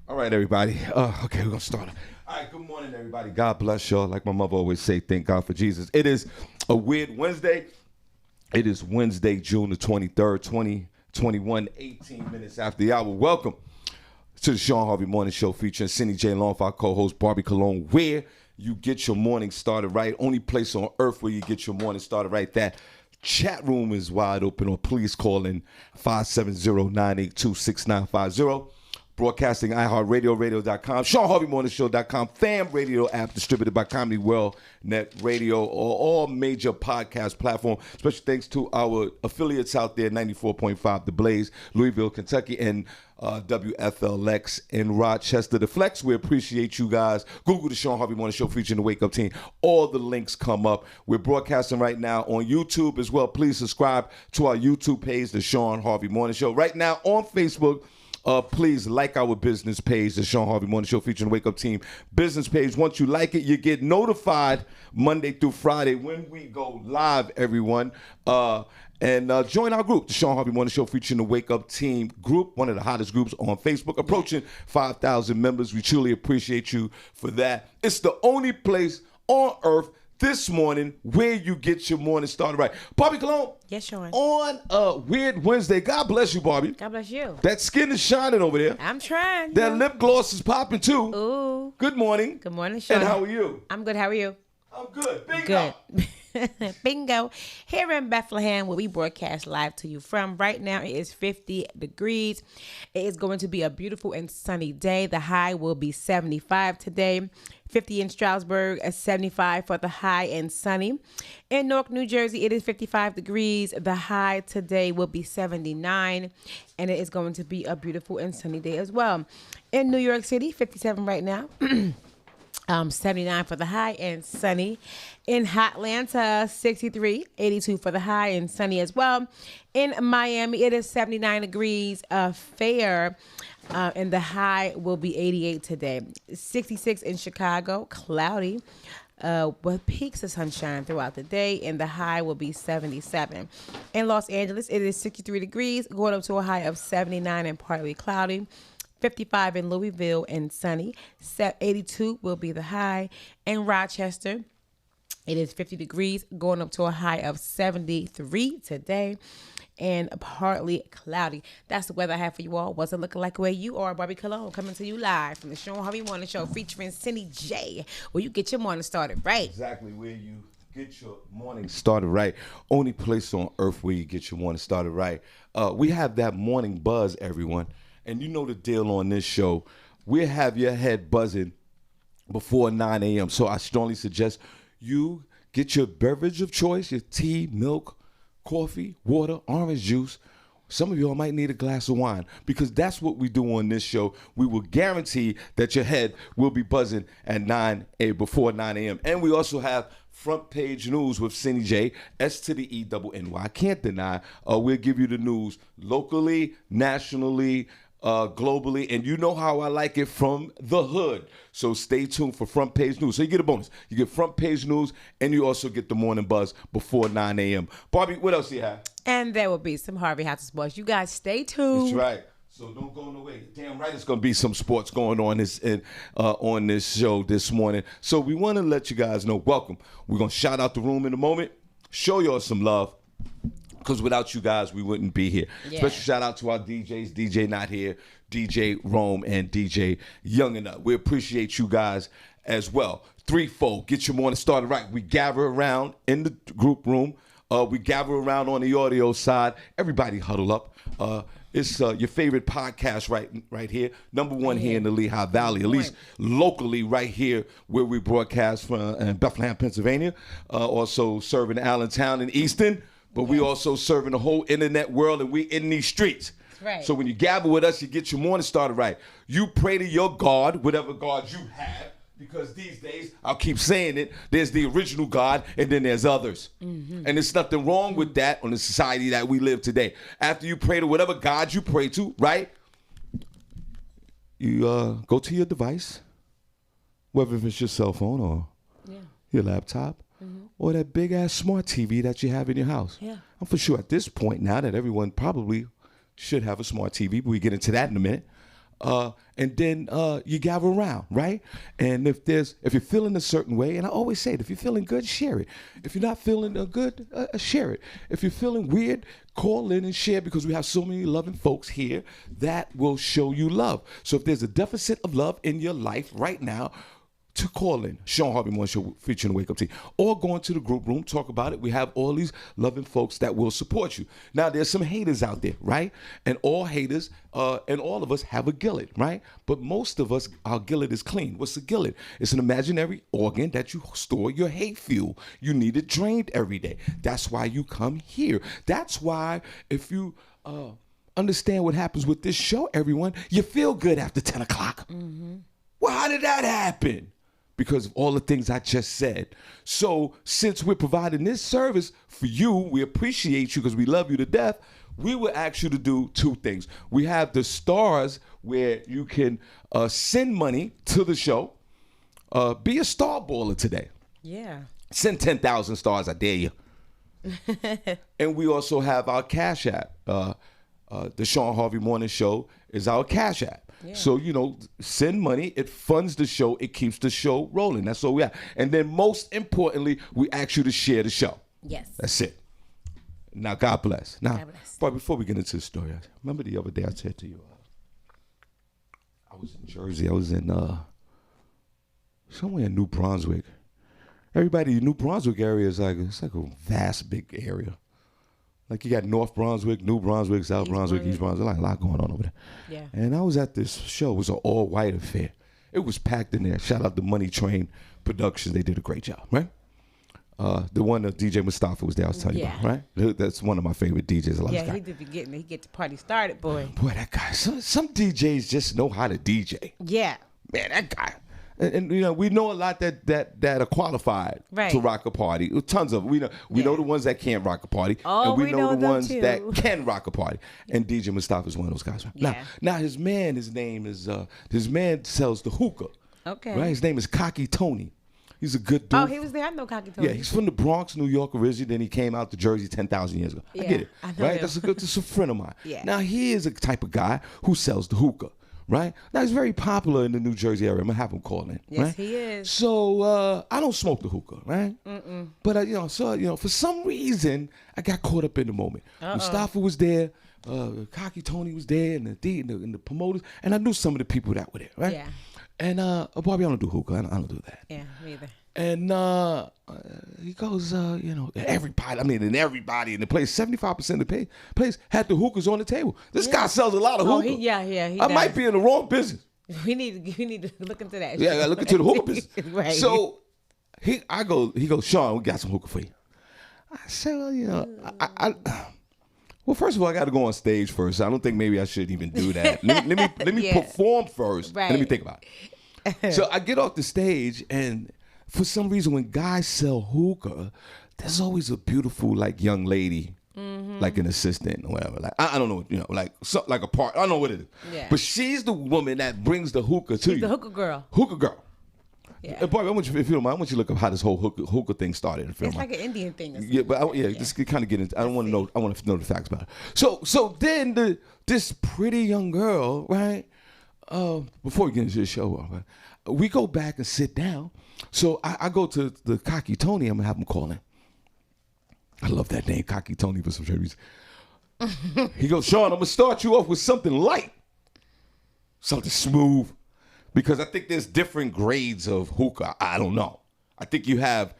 All right, everybody. Okay, we're going to start. All right, good morning, everybody. God bless y'all. Like my mother always say, thank God for Jesus. It is a weird Wednesday. It is Wednesday, June the 23rd, 2021, 18 minutes after the hour. Welcome to the Shawn Harvey Morning Show featuring Senny J. Longfire, co-host Barbi Cologne, where you get your morning started right. Only place on earth where you get your morning started right. That chat room is wide open, or please call in 570-982-6950. Broadcasting iHeartRadio, radio.com, ShawnHarveyMorningShow.com, Fam Radio app distributed by Comedy World Net Radio, or all major podcast platforms. Special thanks to our affiliates out there, 94.5 The Blaze, Louisville, Kentucky, and WFLX in Rochester. The Flex, we appreciate you guys. Google the Shawn Harvey Morning Show featuring the Wake Up Team. All the links come up. We're broadcasting right now on YouTube as well. Please subscribe to our YouTube page, the Shawn Harvey Morning Show. Right now on Facebook, please like our business page, the Shawn Harvey Morning Show featuring the Wake Up Team business page. Once you like it, you get notified Monday through Friday when we go live, everyone. And join our group, the Shawn Harvey Morning Show featuring the Wake Up Team group, one of the hottest groups on Facebook, approaching 5,000 members. We truly appreciate you for that. It's the only place on earth this morning where you get your morning started right. Barbi Cologne. Yes, Shawn. On a weird Wednesday. God bless you, Barbi. God bless you. That skin is shining over there. I'm trying. That lip gloss is popping too. Ooh. Good morning. Good morning, Shawn. And how are you? I'm good. How are you? I'm good. Bingo. Good. Bingo. Here in Bethlehem, where we broadcast live to you from. Right now, it is 50 degrees. It is going to be a beautiful and sunny day. The high will be 75 today. 50 in Stroudsburg, a 75 for the high and sunny. In Newark, New Jersey, it is 55 degrees. The high today will be 79, and it is going to be a beautiful and sunny day as well. In New York City, 57 right now. 79 for the high and sunny. In Atlanta, 63, 82 for the high and sunny as well. In Miami, it is 79 degrees, fair, and the high will be 88 today. 66 in Chicago, cloudy, with peaks of sunshine throughout the day, and the high will be 77. In Los Angeles, it is 63 degrees, going up to a high of 79 and partly cloudy. 55 in Louisville and sunny. 82 will be the high. In Rochester, it is 50 degrees, going up to a high of 73 today, and partly cloudy. That's the weather I have for you all. Wasn't looking like where you are. Barbi Cologne coming to you live from the Shawn Harvey Morning Show featuring Senny J, where you get your morning started right. Exactly where you get your morning started right. Only place on earth where you get your morning started right. We have that morning buzz, everyone. And you know the deal on this show. We'll have your head buzzing before 9 a.m. So I strongly suggest you get your beverage of choice, your tea, milk, coffee, water, orange juice. Some of y'all might need a glass of wine, because that's what we do on this show. We will guarantee that your head will be buzzing at before 9 a.m. And we also have front page news with Senny J, S to the E-double-N-Y. I can't deny. We'll give you the news locally, nationally, globally, and you know how I like it, from the hood. So stay tuned for front page news. So you get a bonus. You get front page news, and you also get the morning buzz before 9 a.m. Barbi, what else do you have? And there will be some Harvey House sports. You guys stay tuned. That's right. So don't go away. Damn right, it's going to be some sports going on on this show this morning. So we want to let you guys know, welcome. We're going to shout out the room in a moment, show y'all some love, because without you guys, we wouldn't be here. Yeah. Special shout out to our DJs, DJ Not Here, DJ Rome, and DJ Young and Up. We appreciate you guys as well. Threefold, get your morning started right. We gather around in the group room. We gather around on the audio side. Everybody huddle up. It's your favorite podcast right here. Number one here in the Lehigh Valley, at least locally right here where we broadcast from in Bethlehem, Pennsylvania. Also serving Allentown and Easton. But we also serving the whole internet world, and we in these streets. Right. So when you gather with us, you get your morning started right. You pray to your God, whatever God you have, because these days, I'll keep saying it, there's the original God, and then there's others. Mm-hmm. And there's nothing wrong with that on the society that we live today. After you pray to whatever God you pray to, right? You go to your device, whether it's your cell phone or your laptop, or that big-ass smart TV that you have in your house. Yeah. I'm for sure at this point now that everyone probably should have a smart TV, but we get into that in a minute. and then you gather around, right? And if you're feeling a certain way, and I always say it, if you're feeling good, share it. If you're not feeling good, share it. If you're feeling weird, call in and share, because we have so many loving folks here that will show you love. So if there's a deficit of love in your life right now, to call in, Shawn Harvey Morning Show featuring Wake Up Tea, or go into the group room, talk about it. We have all these loving folks that will support you. Now, there's some haters out there, right? And all haters, and all of us have a gillet, right? But most of us, our gillet is clean. What's a gillet? It's an imaginary organ that you store your hate fuel. You need it drained every day. That's why you come here. That's why if you understand what happens with this show, everyone, you feel good after 10 o'clock. Mm-hmm. Well, how did that happen? Because of all the things I just said. So since we're providing this service for you, we appreciate you because we love you to death. We will ask you to do two things. We have the stars where you can send money to the show. Be a star baller today. Yeah. Send 10,000 stars, I dare you. And we also have our Cash App. The Shawn Harvey Morning Show is our Cash App. Yeah. So, send money. It funds the show. It keeps the show rolling. That's all we have. And then most importantly, we ask you to share the show. Yes. That's it. Now, God bless. Now, God bless. But before we get into the story, I remember the other day I said to you, I was in Jersey. I was in somewhere in New Brunswick. Everybody in New Brunswick area is it's like a vast, big area. Like you got North Brunswick, New Brunswick, South Brunswick, East Brunswick, like a lot going on over there. Yeah. And I was at this show. It was an all-white affair. It was packed in there. Shout out to Money Train Productions. They did a great job, right? The one that DJ Mustafa was there, I was telling you about, right? That's one of my favorite DJs. He did be he get the party started, boy. Boy, that guy. Some DJs just know how to DJ. Yeah. Man, that guy. And we know a lot that are qualified to rock a party. Tons of them. We know the ones that can't rock a party, and we know the ones that can rock a party. And DJ Mustafa is one of those guys. Right? Yeah. Now his man sells the hookah. Okay. Right. His name is Cocky Tony. He's a good dude. Oh, he was there. I know Cocky Tony. Yeah, he's from the Bronx, New York originally. Then he came out to Jersey 10,000 years ago. Yeah, I get it. I know right. him. That's a friend of mine. Yeah. Now he is a type of guy who sells the hookah. Right? Now, he's very popular in the New Jersey area. I'm going to have him call in. Yes, right? he is. So, I don't smoke the hookah, right? Mm-mm. But, for some reason, I got caught up in the moment. Mustafa was there. Cocky Tony was there, and the promoters. And I knew some of the people that were there, right? Yeah. And, Barbi, I don't do hookah. I don't do that. Yeah, me either. And he goes, everybody in the place, 75% of the place had the hookahs on the table. This guy sells a lot of hookah. He I might be in the wrong business. We need to look into that. Yeah, I gotta look into the hookah business. Right. So he goes, Shawn, we got some hookah for you. I said, well, first of all, I got to go on stage first. I don't think maybe I should even do that. let me perform first. Right. And let me think about it. So I get off the stage, and for some reason, when guys sell hookah, there's always a beautiful young lady, like an assistant or whatever. Like I don't know, like a part. I don't know what it is. Yeah. But she's the woman that brings the hookah to you. The hookah girl. Hookah girl. Yeah. Boy, if you don't mind, I want you to look up how this whole hookah thing started. It's like an Indian thing. Or yeah, but just kind of get into. I don't want to know. I want to know the facts about it. So then this pretty young girl, right? Before we get into the show, right, we go back and sit down. So I go to the Cocky Tony. I'm gonna have him call in. I love that name, Cocky Tony, for some reason. He goes, Shawn, I'm gonna start you off with something light, something smooth, because I think there's different grades of hookah. I don't know. I think you have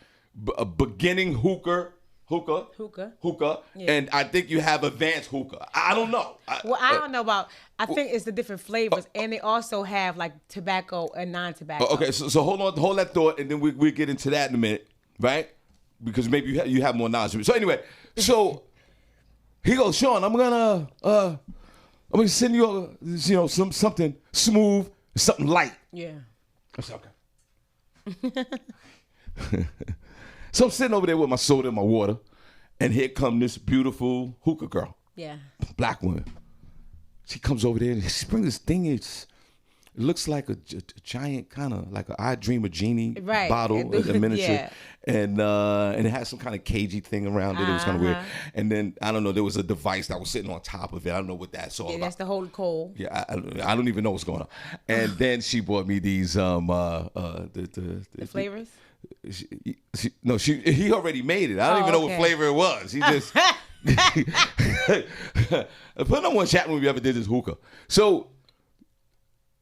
a beginning hookah, yeah. and I think you have advanced hookah. I don't know. I don't know about. I think it's the different flavors, and they also have tobacco and non-tobacco. Okay, so hold that thought, and then we get into that in a minute, right? Because maybe you have more knowledge. So anyway, he goes, Shawn, I'm gonna send you something smooth, something light. Yeah. I said, okay. So I'm sitting over there with my soda and my water, and here come this beautiful hookah girl. Yeah. Black woman. She comes over there and she brings this thing. It's It looks like a giant kind of like an I Dream a Genie Right. bottle, a miniature, Yeah. and it had some kind of cagey thing around it. It was kind of weird. And then I don't know, there was a device that was sitting on top of it. I don't know what that's all Yeah, about. that's the whole coal. Yeah, I don't even know what's going on. And then she bought me these the Flavors. He already made it. I don't even know what flavor it was. He just put on one chat room if you ever did this hookah. So,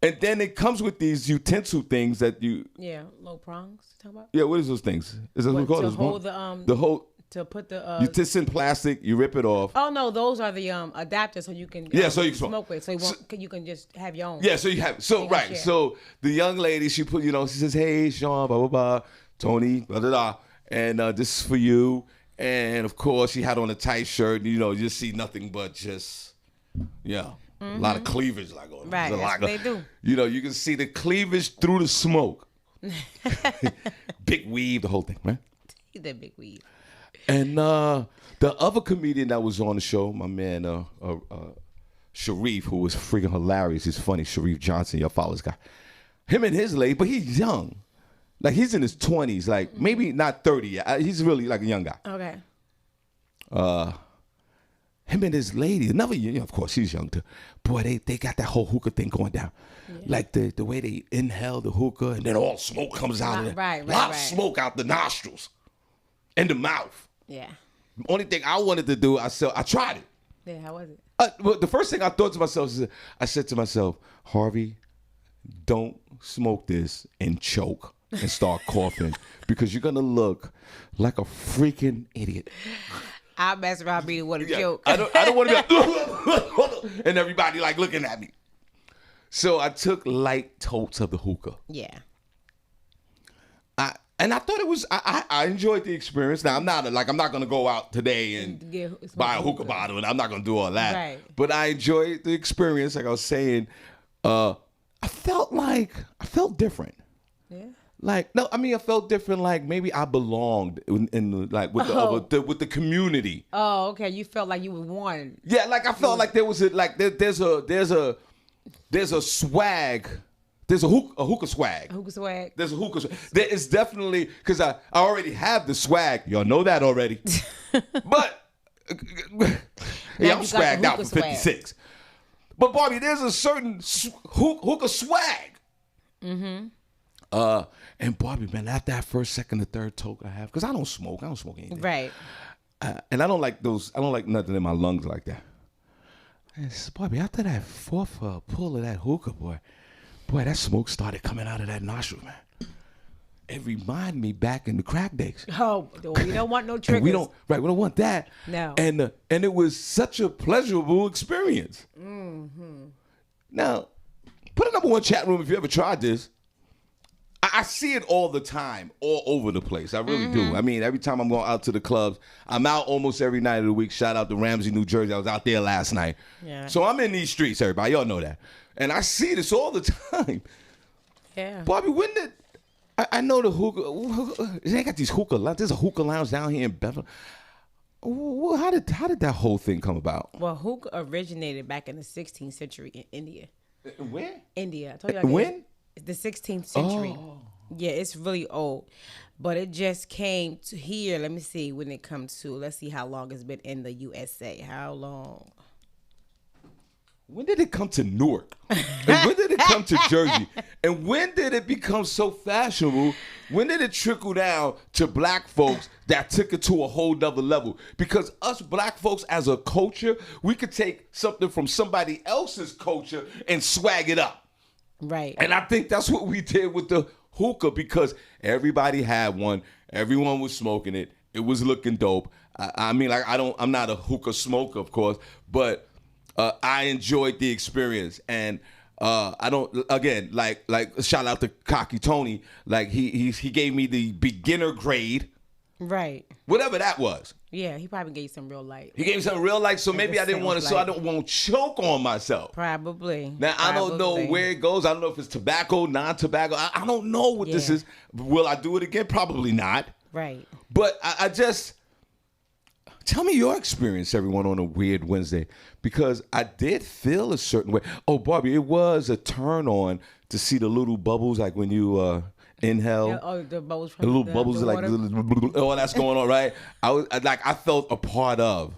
and then it comes with these utensil things that you. Yeah, low prongs. Talk about. Yeah, what is those things? Is that what we call to those? hold the whole. To put the utensil in plastic, you rip it off. Oh no, those are the adapters, so you can so you can smoke with, so you can just have your own. Yeah, so you have right. Share. So the young lady, she put, she says, "Hey, Shawn, blah blah blah, Tony, blah blah blah, and this is for you." And of course, she had on a tight shirt. And, you just see nothing but just a lot of cleavage like on. Right, that's what they do. You can see the cleavage through the smoke. Big weave, the whole thing, right? That big weave. And the other comedian that was on the show, my man Sharif, who was freaking hilarious. He's funny, Sharif Johnson. Y'all follow this guy. Him and his lady, but he's young. Like, he's in his 20s, like maybe not 30 yet. He's really like a young guy. Okay. Him and his lady, another, of course, he's young too. Boy, they got that whole hookah thing going down. Yeah. Like the way they inhale the hookah and then all smoke comes out of it. Right. A lot of smoke out the nostrils and the mouth. Yeah. The only thing I wanted to do, I tried it. Yeah, how was it? Well, the first thing I thought to myself is, I said to myself, Harvey, don't smoke this and choke and start coughing because you're going to look like a freaking idiot. I'll mess around being with a joke. I don't want to be like, and everybody like looking at me. So I took light totes of the hookah. Yeah. And I thought it was, I enjoyed the experience. Now, I'm not going to go out today and buy a hookah bottle, and I'm not going to do all that. Right. But I enjoyed the experience. Like I was saying, I felt different. Yeah. Like, no, I mean, I felt different. Like, maybe I belonged with the community. Oh, okay. You felt like you were one. Yeah, like I felt like there was there's a swag. There's a hookah swag. Hookah swag. There's a hookah swag. There is definitely, because I already have the swag. Y'all know that already. But, I'm swagged out for 56. But, Barbi, there's a certain hookah swag. Mm-hmm. And, Barbi, man, after that first, second, or third toke I have, because I don't smoke anything. Right. And I don't like nothing in my lungs like that. And Barbi, after that fourth pull of that hookah, boy, that smoke started coming out of that nostril, man. It reminded me back in the crack days. Oh, we don't want no triggers. We don't want that. No. And it was such a pleasurable experience. Mm-hmm. Now, put a number one chat room if you ever tried this. I see it all the time, all over the place. I really do. I mean, every time I'm going out to the clubs, I'm out almost every night of the week. Shout out to Ramsey, New Jersey. I was out there last night. Yeah. So I'm in these streets, everybody. Y'all know that. And I see this all the time. Yeah. Barbi, when did I know the hookah? They got these hookah lounge. There's a hookah lounge down here in Beverly. Well, how did that whole thing come about? Well, hookah originated back in the 16th century in India. Where? India. I told you. When? The 16th century. Oh. Yeah, it's really old. But it just came to here. Let me see when it comes to. Let's see how long it's been in the USA. How long? When did it come to Newark? And when did it come to Jersey? And when did it become so fashionable? When did it trickle down to black folks that took it to a whole nother level? Because us black folks as a culture, we could take something from somebody else's culture and swag it up. Right. And I think that's what we did with the hookah, because everybody had one. Everyone was smoking it. It was looking dope. I mean, like, I'm not a hookah smoker, of course, but I enjoyed the experience. And I don't, again, like shout out to Cocky Tony. Like he gave me the beginner grade. Right. Whatever that was. Yeah, he probably gave you some real light. He gave me some real light, so maybe I didn't want to, so I don't want to choke on myself. Probably. Now, I don't know where it goes. I don't know if it's tobacco, non-tobacco. I don't know what this is. Will I do it again? Probably not. Right. But I just, Tell me your experience, everyone, on a Weird Wednesday, because I did feel a certain way. Oh, Barbie, it was a turn on to see the little bubbles, like when you inhale. Yeah, oh, the bubbles from the little bubbles, the like all that's going on, right? I felt a part of.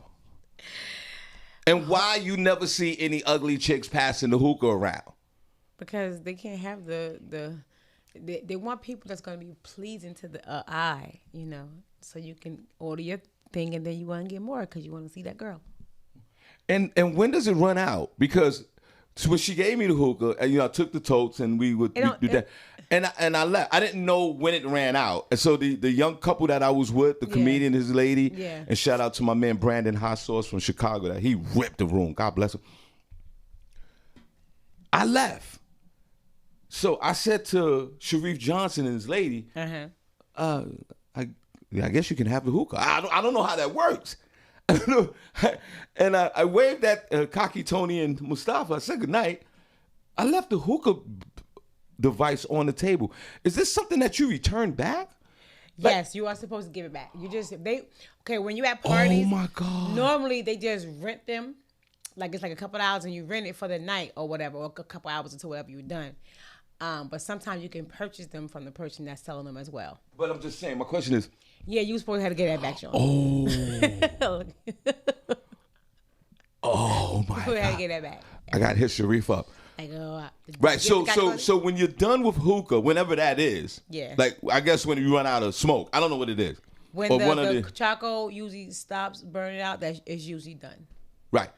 And why you never see any ugly chicks passing the hookah around? Because they can't have they want people that's going to be pleasing to the eye, you know, so you can order your thing and then you want to get more because you want to see that girl. And when does it run out? Because when she gave me the hookah, and I took the totes and we would do that, and I left. I didn't know when it ran out, and so the young couple that I was with, the comedian, his lady, and shout out to my man Brandon Hot Sauce from Chicago, that he ripped the room. God bless him. I left. So I said to Sharif Johnson and his lady, I guess you can have the hookah. I don't know how that works. And I waved at Cocky Tony and Mustafa. I said goodnight. I left the hookah device on the table. Is this something that you return back? Yes, you are supposed to give it back. When you at parties, oh my God, normally they just rent them. Like it's like a couple hours and you rent it for the night or whatever, or a couple hours until whatever you're done. But sometimes you can purchase them from the person that's selling them as well. But I'm just saying, my question is... Yeah, you supposed to have to get that back, Shawn. Oh. Oh, my God. You had to get that back. I got to hit Sharif up. Right, so when you're done with hookah, whenever that is, like, I guess when you run out of smoke, I don't know what it is. When the charcoal usually stops burning out, that is usually done. Right.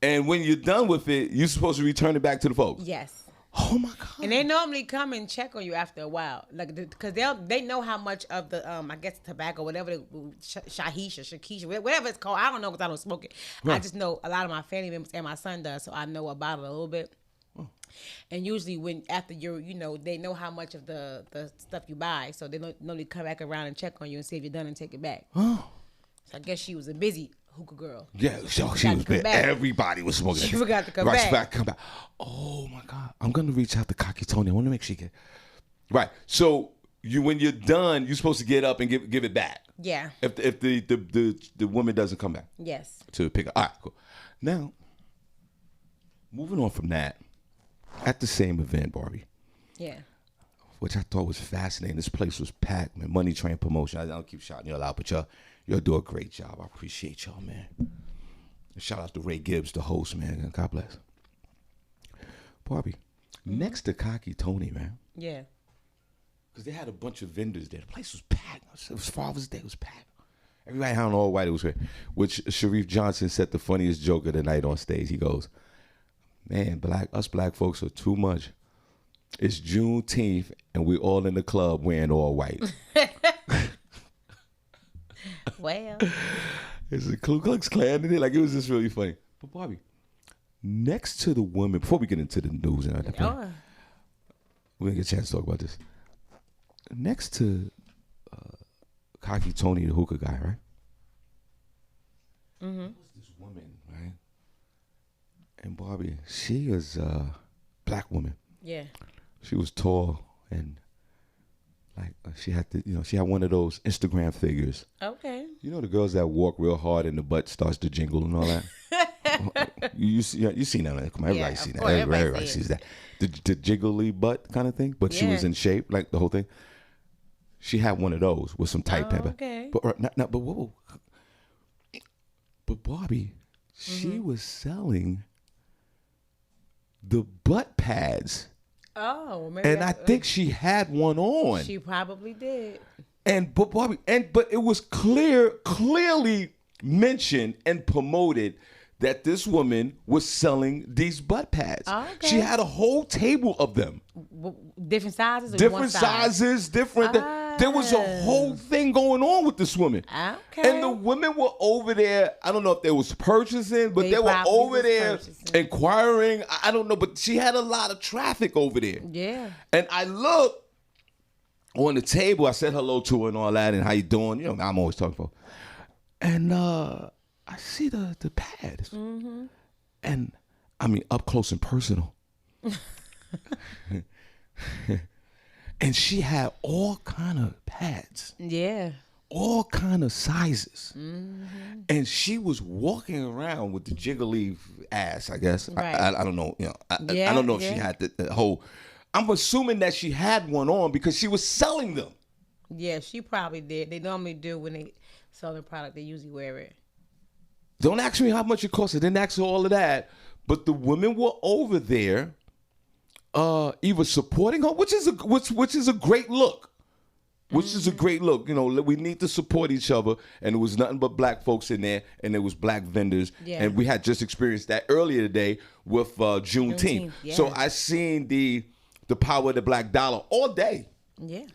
And when you're done with it, you're supposed to return it back to the folks. Yes. Oh my God! And they normally come and check on you after a while, like because they know how much of the I guess tobacco, whatever shahish or shakisha, whatever it's called. I don't know because I don't smoke it. Right. I just know a lot of my family members and my son does, so I know about it a little bit. Oh. And usually after they know how much of the stuff you buy, so they normally come back around and check on you and see if you're done and take it back. Oh. So I guess she was a busy hookah girl. Yeah, she was big. Everybody was smoking. She forgot to come back. Come back. Oh my God! I'm gonna reach out to Cocky Tony. I want to make sure she get right. So when you're done, you're supposed to get up and give it back. Yeah. If the woman doesn't come back. Yes. To pick up. All right. Cool. Now, moving on from that, at the same event, Barbie. Yeah. Which I thought was fascinating. This place was packed, man. Money Train Promotion. I don't keep shouting y'all out, but y'all do a great job. I appreciate y'all, man. And shout out to Ray Gibbs, the host, man. God bless. Barbie, next to Cocky Tony, man. Yeah. Because they had a bunch of vendors there. The place was packed. It was Father's Day. It was packed. Everybody had on all white. It was great. Which Sharif Johnson said the funniest joke of the night on stage. He goes, man, us black folks are too much. It's Juneteenth, and we're all in the club wearing all white. Well. It's a Ku Klux Klan in it. Like, it was just really funny. But, Barbie, next to the women, before we get into the news and everything, we're going to get a chance to talk about this. Next to Cocky Tony, the hookah guy, right? Mm-hmm. There was this woman, right? And Barbie, she was a black woman. Yeah. She was tall and like she had one of those Instagram figures. Okay. You know the girls that walk real hard and the butt starts to jingle and all that. you seen that? Come on, everybody seen that. Everybody sees that. The jiggly butt kind of thing. But she was in shape, like the whole thing. She had one of those with some tight pants. Okay. But Barbie, she was selling the butt pads. Oh, maybe. And I think she had one on. She probably did. But it was clearly mentioned and promoted that this woman was selling these butt pads. Oh, okay. She had a whole table of them. Different sizes? Different sizes, different. There was a whole thing going on with this woman. Okay. And the women were over there. I don't know if they was purchasing, but they were over there inquiring. I don't know, but she had a lot of traffic over there. Yeah. And I looked on the table. I said hello to her and all that, and how you doing? You know, I'm always talking for her. And I see the pads. Mm-hmm. And I mean, up close and personal. And she had all kind of pads. Yeah. all kind of sizes. And she was walking around with the jiggly ass, I guess. Right. I don't know. I don't know if she had the whole. I'm assuming that she had one on because she was selling them. Yeah, she probably did. They normally do when they sell the product. They usually wear it. Don't ask me how much it cost. I didn't ask her all of that. But the women were over there, either supporting her, which is a great look. Which is a great look. We need to support each other. And there was nothing but black folks in there, and there was black vendors. Yeah. And we had just experienced that earlier today with Juneteenth. Yeah. So I seen the power of the black dollar all day. Yeah.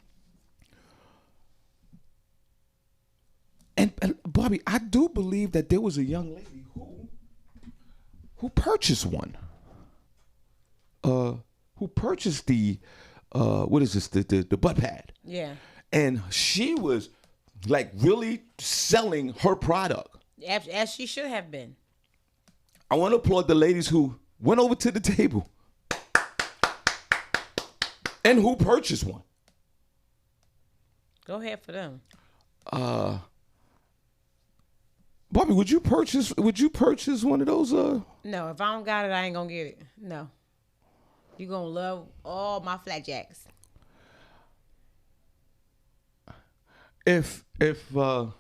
And Barbie, I do believe that there was a young lady who purchased one. Who purchased the what is this? The butt pad. Yeah. And she was like really selling her product. As she should have been. I want to applaud the ladies who went over to the table and who purchased one. Go ahead for them. Bobby, would you purchase one of those? No, if I don't got it, I ain't gonna get it. No. You gonna love all my flapjacks. If if my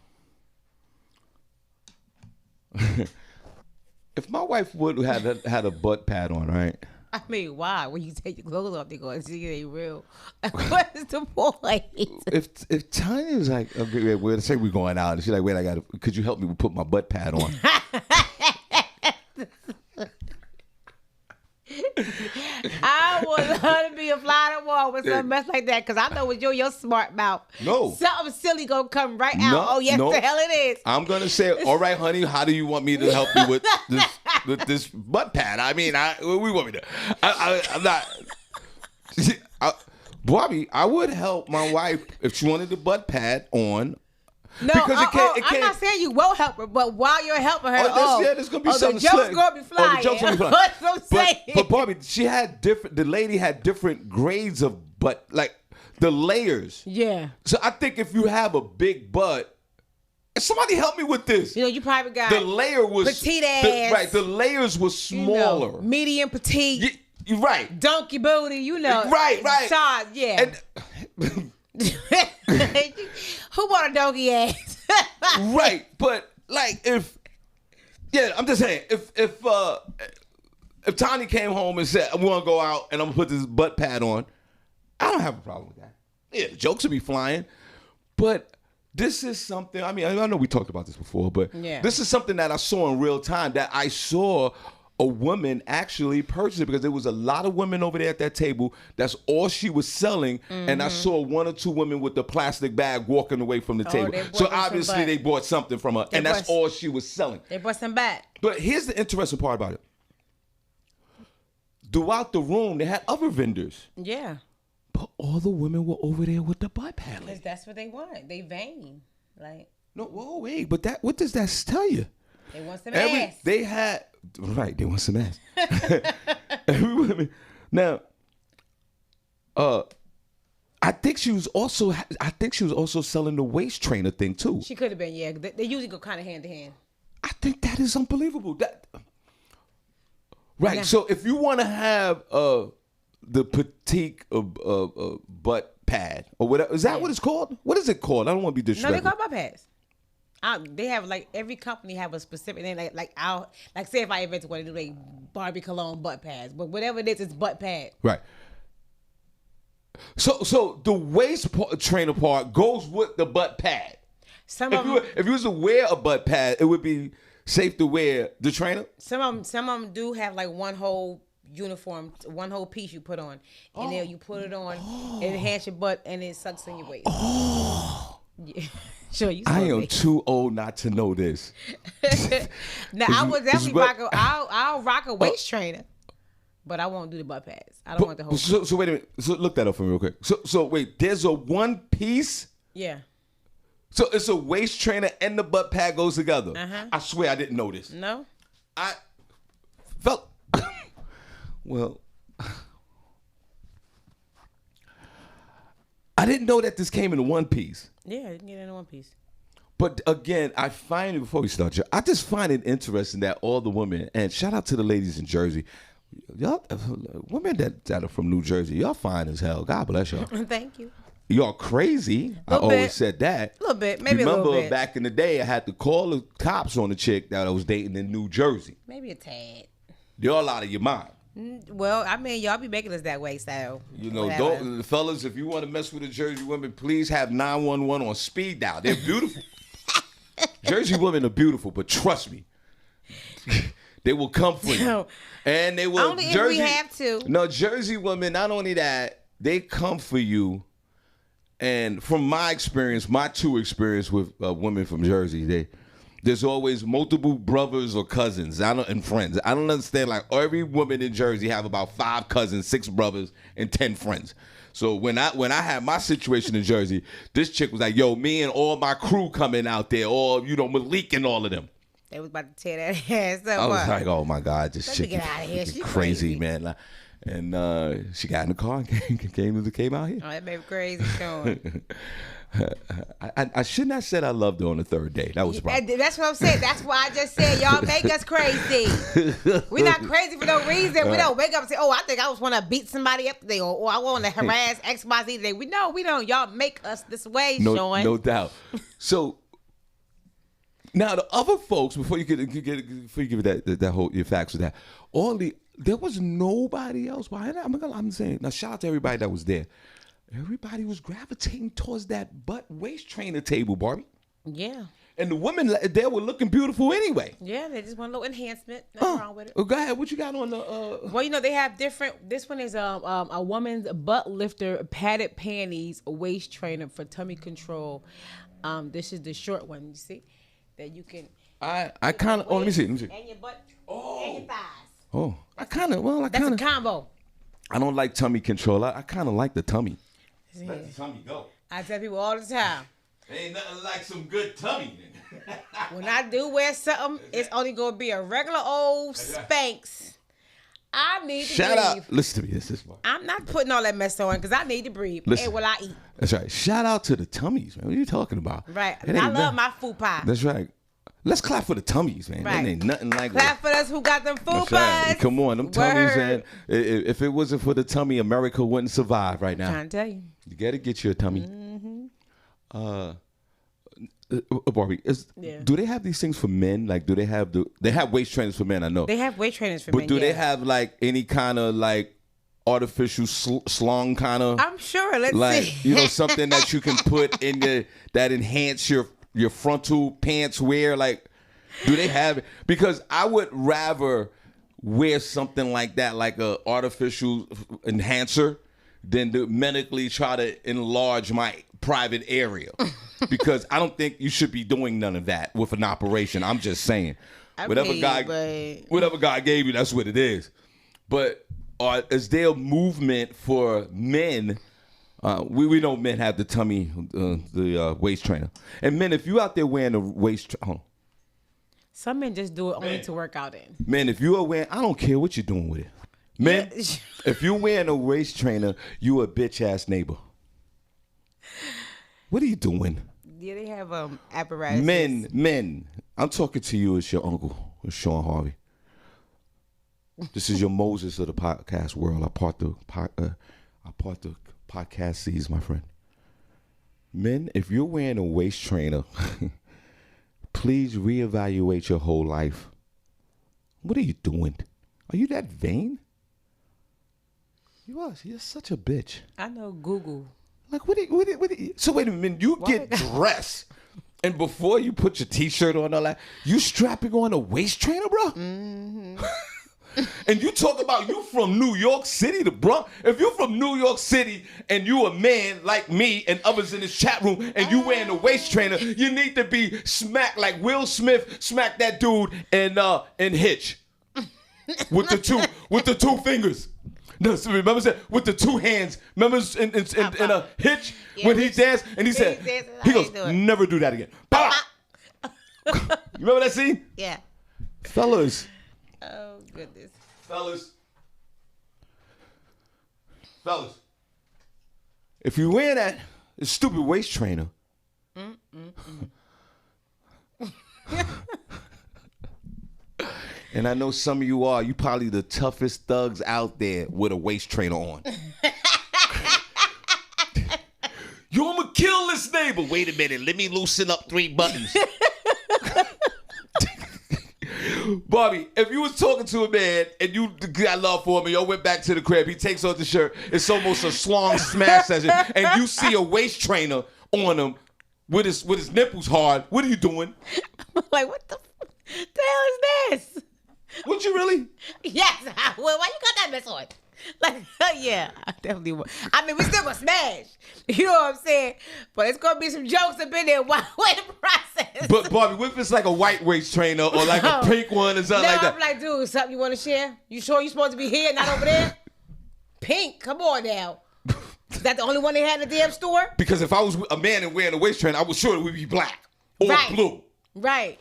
wife would have had a butt pad on, right? I mean, why? When you take your clothes off, they go and see they real. What is the point? If Tanya was like, okay, let's say we're going out, and she's like, wait, could you help me put my butt pad on? I would love to be a fly on the wall with some mess like that, because I know with your smart mouth. No. Something silly gonna come right out. No, Oh, yes, no. the hell it is. I'm going to say, all right, honey, how do you want me to help you with this butt pad? I mean, what we want me to. I'm not. Bobby, I would help my wife if she wanted the butt pad on. No, because I'm not saying you won't help her, but while you're helping her, there's gonna be something the joke's slick. gonna be flying. The joke's gonna be flying. That's what I'm saying. But Barbie, the lady had different grades of butt, like the layers. Yeah. So I think if you have a big butt, somebody help me with this. You probably got the layer was petite ass. Right, the layers was smaller. Medium, petite. You're right. Donkey booty, Right. Size, yeah. And, who bought a donkey ass? right, but like I'm just saying, if Tanya came home and said, I want to go out and I'm gonna put this butt pad on, I don't have a problem with that. Yeah, the jokes will be flying, but this is something, I mean, I know we talked about this before, but this is something that I saw in real time, that I saw a woman actually purchase it, because there was a lot of women over there at that table. That's all she was selling. And I saw one or two women with the plastic bag walking away from the table. So obviously they bought something from her, and that's all she was selling. They bought some back. But here's the interesting part about it. Throughout the room, they had other vendors. Yeah. But all the women were over there with the butt pad. Because that's what they want. They vain. Like. No, whoa, wait. But what does that tell you? They want some ass. They had, right, they want some ass. Every woman. Now, I think she was also selling the waist trainer thing too. She could have been, yeah. They usually go kind of hand to hand. I think that is unbelievable. Right. Now, so if you want to have the petite butt pad or whatever, is that what it's called? What is it called? I don't want to be disrespectful. No, they call butt pads. They have like every company have a specific name. Like say if I invented one, they do like Barbie cologne butt pads, but whatever it is, it's butt pad. Right. So the waist trainer part goes with the butt pad. If you was to wear a butt pad, it would be safe to wear the trainer. Some of them do have like one whole uniform, one whole piece you put on, and then you put it on, it enhances your butt, and it sucks in your waist. Oh. Yeah. Sure, I am too old not to know this. Now I would definitely I'll rock a waist trainer, but I won't do the butt pads. I don't want the whole. So wait a minute. So look that up for me real quick. So wait, there's a one piece. Yeah. So it's a waist trainer and the butt pad goes together. I swear I didn't know this. No. I felt well. I didn't know that this came in one piece. Yeah, you can get it in one piece. But again, I find it, before we start, I just find it interesting that all the women, and shout out to the ladies in Jersey, y'all, women that are from New Jersey, y'all fine as hell. God bless y'all. Thank you. Y'all crazy. I always said that. A little bit, maybe a little bit. Remember back in the day, I had to call the cops on the chick that I was dating in New Jersey. Maybe a tad. Y'all out of your mind. Well, I mean, y'all be making us that way, so. You know, don't, fellas, if you want to mess with the Jersey women, please have 911 on speed dial. They're beautiful. Jersey women are beautiful, but trust me, they will come for you. And they will. Only if we have to. No, Jersey women, not only that, they come for you. And from my experience, my true experience with women from Jersey, there's always multiple brothers or cousins and friends. I don't understand, like, every woman in Jersey have about 5 cousins, 6 brothers, and 10 friends. So when I had my situation in Jersey, this chick was like, yo, me and all my crew coming out there, all, you know, Malik and all of them. They was about to tear that ass up. I was like, oh my God, this chick get out of here. is crazy, man. Like, and she got in the car and came out here. Oh, that baby crazy, Sean. I shouldn't have said I loved her on the 3rd day. That was probably. That's what I'm saying. That's why I just said y'all make us crazy. We're not crazy for no reason. We don't wake up and say, oh, I think I just want to beat somebody up today, or I want to harass XYZ today. We don't. Y'all make us this way, Sean. No doubt. So now the other folks, before you give that whole your facts with that, there was nobody else behind that. I'm saying now, shout out to everybody that was there. Everybody was gravitating towards that waist trainer table, Barbi. Yeah. And the women there were looking beautiful anyway. Yeah, they just want a little enhancement. Nothing wrong with it. Go ahead. What you got on the? Well, you know they have different. This one is a woman's butt lifter, padded panties, waist trainer for tummy control. This is the short one. You see that you can. I kind of. Oh, let me see. And your butt. Oh. And your thighs. Oh, that's a combo. I don't like tummy control. I kind of like the tummy. Let the tummy go. I tell people all the time. Ain't nothing like some good tummy. When I do wear something, it's only gonna be a regular old Spanx. I need to breathe. Shout out. Listen to me. This is I'm not putting all that mess on because I need to breathe. Listen, and will I eat? That's right. Shout out to the tummies, man. What are you talking about? Right. I love my food pie. That's right. Let's clap for the tummies, man. Right. That ain't nothing like clap for us who got them food pies. Right. Come on, them tummies, man. If it wasn't for the tummy, America wouldn't survive right now. I'm trying to tell you. You gotta get you a tummy. Mm-hmm. Barbi, do they have these things for men? Like, do they have they have waist trainers for men? I know they have waist trainers for men. But do they have like any kind of like artificial slong kind of? I'm sure. Let's see. You know, something that you can put in that enhance your frontal pants wear. Like, do they have it? Because I would rather wear something like that, like a artificial enhancer, than to medically try to enlarge my private area. Because I don't think you should be doing none of that with an operation. I'm just saying. Whatever God gave you, that's what it is. But is there a movement for men? We know men have the tummy, the waist trainer. And men, if you out there wearing a waist trainer. Some men just do it only to work out in. Men, if you are wearing, I don't care what you're doing with it. Men, if you're wearing a waist trainer, you a bitch ass neighbor. What are you doing? Yeah, they have apparatus. Men, I'm talking to you as your uncle, Shawn Harvey. This is your Moses of the podcast world. I part the podcast sees, my friend. Men, if you're wearing a waist trainer, please reevaluate your whole life. What are you doing? Are you that vain? You're such a bitch. I know Google. Like, so wait a minute, you get dressed, and before you put your t-shirt on all that, you strapping on a waist trainer, bro? Mm-hmm. And you talk about you from New York City, the Bronx. If you're from New York City and you a man like me and others in this chat room and you wearing a waist trainer, you need to be smacked like Will Smith smacked that dude in Hitch with the two fingers. No, so remember that with the two hands. Remember in a Hitch when he danced and he said, he goes, never do that again. You remember that scene? Yeah. Fellas. Oh, goodness. Fellas. If you wear that stupid waist trainer, And I know some of you are. You probably the toughest thugs out there with a waist trainer on. Yo, I'm gonna kill this neighbor. Wait a minute. Let me loosen up 3 buttons. Barbi, if you was talking to a man and you got love for him and y'all went back to the crib, he takes off the shirt, it's almost a slong smash session, and you see a waist trainer on him with his nipples hard, what are you doing? I'm like, what the hell is this? Would you really? Yes. Well, why you got that mess on? Like, yeah, I definitely would. I mean, we still gonna smash. You know what I'm saying? But it's gonna be some jokes up in there while we're in the process. But Barbi, what if it's like a white waist trainer or like a pink one or something like that? I'm like, dude, something you want to share? You sure you supposed to be here, not over there? Pink, come on now. Is that the only one they had in the damn store? Because if I was a man and wearing a waist trainer, I was sure it would be black or blue. Right.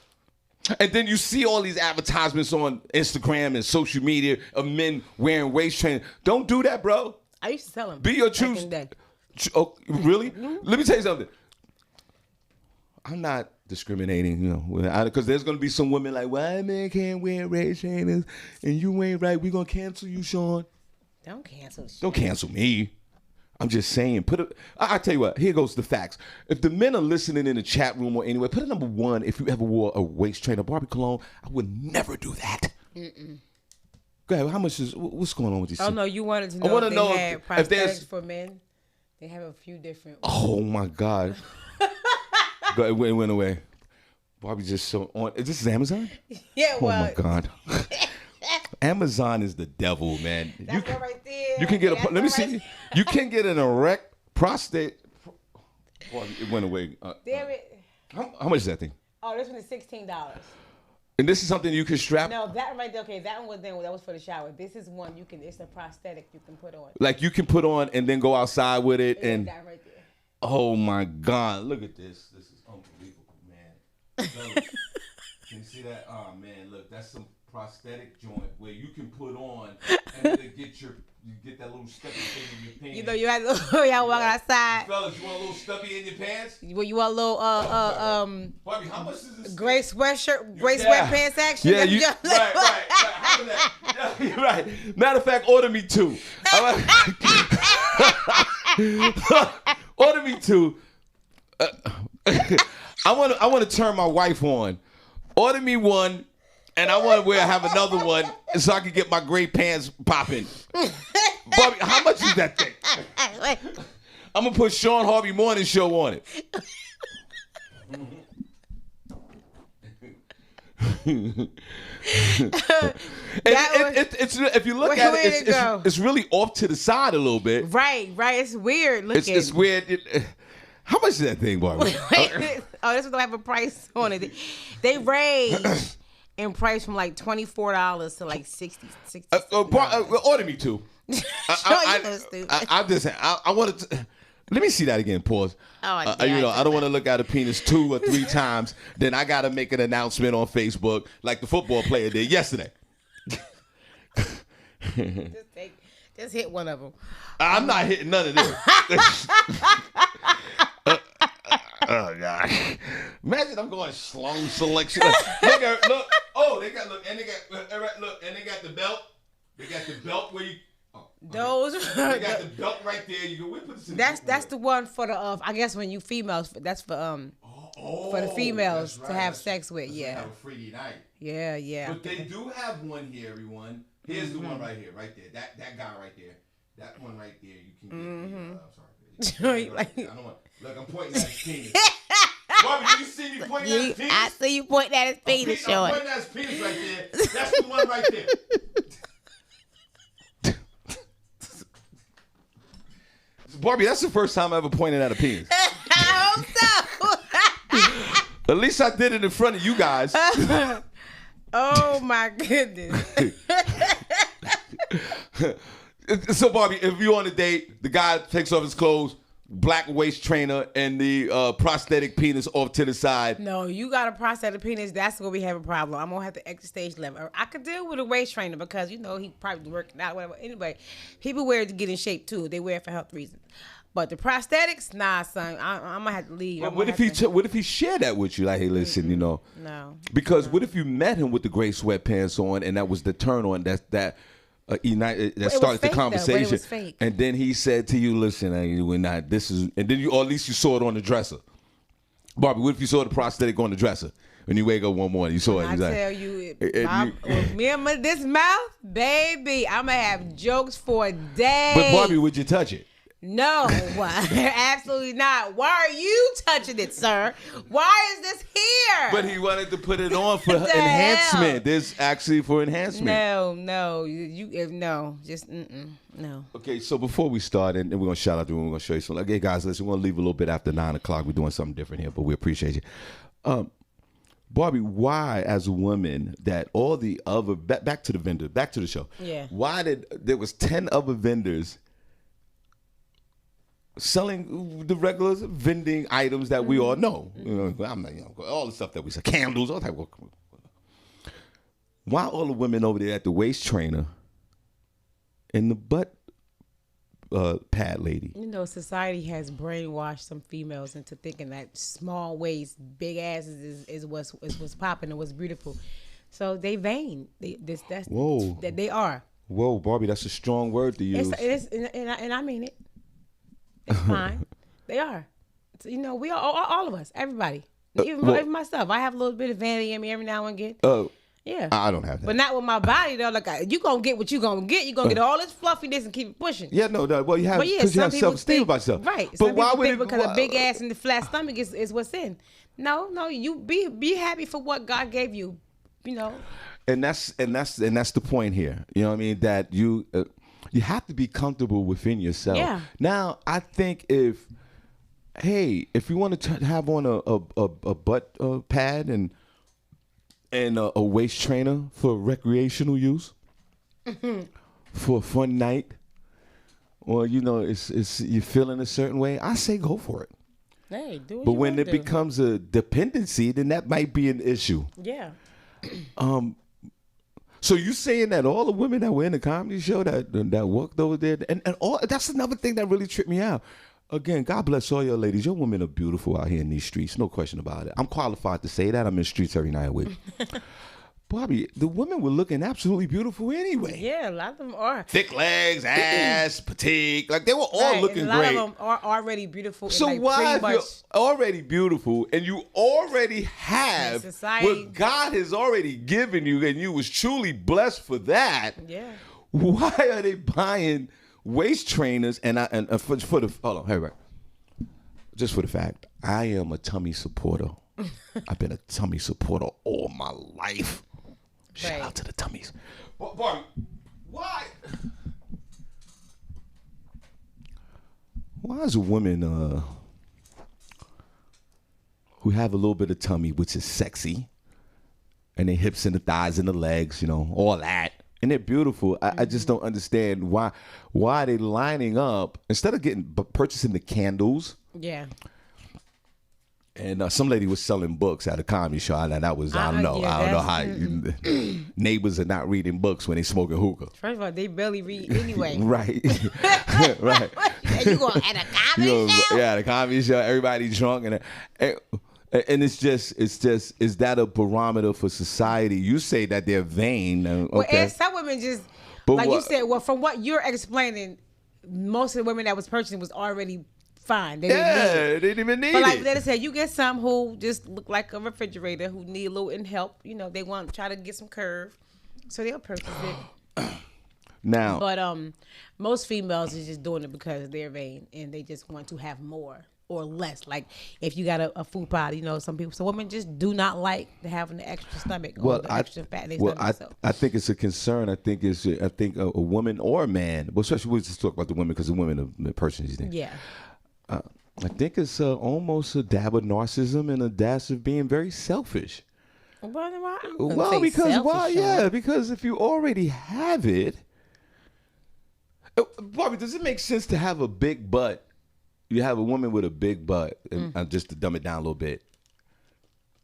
And then you see all these advertisements on Instagram and social media of men wearing waist trainers. Don't do that, bro. I used to sell them. Be your true. Oh, really? Mm-hmm. Let me tell you something. I'm not discriminating, you know, because there's going to be some women like, why men can't wear waist trainers and you ain't right. We're going to cancel you, Shawn. Don't cancel shit. Don't cancel me. I'm just saying, I tell you what, here goes the facts. If the men are listening in the chat room or anywhere, put a number 1 if you ever wore a waist trainer. Barbi Cologne, I would never do that. Go ahead, what's going on with these? Oh, no, you wanted to know if they had prosthetics for men. They have a few different ones. Oh, my God. Go ahead, it went away. Barbi just so on. This is Amazon? Yeah, well. Oh, my God. Amazon is the devil, man. That's right there. You can get let me see. You can get an erect prostate. Well, it went away. Damn it. How much is that thing? Oh, this one is $16. And this is something you can strap? No, that one right there. Okay, that one that was for the shower. This is one it's a prosthetic you can put on. Like you can put on and then go outside with it. And that right there. Oh my God. Look at this. This is unbelievable, man. Fellas, can you see that? Oh man, look, that's some prosthetic joint where you can put on and then get that little stubby thing in your pants. You know, you had y'all walking outside. Fellas, you want a little stubby in your pants? You want a little Barbi, how much is this? Gray sweatshirt, gray sweatpants action. Yeah, right. How about that? Yeah, you're right. Matter of fact, order me 2. Order me 2. I want to turn my wife on. Order me 1. And I want to have another one so I can get my gray pants popping. Barbi, how much is that thing? I'm going to put Shawn Harvey Morning Show on it. It's if you look at it, it's really off to the side a little bit. Right. It's weird looking. It's weird. How much is that thing, Barbi? Oh, this one don't have a price on it. They range in price from like $24 to like $60. Order me 2. I wanted to. Let me see that again. Pause. I don't want to look at a penis 2 or 3 times. Then I got to make an announcement on Facebook like the football player did yesterday. Just hit one of them. I'm not hitting none of this. Oh God! Imagine I'm going slung selection. Look. Oh, they got the belt. They got the belt where you. Those. They got the belt right there. You go. Put this that's the one for the. I guess when you females, that's for for the females to have sex with. Yeah. Have a freaky night. Yeah. But they do have one here, everyone. Here's the one right here, right there. That guy right there. That one right there. You can get. Sorry. I don't want. Look, I'm pointing at his penis. Barbi, you see me pointing at his penis? I see you pointing at his penis, Shawn. I'm pointing at his penis right there. That's the one right there. Barbi, that's the first time I ever pointed at a penis. I hope so. At least I did it in front of you guys. Oh, my goodness. So, Barbi, if you're on a date, the guy takes off his clothes, black waist trainer, and the prosthetic penis off to the side. No, you got a prosthetic penis. That's where we have a problem. I'm gonna have to exit stage level. I could deal with a waist trainer because he probably working out, whatever. Anyway, people wear it to get in shape too. They wear it for health reasons. But the prosthetics, nah, son. I'm gonna have to leave. But what if he shared that with you? Like, hey, listen, you know. No. Because what if you met him with the gray sweatpants on, and that was the turn on that started the conversation, it was fake. and then he said to you, "Listen, we're not. This is," and then or at least you saw it on the dresser. Barbie, what if you saw the prosthetic on the dresser when you wake up one morning? You saw it. I tell you, with me and this mouth, baby, I'm gonna have jokes for days. But Barbie, would you touch it? No, absolutely not. Why are you touching it, sir? Why is this here? But he wanted to put it on for enhancement. Hell? This actually for enhancement. No, no, no. Okay, so before we start, and we're gonna shout out to him, we're gonna show you something. Okay, guys, listen, we're gonna leave a little bit after 9 o'clock. We're doing something different here, but we appreciate you. Barbie, why, as a woman, that all the other back to the vendor, back to the show. Yeah. Why did there was 10 other vendors selling the regular vending items that we all know? You know, I'm not, all the stuff that we sell, candles, all type of. Why all the women over there at the waist trainer and the butt pad lady? You know, society has brainwashed some females into thinking that small waist, big asses is what's popping and what's beautiful. So they vain. They are. Whoa, Barbie, that's a strong word to use. And I mean it. It's fine. They are. So, you know, we are all of us, everybody. Even myself. I have a little bit of vanity in me every now and again. Yeah. I don't have that. But not with my body, though. Like, you going to get what you going to get. You're going to get all this fluffiness and keep it pushing. Yeah, no. Well, you have, because you have self-esteem about yourself. Right. But some why would think because a big ass and the flat stomach is what's in. No. You be happy for what God gave you, you know. And that's the point here. You know what I mean? That you have to be comfortable within yourself. Yeah. Now, I think if you want to have on a butt pad and a waist trainer for recreational use, for a fun night, or it's you're feeling a certain way, I say go for it. Hey, do what but you when it do. becomes a dependency, then that might be an issue. Yeah. So you saying that all the women that were in the comedy show that worked over there, and all, that's another thing that really tripped me out. Again, God bless all your ladies. Your women are beautiful out here in these streets. No question about it. I'm qualified to say that. I'm in the streets every night with. Barbie, the women were looking absolutely beautiful anyway. Yeah, a lot of them are. Thick legs, ass, petite. Like, they were all looking great. A lot of them are already beautiful. So and why, if you're already beautiful and you already have what God has already given you, and you was truly blessed for that, why are they buying waist trainers? And for the hold on, hey, right. Just for the fact, I am a tummy supporter. I've been a tummy supporter all my life. Shout out to the tummies. Barbie, why is a woman who have a little bit of tummy, which is sexy, and their hips and the thighs and the legs, all that, and they're beautiful. I just don't understand why are they lining up instead of purchasing the candles. Yeah. And some lady was selling books at a comedy show. I don't know how neighbors are not reading books when they smoking hookah. First of all, they barely read anyway. Right. Right. You going at a comedy show? Yeah, the comedy show. Everybody drunk and it's just is that a barometer for society? You say that they're vain. Okay. Well, and some women just you said. Well, from what you're explaining, most of the women that was purchasing was already fine. They didn't even need it. But like they said, you get some who just look like a refrigerator who need a little help. They want to try to get some curve, so they'll purchase it. Now, but most females is just doing it because they're vain and they just want to have more or less. Like if you got a food body, some women just do not like having the extra stomach or the extra fat. I think it's a concern. I think a woman or a man, well, especially we just talk about the women because the women are the person these days. Yeah. I think it's almost a dab of narcissism and a dash of being very selfish. Because if you already have it, Barbie, does it make sense to have a big butt? You have a woman with a big butt, and just to dumb it down a little bit,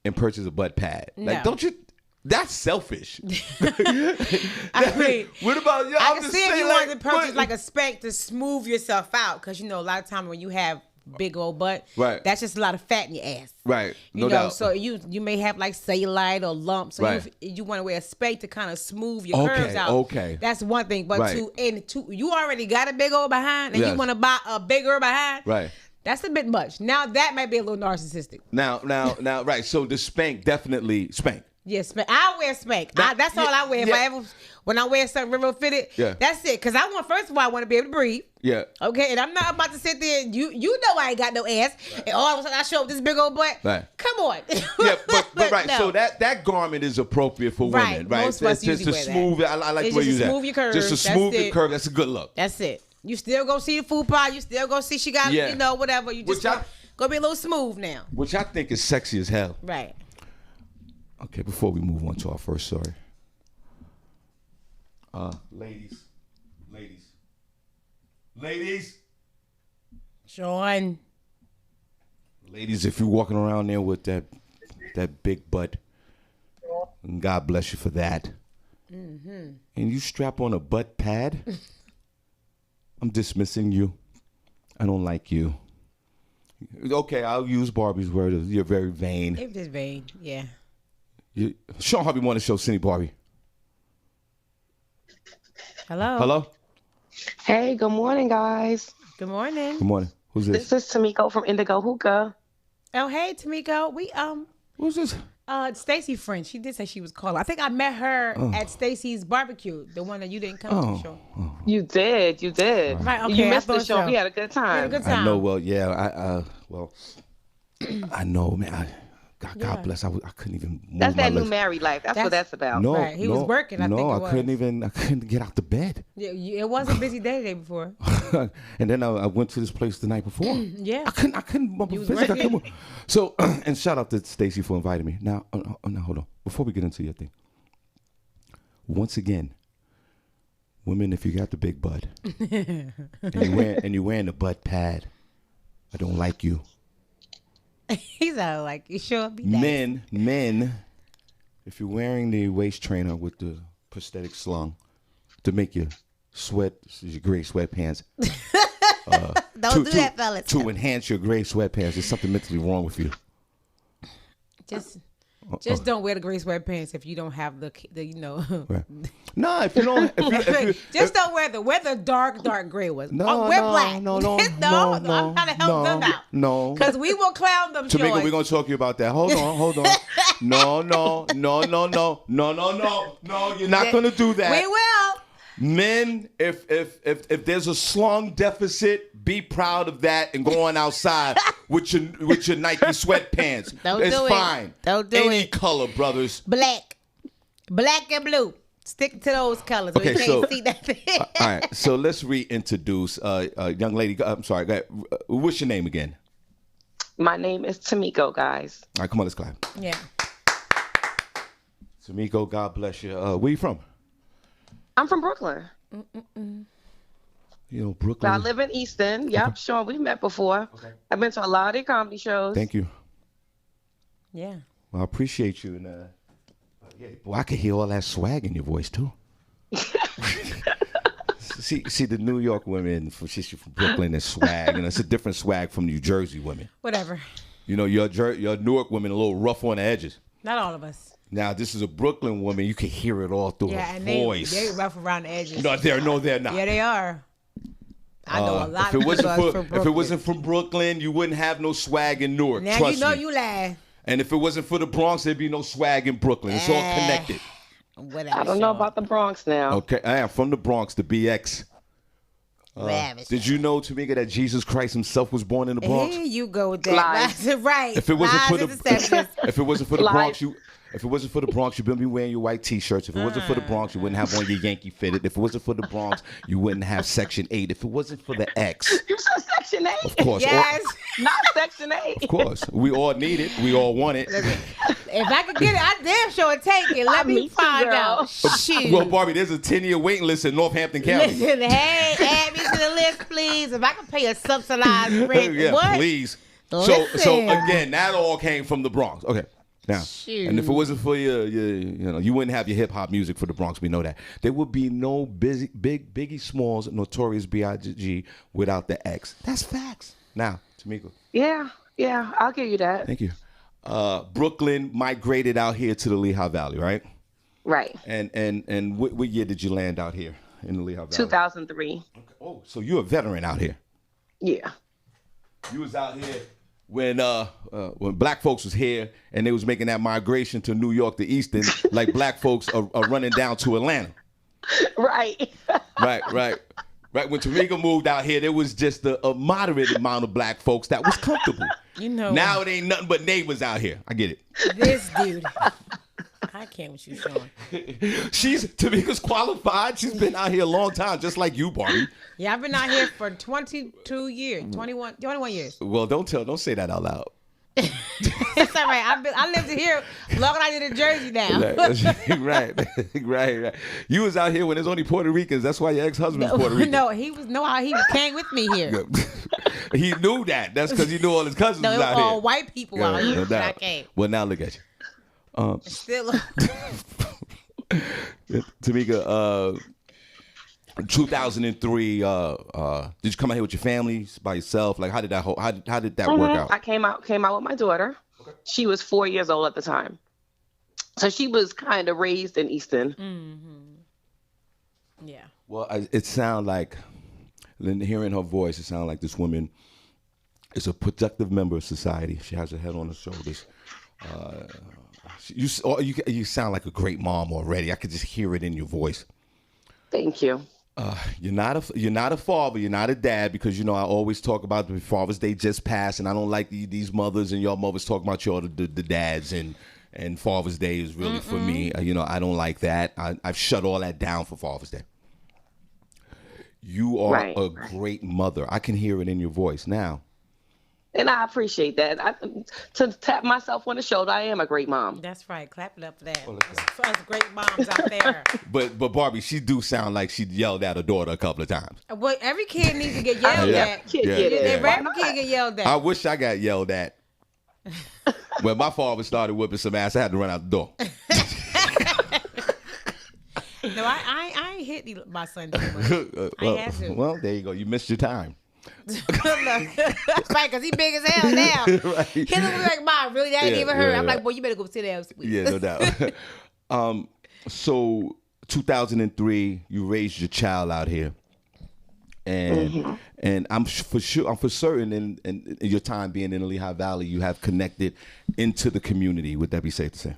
and purchase a butt pad. No. Like, don't you? That's selfish. I mean, what about you? I can see if you wanted to purchase like a Spank to smooth yourself out, because a lot of times when you have big old butt, right, that's just a lot of fat in your ass, right? No you know, doubt. so you may have like cellulite or lumps, so right. you want to wear a Spank to kind of smooth your curves out. Okay, that's one thing. But right. you already got a big old behind, and you want to buy a bigger behind, right? That's a bit much. Now that might be a little narcissistic. Now, right. So the Spank, definitely Spank. Yes, Spank. I wear Spank. That's all I wear. If when I wear something real fitted, that's it. Because first of all, I want to be able to breathe. Yeah. Okay, and I'm not about to sit there and you know I ain't got no ass, right. And all of a sudden I show up this big old butt. Right. Come on. Yeah, but right. No. So that garment is appropriate for women, right? Most of us usually wear smooth that. I like the way you smooth your curves. Just to smooth your curve. That's a good look. That's it. You still go see the fupa. You still go see she got whatever. You just go be a little smooth now. Which I think is sexy as hell. Right. Okay, before we move on to our first story. Ladies. Shawn. Ladies, if you're walking around there with that big butt, and God bless you for that, and you strap on a butt pad, I'm dismissing you. I don't like you. Okay, I'll use Barbi's word. You're very vain. It is vain, yeah. Shawn Harvey on the show, Senny Barbi. Hello. Hey, good morning, guys. Good morning. Good morning. Who's this? This is Tamiko from Indigo Hookah. Oh, hey, Tamiko. Who's this? Stacy friend. She did say she was calling. I think I met her at Stacy's barbecue, the one that you didn't come to the show. You did. Right, okay. You missed the show. We had a good time. I know. Well, yeah. I know, man. God bless. I couldn't even move that's that my new married life. That's what that's about. No, right. He was working. I couldn't get out the bed. Yeah, it was a busy day the day before. And then I went to this place the night before. Yeah, I couldn't. So, and shout out to Stacy for inviting me. Now, hold on. Before we get into your thing, once again, women, if you got the big butt and you're wearing the butt pad, I don't like you. He's all like, you sure? Be nice. Men, if you're wearing the waist trainer with the prosthetic slung to make your gray sweatpants. Don't do that, fellas. To enhance your gray sweatpants, there's something mentally wrong with you. Just don't wear the gray sweatpants if you don't have the Right. No, if you don't, don't wear the dark gray ones. Wear black. No. I'm trying to help them out. No, because we will clown them. Tamika, we're gonna talk to you about that. Hold on. No. You're not gonna do that. We will. Men, if there's a slung deficit, be proud of that and go on outside with your Nike sweatpants. It's fine. Don't do Any it. color, brothers. Black and blue. Stick to those colors. Okay, we can't see that. All right, so let's reintroduce young lady. I'm sorry. What's your name again? My name is Tamiko, guys. All right, come on, let's clap. Yeah. Tamiko, God bless you. Where you from? I'm from Brooklyn. You know, Brooklyn. I live in Easton. Yep, Shawn, we've met before. Okay. I've been to a lot of their comedy shows. Thank you. Yeah. Well, I appreciate you. And boy, I could hear all that swag in your voice, too. See, the New York women, she's from Brooklyn, and swag. And it's a different swag from New Jersey women. Whatever. You know, your Newark women a little rough on the edges. Not all of us. Now, this is a Brooklyn woman. You can hear it all through her voice. They rough around the edges. No, they're not. Yeah, they are. I know a lot of people from Brooklyn. If it wasn't from Brooklyn, you wouldn't have no swag in Newark. Now Trust you know me. you lie. And if it wasn't for the Bronx, there'd be no swag in Brooklyn. It's all connected. Whatever. I don't know about the Bronx now. Okay, I am from the Bronx, the BX. Did you know, Tamika, that Jesus Christ himself was born in the Bronx? Here you go with that. Right. If it wasn't for the Bronx, If it wasn't for the Bronx, you wouldn't be wearing your white T-shirts. If it wasn't for the Bronx, you wouldn't have on your Yankee fitted. If it wasn't for the Bronx, you wouldn't have Section 8. If it wasn't for the X. You said Section 8? Of course. Yes. Not Section 8. Of course. We all need it. We all want it. If I could get it, I damn sure would take it. Let me find out. Shoot. Well, Barbie, there's a 10-year waiting list in Northampton County. Listen, hey, add me to the list, please. If I could pay a subsidized rent. Yeah, what? please. Listen. So again, that all came from the Bronx. Okay. Now, and if it wasn't for you wouldn't have your hip hop music for the Bronx. We know that. There would be no big Biggie Smalls, Notorious B.I.G. without the X. That's facts. Now, Tamika. Yeah, I'll give you that. Thank you. Brooklyn migrated out here to the Lehigh Valley, right? Right. And what year did you land out here in the Lehigh Valley? 2003. Okay. Oh, so you're a veteran out here. Yeah. You was out here when black folks was here and they was making that migration to New York, the Eastern, like black folks are running down to Atlanta. Right. Right. When Tamika moved out here, there was just a moderate amount of black folks that was comfortable. Now it ain't nothing but neighbors out here. I get it. This dude. I can't with you, Shawn. Tamika's qualified. She's been out here a long time, just like you, Barbi. Yeah, I've been out here for 22 years, 21 years. Well, don't say that out loud. It's all right. I lived here longer than I did in Jersey now. Right. You was out here when there's only Puerto Ricans. That's why your ex-husband was Puerto Rican. No, he came with me here. He knew that. That's because he knew all his cousins was out here. all white people out here when I came. Well, now look at you. Still. Tamika, 2003. Did you come out here with your family by yourself? Like, how did that work out? I came out with my daughter. Okay. She was 4 years old at the time, so she was kind of raised in Easton. Mm-hmm. Yeah. Well, it sounds like, hearing her voice, it sounds like this woman is a productive member of society. She has her head on her shoulders. You sound like a great mom already. I could just hear it in your voice. Thank you. You're not a father. You're not a dad, because I always talk about the Father's Day just passed, and I don't like these mothers and y'all mothers talking about the dads and Father's Day is really for me. I don't like that. I've shut all that down for Father's Day. You are a great mother. I can hear it in your voice now. And I appreciate that. To tap myself on the shoulder, I am a great mom. That's right. Clap it up for that. For us great moms out there. But Barbi, she do sound like she yelled at her daughter a couple of times. Well, every kid needs to get yelled at. Every kid get yelled at. I wish I got yelled at. When my father started whipping some ass, I had to run out the door. No, I ain't hit my son too much. I had to. Well, there you go. You missed your time. That's right, because he big as hell now. Right. He look like, Mom, really? That ain't even hurt. I'm like, boy, you better go sit down. Yeah, no doubt. So 2003, you raised your child out here. And I'm for certain in your time being in the Lehigh Valley, you have connected into the community. Would that be safe to say?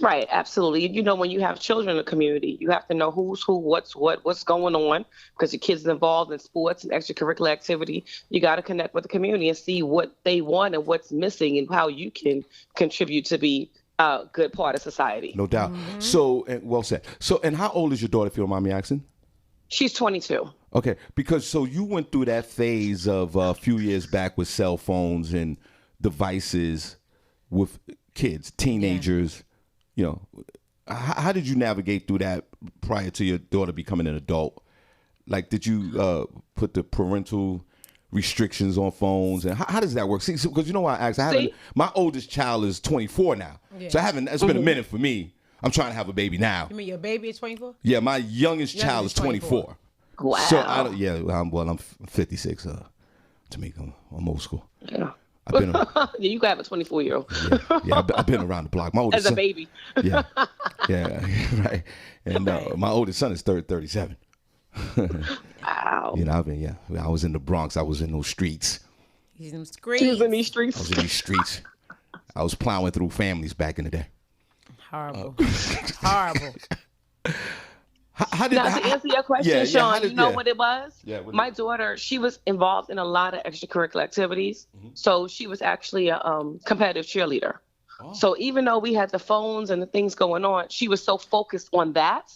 Right, absolutely. When you have children in the community, you have to know who's who, what's going on, because your kids are involved in sports and extracurricular activity. You got to connect with the community and see what they want and what's missing and how you can contribute to be a good part of society. No doubt. So, well said. So, and how old is your daughter, if you don't mind me asking? She's 22. Okay, because so you went through that phase of a few years back with cell phones and devices with kids, teenagers. How did you navigate through that prior to your daughter becoming an adult? Like, did you put the parental restrictions on phones, and how does that work? See, because why I asked. My oldest child is 24 now, so I haven't. It's been a minute for me. I'm trying to have a baby now. You mean your baby is 24? Yeah, my youngest child is 24. Wow. So I'm 56. To me, I'm old school. Yeah. You can have a 24-year-old. I've been around the block. My oldest as a baby. Yeah, right. And my oldest son is 37. Wow. I was in the Bronx. I was in those streets. He's in them streets. He was in these streets. I was in these streets. I was plowing through families back in the day. Horrible. Horrible. To answer your question, Shawn, what it was? My daughter, she was involved in a lot of extracurricular activities. So she was actually a competitive cheerleader. Oh. So even though we had the phones and the things going on, she was so focused on that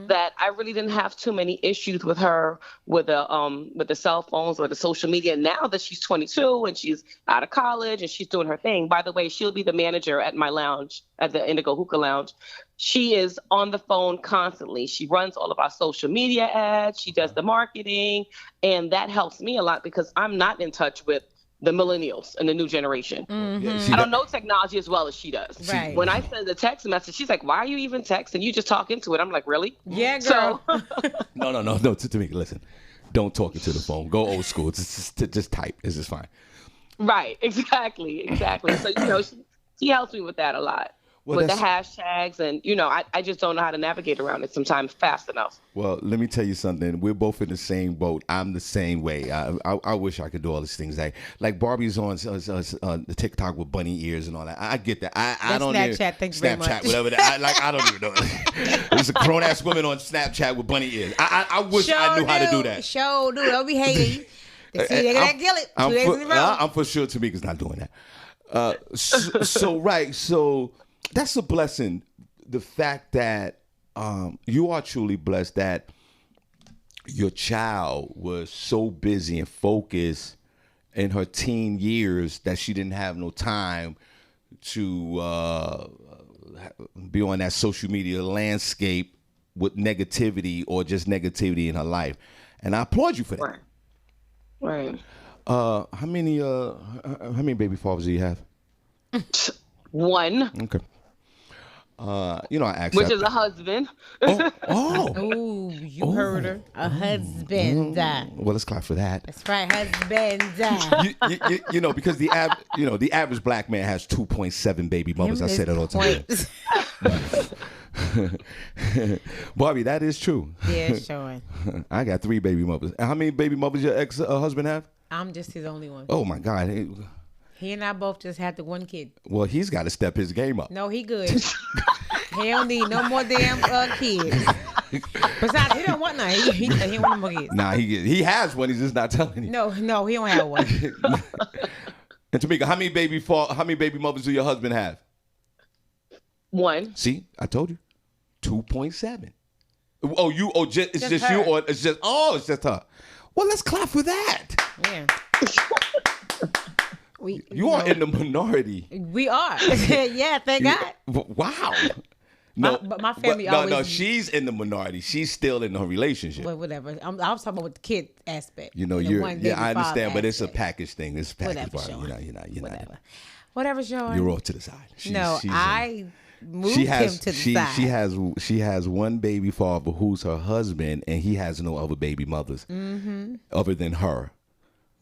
that I really didn't have too many issues with her with the cell phones or the social media. Now that she's 22 and she's out of college and she's doing her thing. By the way, she'll be the manager at my lounge, at the Indigo Hookah Lounge. She is on the phone constantly. She runs all of our social media ads. She does the marketing, and that helps me a lot because I'm not in touch with the millennials and the new generation. I don't know technology as well as she does. Right. When I send a text message, she's like, why are you even texting? You just talk into it. I'm like, really? Yeah, girl. So, No. Tamika, listen. Don't talk into the phone. Go old school. Just type. This is fine. right. Exactly. So, she helps me with that a lot. With the hashtags and, I just don't know how to navigate around it sometimes fast enough. Well, let me tell you something. We're both in the same boat. I'm the same way. I wish I could do all these things. Like Barbie's on the TikTok with bunny ears and all that. I get that. I don't Snapchat. Thank you very much. Snapchat, whatever. I don't even know. There's a grown ass woman on Snapchat with bunny ears. I wish I knew how to do that. Sure do. Don't be hating. They're gonna kill it. 2 days in a row. I'm for sure Tamika's not doing that. So that's a blessing. The fact that you are truly blessed that your child was so busy and focused in her teen years that she didn't have no time to be on that social media landscape with negativity or just negativity in her life. And I applaud you for that. Right. How many baby fathers do you have? One. Okay. I asked which is a husband. Oh, you heard her. A husband. Well, let's clap for that. That's right, husband. Because the average black man has 2.7 baby mothers. I say that all the time. Barbie, that is true. Yeah, showing. I got 3 baby mothers. How many baby mothers your ex-husband have? I'm just his only one. Oh my God. He and I both just had the one kid. Well, he's got to step his game up. No, he good. He don't need no more damn kids. Besides, he don't want none. He don't want no more kids. Nah, he has one. He's just not telling you. No, he don't have one. And Tamika, how many baby mothers do your husband have? 1. See, I told you, 2.7. It's just her. you, or it's just her. Well, let's clap for that. Yeah. You are in the minority. We are. Yeah, thank God. Wow. But my family always... No, she's in the minority. She's still in her relationship. Well, whatever. I was talking about the kid aspect. I understand, but it's a package thing. It's a package. Whatever. Whatever, Shawn. You're off to the side. I moved him to the side. She has one baby father who's her husband, and he has no other baby mothers other than her.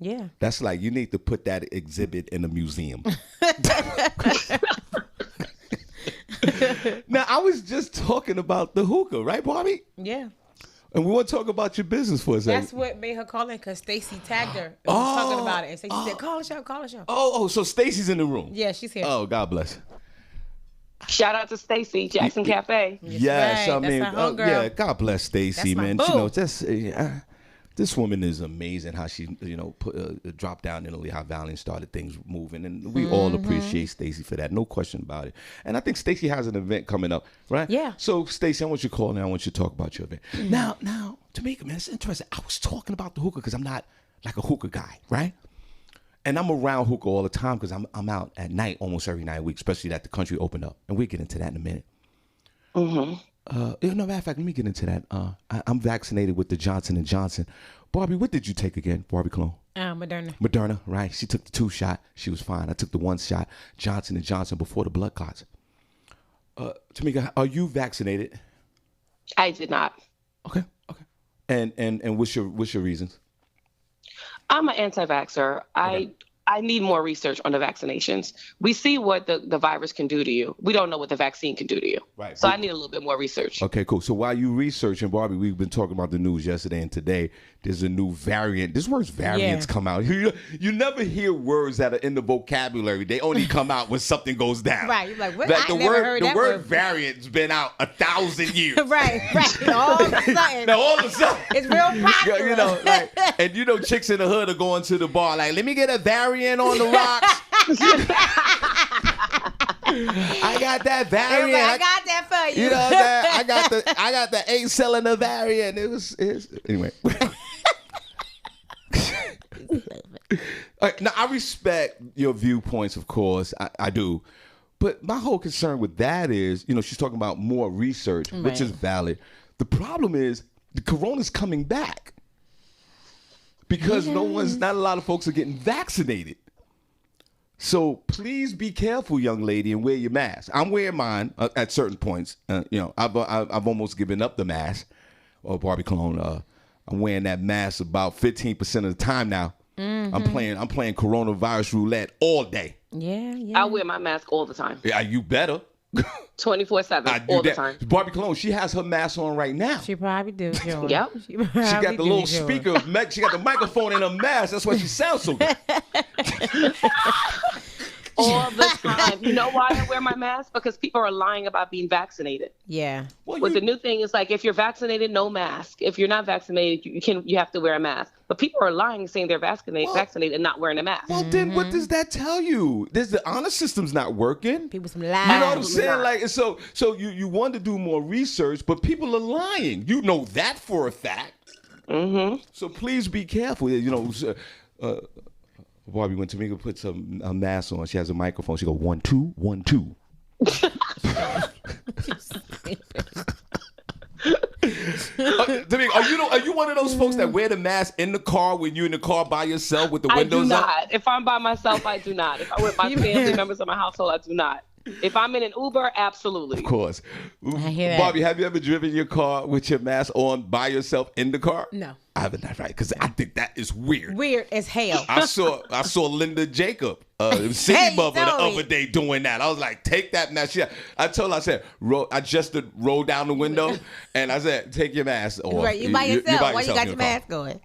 Yeah. That's like, you need to put that exhibit in a museum. Now, I was just talking about the hookah, right, Barbie? Yeah. And we want to talk about your business for a second. That's what made her call in, because Stacy tagged her and was talking about it. And Stacy said, call the show. Oh, so Stacy's in the room. Yeah, she's here. Oh, God bless. Shout out to Stacy, Jackson Cafe. Yes, right. That's our homegirl. Yeah, God bless Stacy, man. Boo. This woman is amazing how she, dropped down Italy, how Valiant started things moving. And we all appreciate Stacy for that. No question about it. And I think Stacy has an event coming up, right? Yeah. So, Stacy, I want you to call now. I want you to talk about your event. Now, Tamika, man, it's interesting. I was talking about the hookah because I'm not like a hookah guy, right? And I'm around hookah all the time because I'm out at night almost every night a week, especially that the country opened up. And we'll get into that in a minute. Matter of fact, let me get into that. I'm vaccinated with the Johnson & Johnson. Barbie, what did you take again? Barbie clone? Moderna. Moderna, right? She took the 2 shot. She was fine. I took the 1 shot, Johnson & Johnson, before the blood clots. Tamika, are you vaccinated? I did not. Okay. And what's your reasons? I'm an anti-vaxxer. Okay. I need more research on the vaccinations. We see what the virus can do to you. We don't know what the vaccine can do to you. Right. So I need a little bit more research. Okay, cool. So while you researching, Barbie, we've been talking about the news yesterday and today. There's a new variant. This word's variants come out. You never hear words that are in the vocabulary. They only come out when something goes down. Right. You're like, what? Like I never heard that word. The word variant's been out 1,000 years. Right. All of a sudden. Now all of a sudden. It's real popular. Chicks in the hood are going to the bar like, let me get a variant on the rocks. I got that variant. I got that for you. You know what I'm saying? I got the 8-cylinder variant. Anyway. Now I respect your viewpoints, of course. I do. But my whole concern with that is, she's talking about more research, which is valid. The problem is the corona's coming back because not a lot of folks are getting vaccinated. So please be careful, young lady, and wear your mask. I'm wearing mine at certain points. I've almost given up the mask or Barbi cologne. I'm wearing that mask about 15% of the time now. Mm-hmm. I'm playing coronavirus roulette all day. Yeah. I wear my mask all the time. Yeah, you better. 24/7 all the time. Barbi cologne, she has her mask on right now. She probably do. Yep. She got the little speaker. She got the microphone in her mask. That's why she sounds so good. All the time. You know why I wear my mask? Because people are lying about being vaccinated. Yeah. Well, the new thing is like, if you're vaccinated, no mask. If you're not vaccinated, you have to wear a mask. But people are lying, saying they're vaccinated and not wearing a mask. Well, then what does that tell you? The honor system's not working. People some lies. You know what I'm saying? Like, so you want to do more research, but people are lying. You know that for a fact. Mm-hmm. So please be careful. Barbi, when Tamika puts a mask on, she has a microphone. She go 1 2 1 2. Tamika, are you one of those folks that wear the mask in the car when you're in the car by yourself with the windows up? I do not. If I'm by myself, I do not. If I'm with my family members of my household, I do not. If I'm in an Uber, absolutely. Of course. I hear that. Barbi, have you ever driven your car with your mask on by yourself in the car? No. I haven't, right? Because I think that is weird. Weird as hell. I saw Linda Jacob, City Mother, the other day doing that. I was like, take that mask. I told her, I said, I just rolled down the window, and I said, take your mask off. Right, you by yourself. Why you got your mask going?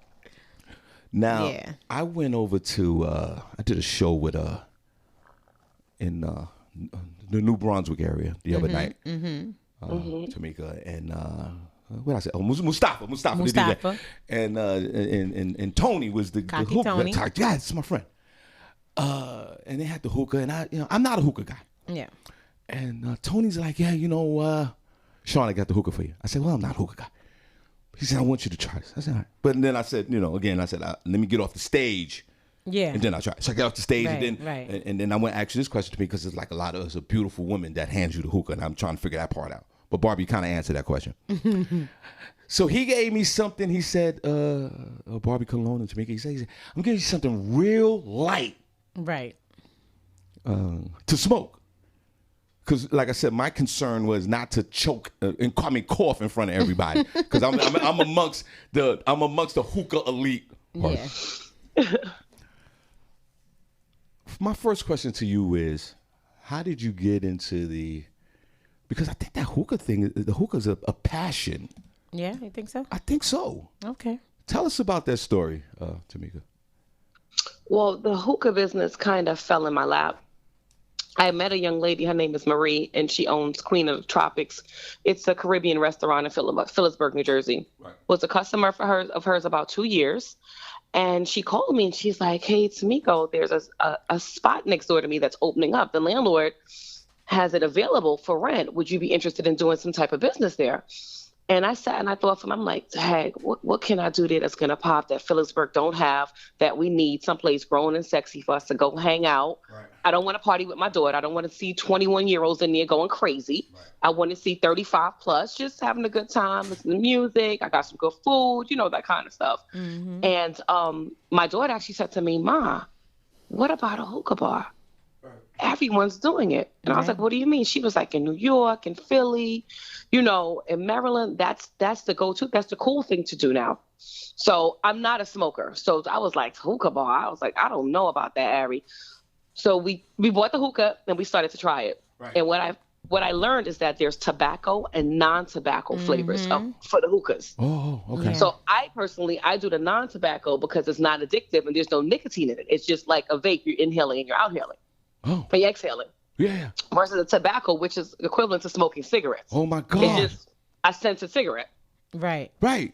Now, I went over to, I did a show with in the New Brunswick area the other night. Tamika and what did I say? Oh, Mustafa. And Tony was the hookah. Tony. Yeah, it's my friend. And they had the hookah, and I'm not a hookah guy. Yeah. And Tony's like, yeah, Shawn, I got the hookah for you. I said, well, I'm not a hookah guy. He said, I want you to try this. I said, all right. But then I said, let me get off the stage. Yeah. And then I tried. So I got off the stage, right. and then I went to ask you this question to me because it's like a lot of us, a beautiful woman that hands you the hookah, and I'm trying to figure that part out. But Barbi kind of answered that question. So he gave me something. He said, Barbi cologne and Tamika. He said, I'm giving you something real light. Right. To smoke. Because, like I said, my concern was not to choke and cough in front of everybody. Because I'm amongst the hookah elite. Yeah. My first question to you is, how did you get into because I think that hookah thing, the hookah's a passion. Yeah, you think so? I think so. Okay. Tell us about that story, Tamika. Well, the hookah business kind of fell in my lap. I met a young lady, her name is Marie, and she owns Queen of the Tropics. It's a Caribbean restaurant in Phillipsburg, New Jersey. Right. Was a customer of hers about 2 years. And she called me and she's like, hey, Tamiko, there's a spot next door to me that's opening up. The landlord has it available for rent. Would you be interested in doing some type of business there? And I sat and I thought, I'm like, heck, what can I do there that's going to pop that Phillipsburg don't have, that we need someplace grown and sexy for us to go hang out? Right. I don't want to party with my daughter. I don't want to see 21-year-olds in there going crazy. Right. I want to see 35 plus, just having a good time, listening to music. I got some good food, that kind of stuff. Mm-hmm. And my daughter actually said to me, Ma, what about a hookah bar? Everyone's doing it. And I was like, what do you mean? She was like, in New York and Philly, in Maryland, that's the go-to. That's the cool thing to do now. So I'm not a smoker. So I was like, hookah bar. I was like, I don't know about that, Ari. So we bought the hookah and we started to try it. Right. And what I learned is that there's tobacco and non-tobacco flavors for the hookahs. Oh, okay. Yeah. So I do the non-tobacco because it's not addictive and there's no nicotine in it. It's just like a vape. You're inhaling and you're outhailing. Oh. But you're exhaling. Yeah. Versus the tobacco, which is equivalent to smoking cigarettes. Oh my God. It's just a scented cigarette. Right. Right.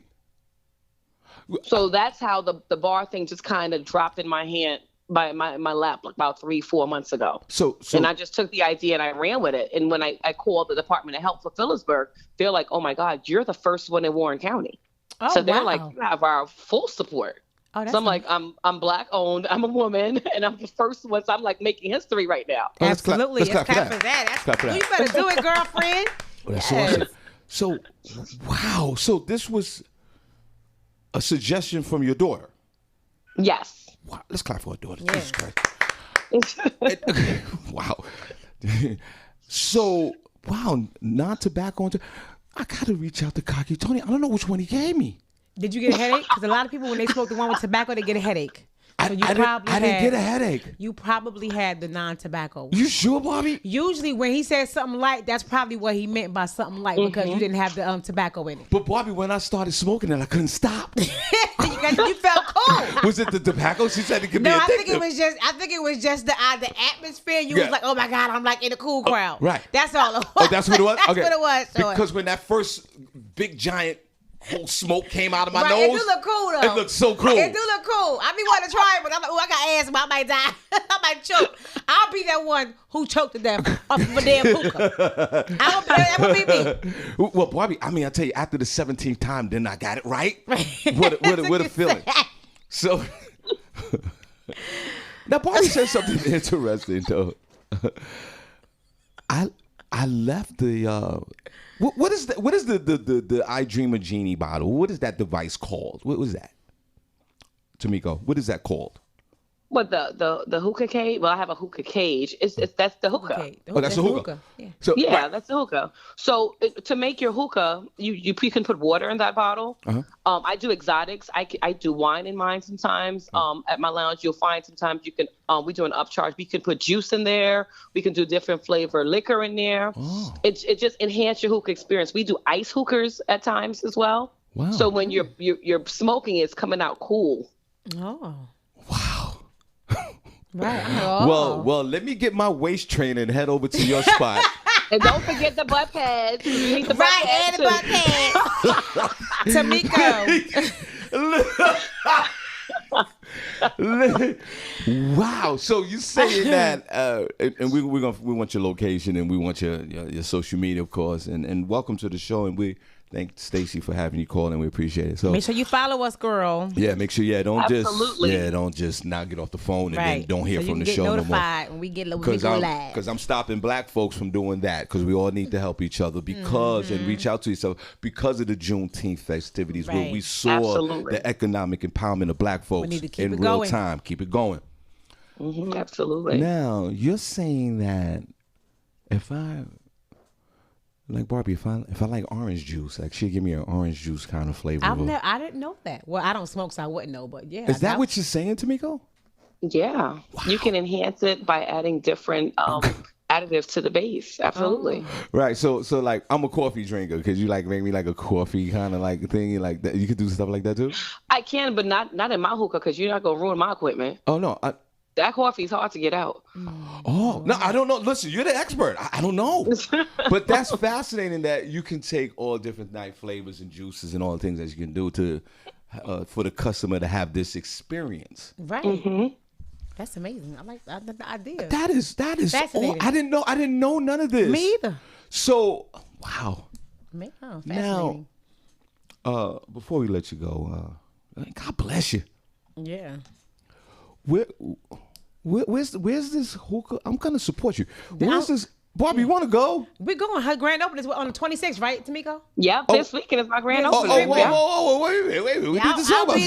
So that's how the bar thing just kind of dropped in my hand, by my lap, like about 3-4 months ago. So and I just took the idea and I ran with it. And when I called the Department of Health for Phillipsburg, they're like, oh my God, you're the first one in Warren County. Oh, so they're like, you have our full support. Oh, so I'm like, I'm Black owned, I'm a woman, and I'm the first one. So I'm like making history right now. Absolutely. Let's clap for that. You better do it, girlfriend. Yes. So, wow. So this was a suggestion from your daughter. Yes. Wow. Let's clap for her daughter. Yeah. Jesus Christ. Wow. So, wow, non-tobacco. I got to reach out to Cocky Tony. I don't know which one he gave me. Did you get a headache? Because a lot of people, when they smoke the one with tobacco, they get a headache. So I didn't get a headache. You probably had the non-tobacco one. You sure, Barbi? Usually when he said something light, that's probably what he meant by something light because you didn't have the tobacco in it. But Barbi, when I started smoking it, I couldn't stop. You felt cool. Was it the tobacco? She said it could be addictive. I think it was just the atmosphere. You was like, oh my God, I'm like in a cool crowd. Right. That's all it was. Oh, that's what it was? That's what it was. Sure. Because when that first big giant whole smoke came out of my nose. It do look cool though. It looked so cool. It do look cool. I be wanting to try it, but I'm like, I got asthma. I might die. I might choke. I'll be that one who choked to death off of a damn hookah. That would be me. Well, Barbi, I tell you, after the 17th time, then I got it right. What a feeling. So, now Barbi said something interesting though. I left the. What is the I Dream a Genie bottle? What is that device called? What was that? Tamiko, what is that called? What the hookah cage? Well, I have a hookah cage. That's the hookah. Okay. That's the hookah. Yeah. So, yeah, that's the hookah. So to make your hookah, you can put water in that bottle. I do exotics. I do wine in mine sometimes. At my lounge, you'll find sometimes you can. We do an upcharge. We can put juice in there. We can do different flavor liquor in there. Oh. It just enhance your hookah experience. We do ice hookahs at times as well. Wow. So when you're smoking, it's coming out cool. Oh. Wow. Right. Oh. Well, let me get my waist trainer and head over to your spot. And don't forget the butt pads. You need the butt pads. The butt pads. Tamiko. Wow. So you saying that, and we want your location and we want your social media, of course, and welcome to the show, and we thank Stacy for having you call, and we appreciate it. So make sure you follow us, girl. Yeah, make sure. Yeah, don't Absolutely. don't just not get off the phone and then don't hear from the show no more. When we go live. Because I'm stopping black folks from doing that, because we all need to help each other and reach out to each other because of the Juneteenth festivities where we saw the economic empowerment of black folks in real time. Keep it going. Mm-hmm, absolutely. Now you're saying that if I. Like Barbi, if I like orange juice, like she'd give me an orange juice kind of flavor. I didn't know that. Well, I don't smoke, so I wouldn't know. But yeah, is that what you're saying, Tamiko? Yeah, wow. You can enhance it by adding different additives to the base. Absolutely. Oh. Right. So like I'm a coffee drinker. Could you like make me like a coffee kind of like thing? Like that? You could do stuff like that too. I can, but not in my hookah because you're not gonna ruin my equipment. Oh no. That coffee is hard to get out. Oh, no, I don't know. Listen, you're the expert. I don't know. But that's fascinating that you can take all different night flavors and juices and all the things that you can do to for the customer to have this experience. Right. Mm-hmm. That's amazing. I like the idea. That is fascinating. I didn't know none of this. Me either. So, wow. Fascinating. Now, before we let you go, God bless you. Yeah. Where's this hookah? I'm gonna support you. Where's this? Barbi, you want to go? We're going. Her grand opening is on the 26th, right, Tamiko? Yeah, this weekend is my grand opening. Whoa, wait a minute. We did this I'll be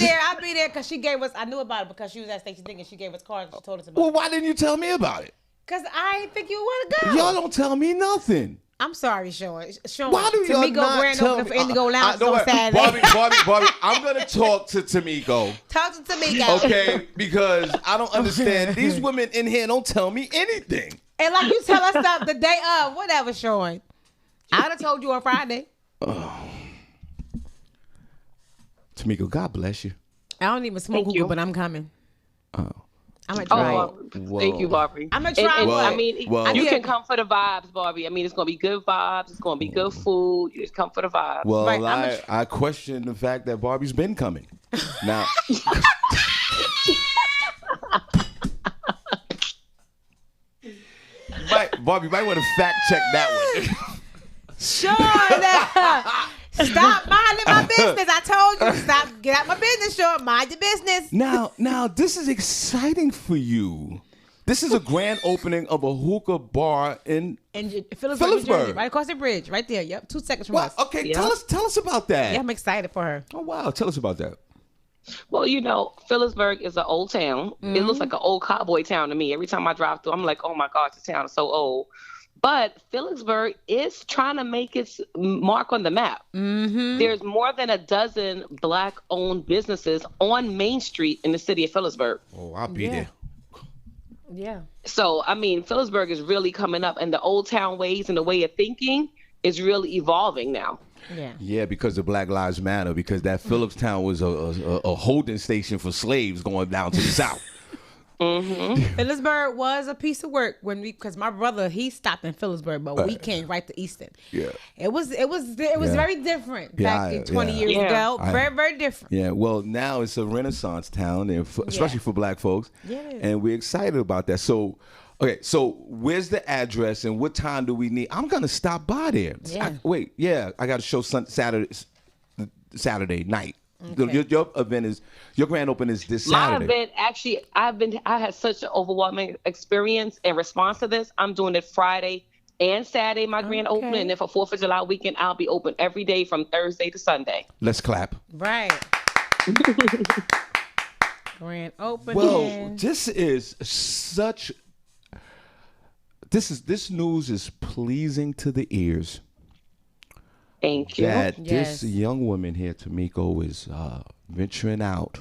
there because she gave us. I knew about it because she was at Station Thing and she gave us cards. She told us about it. Well, why didn't you tell me about it? Because I didn't think you want to go. Y'all don't tell me nothing. I'm sorry, Sean. Why do y'all Tamiko not grand tell opening me? for Indigo Lounge on Saturday. Barbi, I'm going to talk to Tamiko. Talk to Tamiko. Okay, because I don't understand. These women in here don't tell me anything. And like you tell us stuff the day of, whatever, Sean. I would have told you on Friday. Tamiko, God bless you. I don't even smoke hookah, but I'm coming. Oh. I'm gonna try. Thank you, Barbi. I'm gonna try. You can come for the vibes, Barbi. I mean, it's gonna be good vibes. It's gonna be good food. You just come for the vibes. Well, I question the fact that Barbi's been coming. Now, Barbi might want to fact check that one. Sure. Stop minding my business. I told you, stop. Get out my business, Sean. Mind your business. Now, this is exciting for you. This is a grand opening of a hookah bar in Phillipsburg. Right across the bridge, right there. Yep, 2 seconds from us. Okay, yep. Tell us about that. Yeah, I'm excited for her. Oh wow, tell us about that. Well, Phillipsburg is an old town. Mm-hmm. It looks like an old cowboy town to me. Every time I drive through, I'm like, oh my gosh, this town is so old. But Phillipsburg is trying to make its mark on the map. Mm-hmm. There's more than a dozen Black-owned businesses on Main Street in the city of Phillipsburg. Oh, I'll be there. Yeah. So, Phillipsburg is really coming up, and the old town ways and the way of thinking is really evolving now. Yeah, because of Black Lives Matter, because that Phillipstown was a holding station for slaves going down to the south. Mm-hmm. Phillipsburg was a piece of work because my brother, he stopped in Phillipsburg, but we came right to Easton. Yeah, it was very different back 20 years ago. Very, very different. Yeah, well, now it's a Renaissance town, and especially for Black folks. Yeah, and we're excited about that. So. Okay, so where's the address and what time do we need? I'm gonna stop by there. Yeah. I got a show Saturday night. Okay. Your event your grand opening is this Saturday. My event, actually, I had such an overwhelming experience and response to this. I'm doing it Friday and Saturday, my grand opening, and then for 4th of July weekend, I'll be open every day from Thursday to Sunday. Let's clap. Right. Grand opening. Well, this news is pleasing to the ears. Thank you. That this young woman here, Tamiko, is venturing out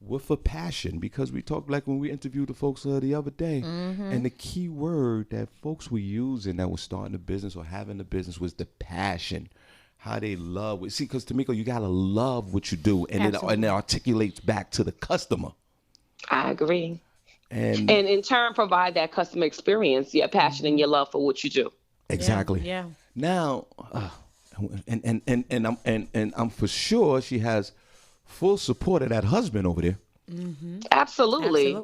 with a passion, because we talked like when we interviewed the folks the other day, and the key word that folks were using that was starting a business or having a business was the passion. How they love it. See, because Tamiko, you gotta love what you do, and it articulates back to the customer. I agree. And in turn provide that customer experience, your passion and your love for what you do. Exactly. Yeah. Now, and I'm for sure she has full support of that husband over there. Mm-hmm. Absolutely.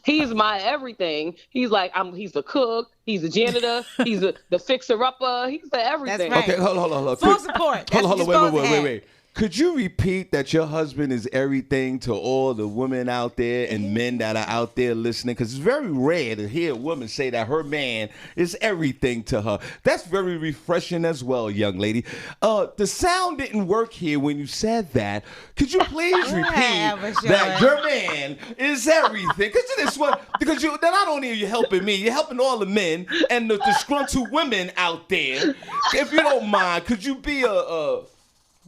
He's my everything. He's like he's the cook. He's the janitor. He's the fixer upper. He's the everything. That's right. Okay, hold on. Full support. Hold on. Wait. Could you repeat that your husband is everything to all the women out there and men that are out there listening? Because it's very rare to hear a woman say that her man is everything to her. That's very refreshing as well, young lady. The sound didn't work here when you said that. Could you please repeat that your man is everything? Because you not only are you helping me, you're helping all the men and the disgruntled women out there. If you don't mind, could you be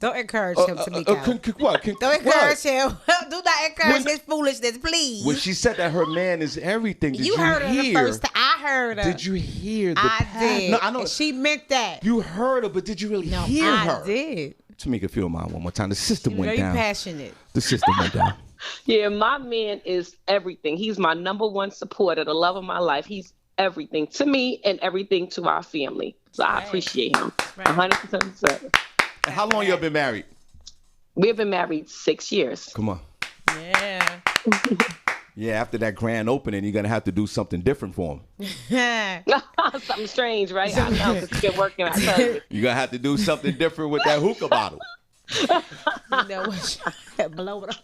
Don't encourage him, Tamiko. What? Don't encourage him. Do not encourage his foolishness, please. When she said that her man is everything, did you heard hear? Her the first time. I heard her. Did you hear the I did. No, I know. And she meant that. You heard her, but did you really hear her? I did. Tamika, feel mine one more time. The system went down. Very passionate. The system went down. Yeah, my man is everything. He's my number one supporter, the love of my life. He's everything to me and everything to our family. So I appreciate him. 100%. And how long y'all been married? We've been married 6 years. Come on. Yeah. Yeah, after that grand opening, you're going to have to do something different for him. Something strange, right? I know, because it's been working. I tell you. You're going to have to do something different with that hookah bottle. You know what? Blow it off.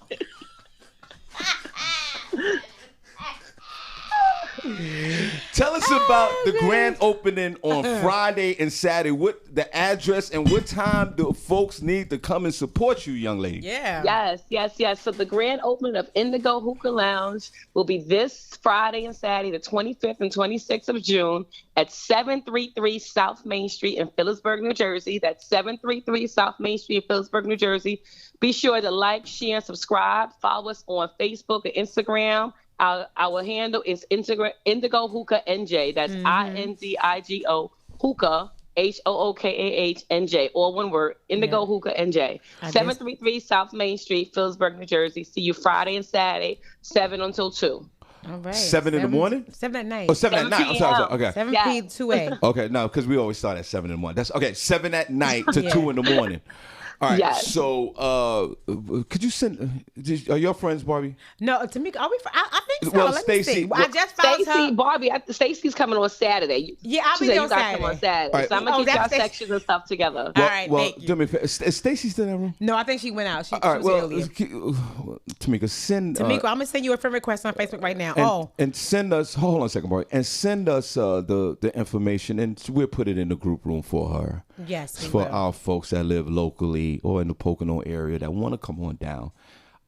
Tell us about the grand opening on Friday and Saturday. What the address and what time do folks need to come and support you, young lady? Yeah. Yes. So the grand opening of Indigo Hookah Lounge will be this Friday and Saturday, the 25th and 26th of June at 733 South Main Street in Phillipsburg, New Jersey. That's 733 South Main Street in Phillipsburg, New Jersey. Be sure to like, share, and subscribe. Follow us on Facebook and Instagram. Our handle is Indigo Hookah NJ. That's INDIGO Hookah HOOKAH NJ. All one word. Indigo Hookah NJ. 733 South Main Street, Phillipsburg, New Jersey. See you Friday and Saturday, 7 until 2. All right. 7 in the morning? 7 at night. Oh, 7 at night. I'm sorry. Okay. 7 p. 2 a. Okay, no, because we always start at 7 in the morning. That's okay. 7 at night to 2 in the morning. All right. Yes. So, could you send? Are your friends, Barbi? No, Tamika. Are we? I think so. Well, Let Stacey. me see. I just found her. Barbi. Stacey's coming on Saturday. Yeah, I'll be there on Saturday. Right. So I'm gonna get y'all sections and stuff together. All right. Thank you. Do me a favor. Is Stacey still in that room? No, I think she went out. She all right. was Tamika, send. Tamika, I'm gonna send you a friend request on Facebook right now. And send us. Hold on a second, Barbi. And send us the information, and we'll put it in the group room for her. Yes, for our folks that live locally or in the Pocono area that want to come on down.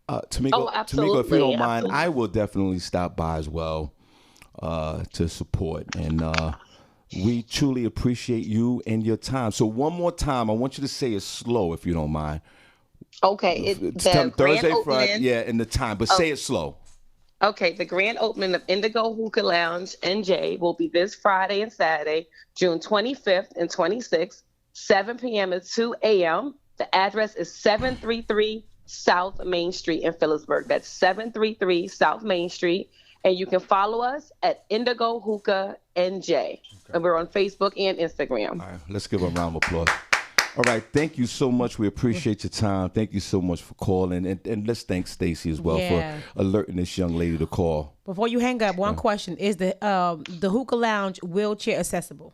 Tamiko, absolutely. Tamiko, if you don't mind, Absolutely. I will definitely stop by as well to support. And we truly appreciate you and your time. So one more time, I want you to say it slow if you don't mind. Okay, it's the Thursday, grand Friday, opening. yeah, and the time, but say it slow. Okay, the grand opening of Indigo Hookah Lounge NJ will be this Friday and Saturday, June 25th and 26th, 7 p.m. to 2 a.m. The address is 733 South Main Street in Phillipsburg. That's 733 South Main Street. And you can follow us at Indigo Hookah NJ. Okay. And we're on Facebook and Instagram. All right, let's give a round of applause. All right, thank you so much. We appreciate your time. Thank you so much for calling. And let's thank Stacy as well for alerting this young lady to call. Before you hang up, one question. Is the Hookah Lounge wheelchair accessible?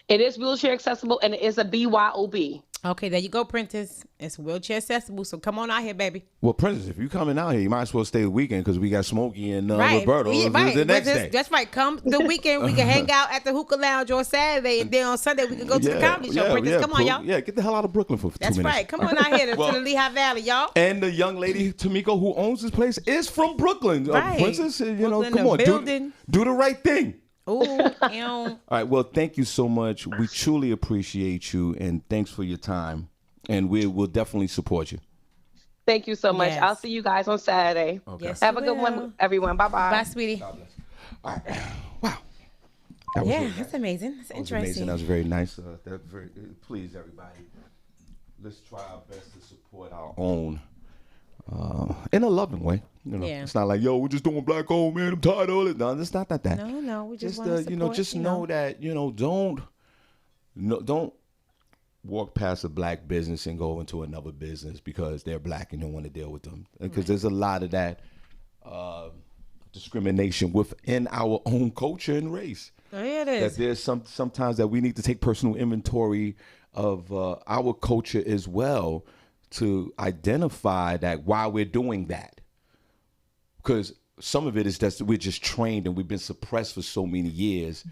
It is wheelchair accessible, and it is a BYOB. Okay, there you go, Prentice. It's wheelchair accessible, so come on out here, baby. Well, Prentice, if you coming out here, you might as well stay the weekend because we got Smokey and Roberto the next day. That's right. Come the weekend, we can hang out at the Hookah Lounge on Saturday, and then on Sunday we can go to the comedy show. Prentice, come on, y'all. Yeah, get the hell out of Brooklyn for 2 minutes. That's right. Come on out here to the Lehigh Valley, y'all. And the young lady, Tamiko, who owns this place, is from Brooklyn. Right. Princess, Brooklyn, come on, do the right thing. Ooh, all right, well, thank you so much. We truly appreciate you, and thanks for your time. And we will definitely support you. Thank you so much. Yes. I'll see you guys on Saturday. Okay. Yes, have a good one, everyone. Bye-bye. Bye, sweetie. God bless. All right. Wow. That's amazing. That's interesting. That was very nice. Please, everybody, let's try our best to support our own in a loving way. It's not like, yo, we're just doing black owned, man. I'm tired of it. No, it's not that. No, we just want to support. Just know that don't walk past a black business and go into another business because they're black and you don't want to deal with them. Because there's a lot of that discrimination within our own culture and race. Oh, yeah, it is. That there's sometimes that we need to take personal inventory of our culture as well to identify that while we're doing that. Because some of it is that we're just trained and we've been suppressed for so many years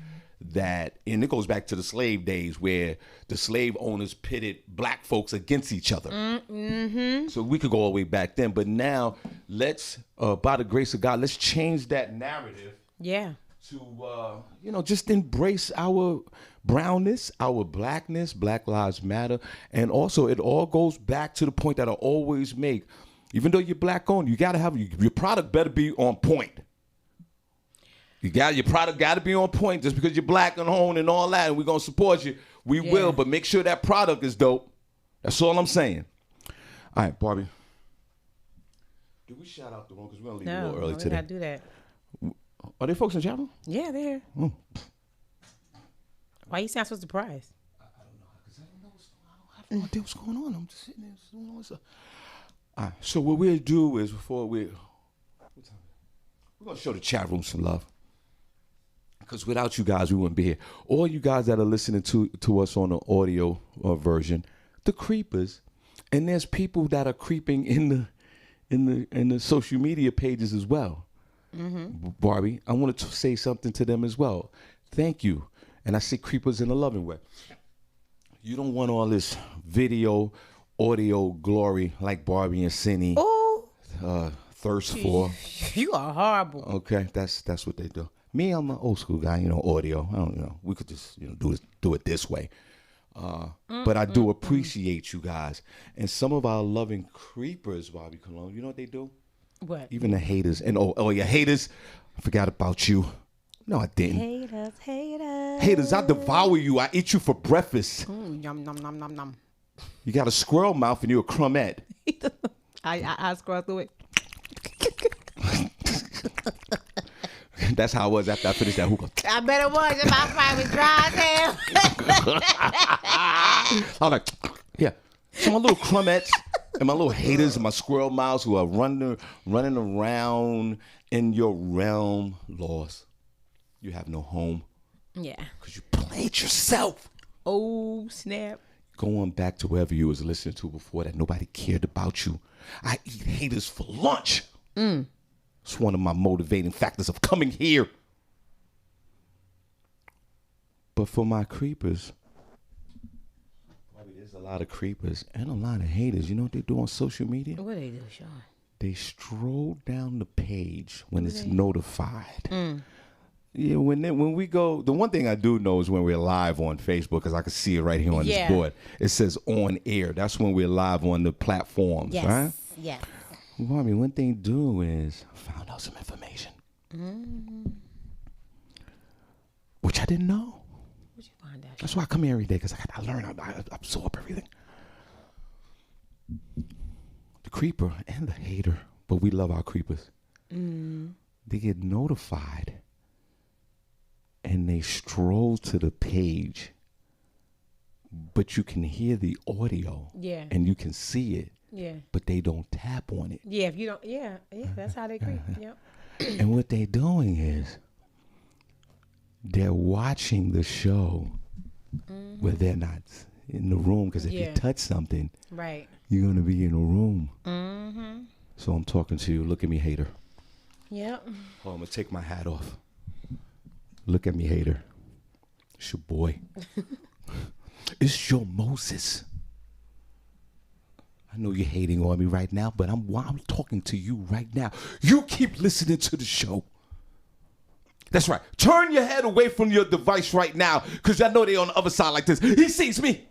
that, and it goes back to the slave days where the slave owners pitted black folks against each other. Mm-hmm. So we could go all the way back then. But now let's, by the grace of God, let's change that narrative. Yeah. To, just embrace our brownness, our blackness, Black Lives Matter. And also it all goes back to the point that I always make. Even though you're black owned, you got to have, your product better be on point. Your product got to be on point. Just because you're black and owned and all that, and we're going to support you, we will. But make sure that product is dope. That's all I'm saying. All right, Barbi. Did we shout out the room? Because we're going to leave a little early today. No, we got to do that. Are there folks in Chapel? Yeah, they're here. Oh. Why you sound so surprised? I don't know. Because I have no idea what's going on. I'm just sitting there. All right, so what we'll do is we're going to show the chat room some love. Because without you guys, we wouldn't be here. All you guys that are listening to us on the audio version, the creepers, and there's people that are creeping in the social media pages as well. Mm-hmm. Barbi, I wanted to say something to them as well. Thank you. And I say creepers in a loving way. You don't want all this video, audio glory like Barbi and Senny thirst for. You are horrible. Okay, that's what they do. Me, I'm an old school guy, audio. I don't know. We could just, do it this way. But I do appreciate you guys. And some of our loving creepers, Bobby Cologne, you know what they do? What? Even the haters. And your haters, I forgot about you. No, I didn't. Haters. Haters, I devour you. I eat you for breakfast. Yum, nom, nom, nom, nom. You got a squirrel mouth and you're a crumette. I scroll through it. That's how I was after I finished that hookah. I bet it was. My fire was dry as hell. I was like, yeah. So my little crumettes and my little haters and my squirrel mouths who are running around in your realm, lost. You have no home. Yeah. Because you played yourself. Oh, snap. Go on back to wherever you was listening to before that nobody cared about you. I eat haters for lunch. It's one of my motivating factors of coming here. But for my creepers, There's a lot of creepers and a lot of haters. You know what they do on social media? What they do, Shawn? They scroll down the page when it's notified. Yeah, when we go, the one thing I do know is when we're live on Facebook, because I can see it right here on this board. It says on air. That's when we're live on the platforms, right? Yes. Well, I mean, one thing to do is I found out some information, which I didn't know. What'd you find out? That's why I come here every day, because I learn, I absorb everything. The creeper and the hater, but we love our creepers. They get notified and they stroll to the page, but you can hear the audio and you can see it, but they don't tap on it. Yeah, if you don't, that's how they creep. Yep. And what they're doing is they're watching the show where they're not in the room, because if you touch something, you're going to be in a room. So I'm talking to you. Look at me, hater. Yep. Oh, I'm going to take my hat off. Look at me, hater. It's your boy. It's your Moses. I know you're hating on me right now, but I'm talking to you right now. You keep listening to the show. That's right. Turn your head away from your device right now, because I know they're on the other side like this. He sees me.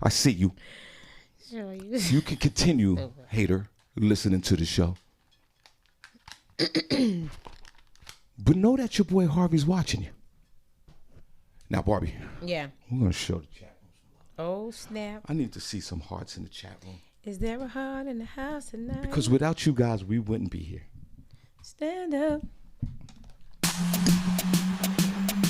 I see you. Sure you can continue, hater, listening to the show. But know that your boy Harvey's watching you. Now, Barbi. Yeah. We're going to show the chat room. Oh, snap. I need to see some hearts in the chat room. Is there a heart in the house tonight? Because without you guys, we wouldn't be here. Stand up.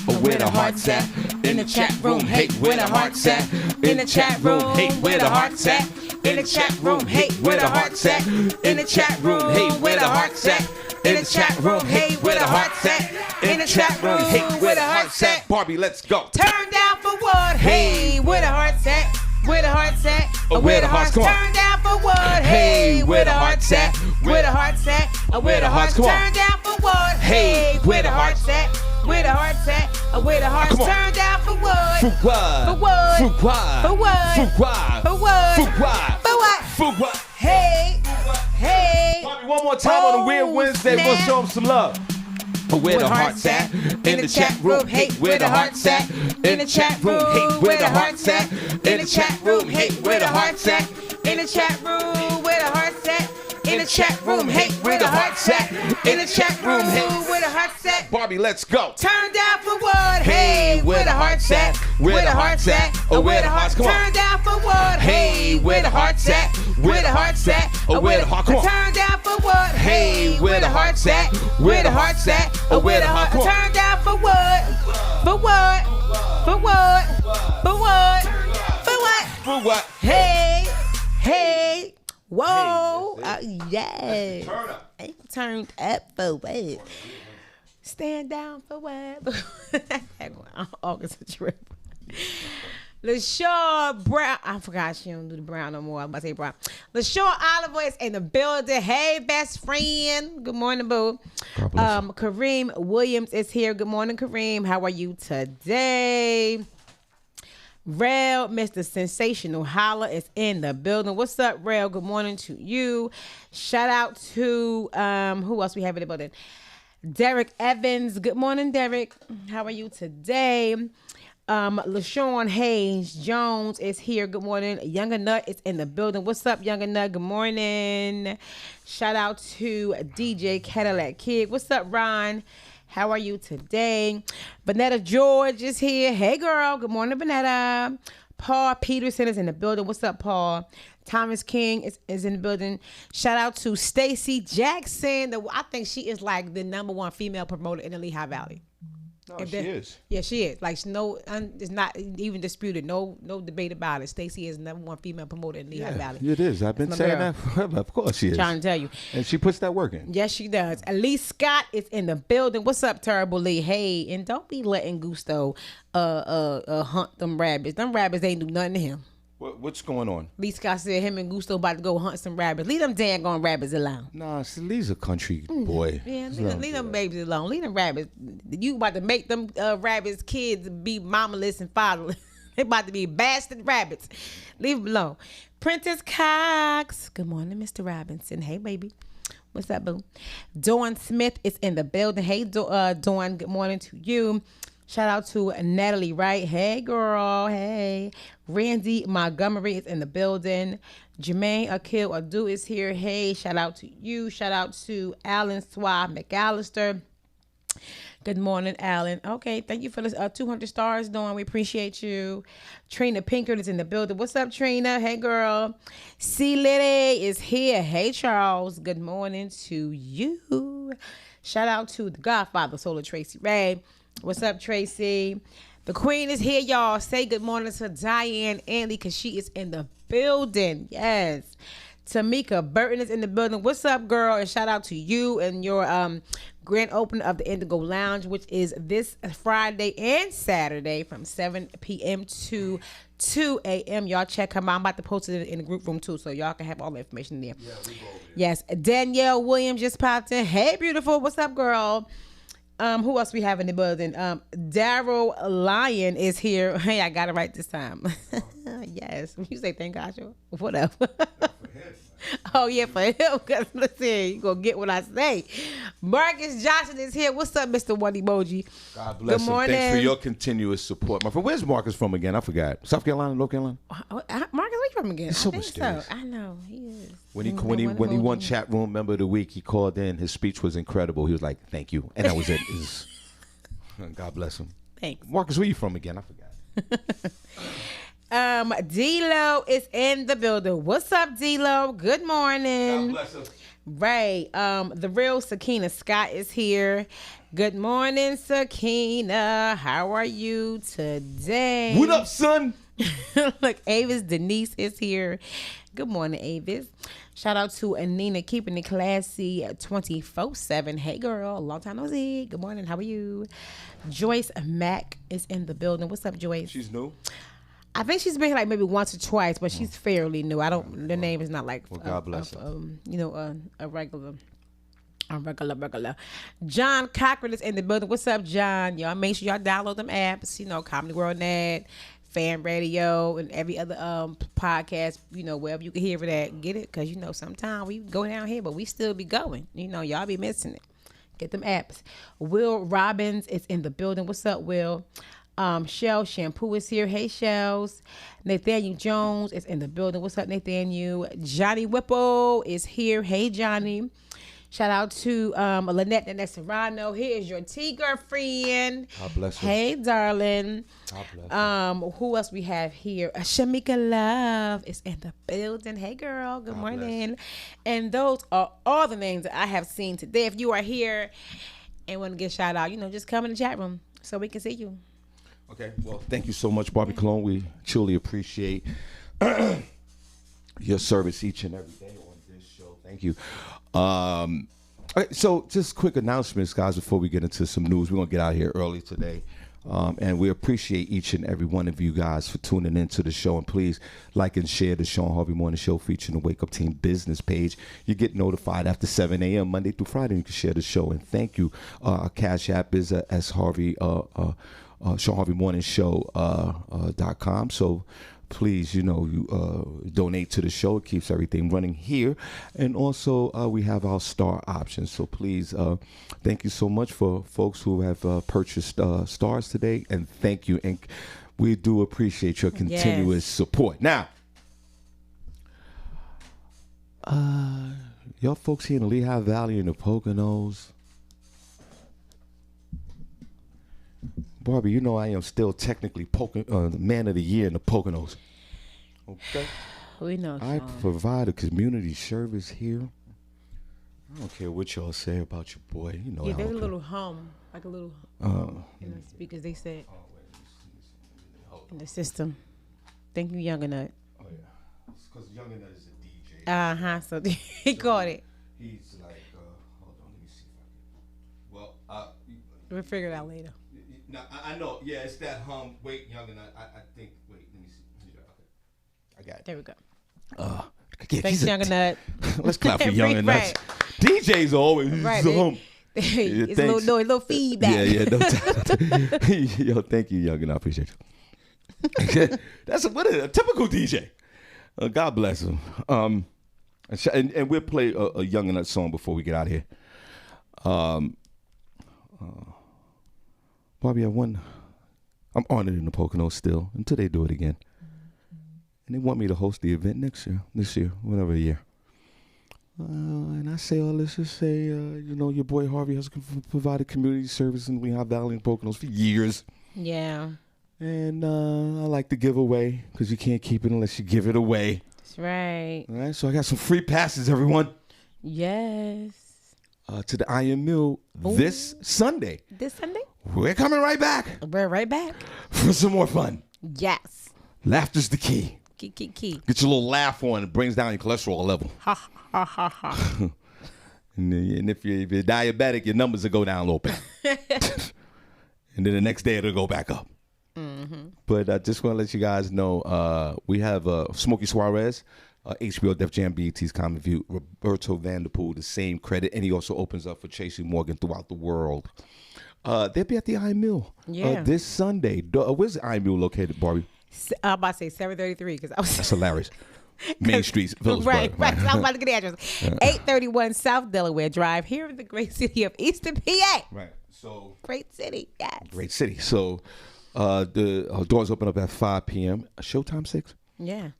Oh, where the hearts at? In the chat room. Hey, where the hearts at? In the chat room. Hey, where the hearts at? In the chat room. Hey, where the hearts at? In the chat room. Hey, where the hearts at? In the chat room. Hey, where the hearts at? In the chat room. Hey, where the hearts at? Barbi, let's go. Turn down for what? Hey, where the hearts at? Where the hearts at? Where the hearts? Come on. Turn down for what? Hey, where the hearts at? Where the hearts at? Where the hearts? Turn down for what? Hey, where the hearts at? Where the hearts at? Where the hearts? Turn down for what? For what? For what? For what? For what? For what? For what? For what? For what? For what? Hey, hey. Barbi, one more time on a Weird Wednesday. We'll show them some love. Where the hearts at? In the chat room. Hey, where the hearts at? In the chat room. Hey, where the hearts at? In the chat room. Hey, where the hearts at? In the chat room, where the hearts at? In the chat room, hey, where the hearts at? In the chat room, hey, where the hearts at? Barbi, let's go. Turn down for what? Hey, where the hearts at? Where the hearts at? Where the hearts? Turn down for what? Hey, where the hearts at? Where the hearts at? Where the hearts? Turn down for what? Hey, where the hearts at? Where the hearts at? Where the hearts? Turn down for what? For what? For what? For what? For what? For what? Hey, hey. Whoa. Yeah. Turn up. Ain't turned up for what? Stand down for what? August a trip. LaShaw Brown. I forgot she don't do the brown no more. I'm about to say brown. LaShaw Oliver is in the building. Hey, best friend. Good morning, boo. Kareem Williams is here. Good morning, Kareem. How are you today? Rel, Mr. Sensational Holla is in the building. What's up, Rel? Good morning to you. Shout out to who else we have in the building? Derek Evans. Good morning, Derek. How are you today? LaShawn Hayes Jones is here. Good morning. Younger Nut is in the building. What's up, Younger Nut? Good morning. Shout out to DJ Cadillac Kid. What's up, Ron? How are you today? Vanetta George is here. Hey, girl. Good morning, Vanetta. Paul Peterson is in the building. What's up, Paul? Thomas King is in the building. Shout out to Stacy Jackson. I think she is like the #1 female promoter in the Lehigh Valley. No, she is. Yeah, she is. Like, it's not even disputed. No debate about it. Stacey is #1 female promoter in Lehigh Valley. It is. I've been saying that forever. Of course she is. Trying to tell you. And she puts that work in. Yes, she does. Elise Scott is in the building. What's up, Terrible Lee? Hey, and don't be letting Gusto hunt them rabbits. Them rabbits ain't do nothing to him. What's going on? Lee Scott said him and Gusto about to go hunt some rabbits. Leave them daggone rabbits alone. Nah, see, Lee's a country boy. Yeah, leave them babies alone. Leave them rabbits. You about to make them rabbits kids be mamaless and fatherless. They about to be bastard rabbits. Leave them alone. Princess Cox. Good morning, Mr. Robinson. Hey, baby. What's up, boo? Dawn Smith is in the building. Hey, Dawn. Good morning to you. Shout out to Natalie Wright. Hey, girl. Hey. Randy Montgomery is in the building. Jermaine Akil Adu is here. Hey, shout out to you. Shout out to Alan Swab McAllister. Good morning, Alan. Okay, thank you for the 200 stars, Dawn. We appreciate you. Trina Pinkert is in the building. What's up, Trina? Hey, girl. C. Liddy is here. Hey, Charles. Good morning to you. Shout out to the Godfather, Solar Tracy Ray. What's up, Tracy? The queen is here, y'all. Say good morning to Diane Anley because she is in the building. Yes. Tamika Burton is in the building. What's up, girl? And shout out to you and your grand opening of the Indigo Lounge, which is this Friday and Saturday from 7 p.m. to 2 a.m. Y'all check her out. I'm about to post it in the group room too, so y'all can have all the information there. Yeah, we go over there. Yes. Danielle Williams just popped in. Hey, beautiful. What's up, girl? Who else we have in the building? Daryl Lyon is here. Hey, I got it right this time. Yes. You say thank God, sure. Whatever. Oh, yeah, for him. Because listen, you going to get what I say. Marcus Johnson is here. What's up, Mr. One Emoji? God bless him. Thanks for your continuous support. My friend, where's Marcus from again? I forgot. South Carolina, North Carolina? Marcus, where you from again? He's so mysterious. So. I know. He is. When he won Chat Room Member of the Week, he called in. His speech was incredible. He was like, thank you. And that was it. God bless him. Thanks. Marcus, where you from again? I forgot. D-Lo is in the building. What's up, D-Lo? Good morning. God bless him. Right. The real Sakina Scott is here. Good morning, Sakina. How are you today? What up, son? Look, Avis Denise is here. Good morning, Avis. Shout out to Anina, keeping it classy 24/7. Hey, girl. Long time no see. Good morning. How are you? Joyce Mack is in the building. What's up, Joyce? She's new. I think she's been like maybe once or twice, but she's fairly new. The name is not like God bless her. A regular. John Cochran is in the building. What's up, John? Y'all make sure y'all download them apps. Comedy World Net, Fan Radio, and every other podcast. Wherever you can hear it at, get it. Cause sometimes we go down here, but we still be going. Y'all be missing it. Get them apps. Will Robbins is in the building. What's up, Will? Shell Shampoo is here. Hey, Shells. Nathaniel Jones is in the building. What's up, Nathaniel? Johnny Whipple is here. Hey, Johnny. Shout out to Lynette and Serrano. Here is your tea girlfriend. God bless her. Hey, darling. God bless her. Who else we have here? Shamika Love is in the building. Hey, girl. Good morning. And those are all the names that I have seen today. If you are here and want to get shout out, just come in the chat room so we can see you. Okay, well, thank you so much, Barbi Cologne. We truly appreciate your service each and every day on this show. Thank you. Okay, so just quick announcements, guys, before we get into some news. We're going to get out of here early today. And we appreciate each and every one of you guys for tuning into the show. And please like and share the Shawn Harvey Morning Show featuring the Wake Up Team business page. You get notified after 7 a.m. Monday through Friday. You can share the show. And thank you. Our Cash App is S. Harvey, Shawn Harvey Morning Show.com. So please, you donate to the show. It keeps everything running here. And also, we have our star options. So please, thank you so much for folks who have purchased stars today. And thank you. And we do appreciate your continuous support. Now, y'all folks here in the Lehigh Valley and the Poconos, Barbi, I am still technically the man of the year in the Poconos. Okay? We know, Shawn. I provide a community service here. I don't care what y'all say about your boy. Yeah, there's a little hum, like a little in the speakers, they said, in the system. Thank you, Younger Nut. Oh, yeah. It's because Younger Nut is a DJ. Uh-huh, so he caught it. He's like, hold on, let me see if I can. Well, we'll figure it out later. No, I know. Yeah, it's that hum. Wait, Younger Nut. I think. Wait, let me see. Okay. I got it. There we go. Yeah, Thanks, Younger Nut. Let's clap for Younger Nuts. DJ's always right. It's a little feedback. Yeah. Yo, thank you, Younger Nut. I appreciate you. That's a typical DJ. God bless him. And we'll play a Younger Nut song before we get out of here. Bobby, I'm honored in the Poconos still until they do it again. And they want me to host the event this year, whatever year. And I say all this to say, your boy Harvey has provided community service in Lehigh Valley and Poconos for years. Yeah. And I like to give away because you can't keep it unless you give it away. That's right. All right, so I got some free passes, everyone. Yes. To the Iron Mill this Sunday. This Sunday? We're coming right back. We're right back. For some more fun. Yes. Laughter's the key. Key. Get your little laugh on. It brings down your cholesterol level. Ha, ha, ha, ha. And if you're diabetic, your numbers will go down a little bit. And then the next day, it'll go back up. Mm-hmm. But I just want to let you guys know, we have Smokey Suarez, HBO Def Jam BET's Common View, Roberto Vanderpool, the same credit, and he also opens up for Tracy Morgan throughout the world. They'll be at the Iron Mill this Sunday. Where's the Iron Mill located, Barbie? I'm about to say 733 because I was. That's hilarious. Main Street, Phillipsburg. Right. I was about to get the address. 831 South Delaware Drive, here in the great city of Eastern PA. Right. So. Great city, yes. Great city. So, the doors open up at 5 p.m. Showtime 6. Yeah.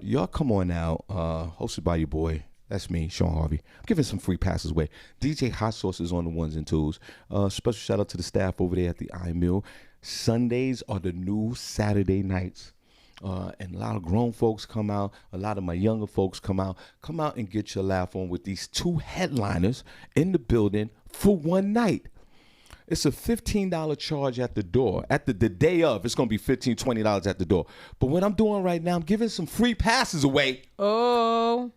Y'all come on out. Hosted by your boy. That's me, Shawn Harvey. I'm giving some free passes away. DJ Hot Sauce is on the ones and twos. Special shout out to the staff over there at the Iron Mill. Sundays are the new Saturday nights. And a lot of grown folks come out. A lot of my younger folks come out. Come out and get your laugh on with these two headliners in the building for one night. It's a $15 charge at the door. At the day of, it's going to be $15, $20 at the door. But what I'm doing right now, I'm giving some free passes away. Oh.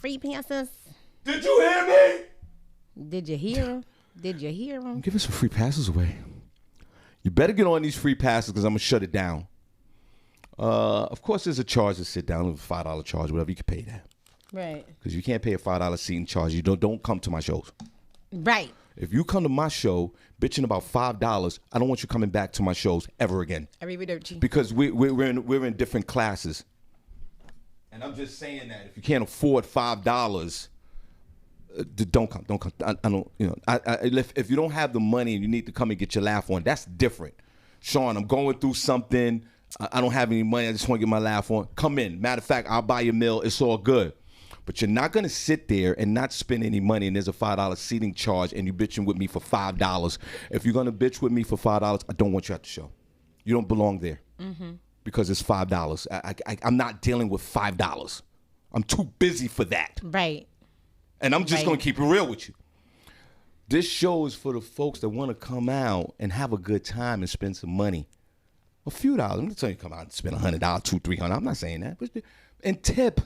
Free passes. Did you hear me? Did you hear him? I'm giving some free passes away. You better get on these free passes because I'm going to shut it down. Of course, there's a charge to sit down, a $5 charge, whatever. You can pay that. Right. Because you can't pay a $5 seating charge. You don't come to my shows. Right. If you come to my show bitching about $5, I don't want you coming back to my shows ever again. Because we're in different classes. And I'm just saying that if you can't afford $5, don't come. I don't. If you don't have the money and you need to come and get your laugh on, that's different. Shawn, I'm going through something. I don't have any money. I just want to get my laugh on. Come in. Matter of fact, I'll buy your meal. It's all good. But you're not going to sit there and not spend any money and there's a $5 seating charge and you bitching with me for $5. If you're going to bitch with me for $5, I don't want you at the show. You don't belong there. Mm-hmm. Because it's $5. I'm not dealing with $5. I'm too busy for that. Right. And I'm just going to keep it real with you. This show is for the folks that want to come out and have a good time and spend some money. A few dollars. I'm not telling you to come out and spend $100, $200, $300. I'm not saying that. And tip.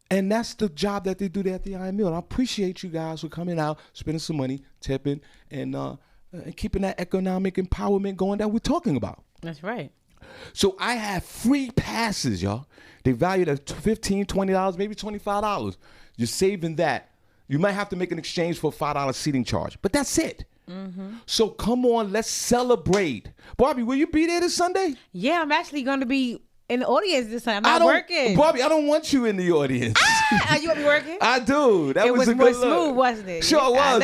And that's the job that they do there at the Iron Mill. And I appreciate you guys for coming out, spending some money, tipping, and keeping that economic empowerment going that we're talking about. That's right. So I have free passes, y'all. They valued at $15, $20, maybe $25. You're saving that. You might have to make an exchange for a $5 seating charge, but that's it. Mm-hmm. So come on, let's celebrate. Barbie, will you be there this Sunday? Yeah, I'm actually going to be in the audience this time. I'm not working. Barbie, I don't want you in the audience. You want me working? I do. That was a good look. Smooth, wasn't it? Sure was.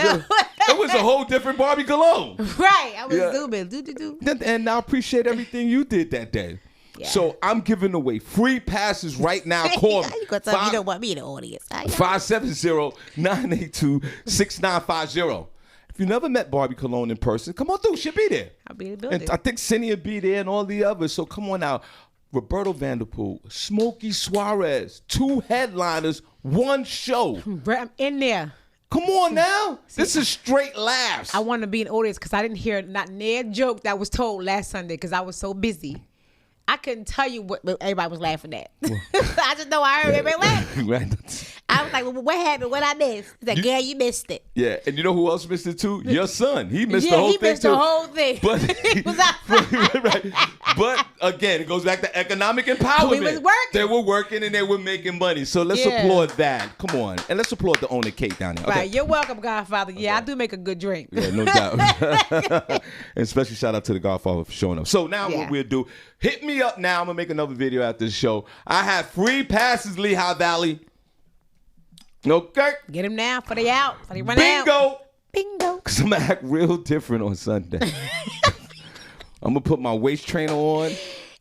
It was a whole different Barbie Cologne. Right. I was zooming. Do. And I appreciate everything you did that day. Yeah. So I'm giving away free passes right now. Call me. You gonna tell me you don't want me in the audience. 570-982-6950. If you never met Barbie Cologne in person, come on through. She'll be there. I'll be in the building. And I think Senny will be there and all the others. So come on out. Roberto Vanderpool, Smokey Suarez, 2 headliners, 1 show. I'm in there. Come on now. This is straight laughs. I want to be in the audience because I didn't hear not near joke that was told last Sunday because I was so busy. I couldn't tell you what everybody was laughing at. I just know I heard everybody laughing. Right. I was like, well, what happened? What I missed? He's like, girl, you missed it. Yeah, and you know who else missed it too? Your son. He missed the whole thing too. He missed the whole thing. Right. But again, it goes back to economic empowerment. We was working. They were working and they were making money. So let's applaud that. Come on. And let's applaud the owner Kate down there. Okay. Right. You're welcome, Godfather. Yeah, I do make a good drink. Yeah, no doubt. And especially shout out to the Godfather for showing up. So now what we'll do, hit me up now. I'm going to make another video after the show. I have free passes, Lehigh Valley. Okay. Get him now for they out. For they run out. Bingo. Because I'm going to act real different on Sunday. I'm going to put my waist trainer on.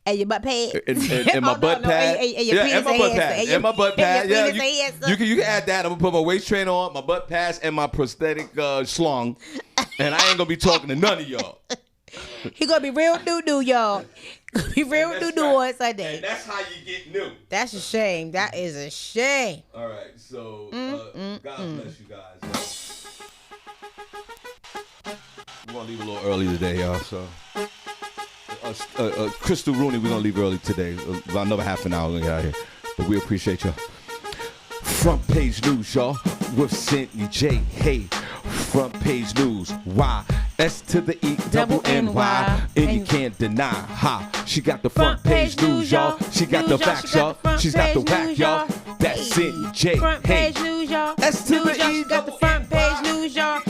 And your butt pad. And my butt pad. And my butt pad. And my butt pad. Yeah, you can add that. I'm going to put my waist trainer on, my butt pads, and my prosthetic schlong. And I ain't going to be talking to none of y'all. He going to be real doo-doo, y'all. Be real doo-doo on Sunday. And that's how you get new. That's a shame. That is a shame. All right. So, God bless you guys. We're going to leave a little early today, y'all. So, Crystal Rooney, we're going to leave early today. About another half an hour we're going to get out here. But we appreciate y'all. Front page news, y'all, with Senny J. Hey, front page news. Why? S to the E, double N-Y, and you can't deny. Ha, she got the front page news, y'all. She got the facts, y'all. She's got the whack, y'all. That's Senny J. Front page news, y'all. S to the E, got the front page news, y'all.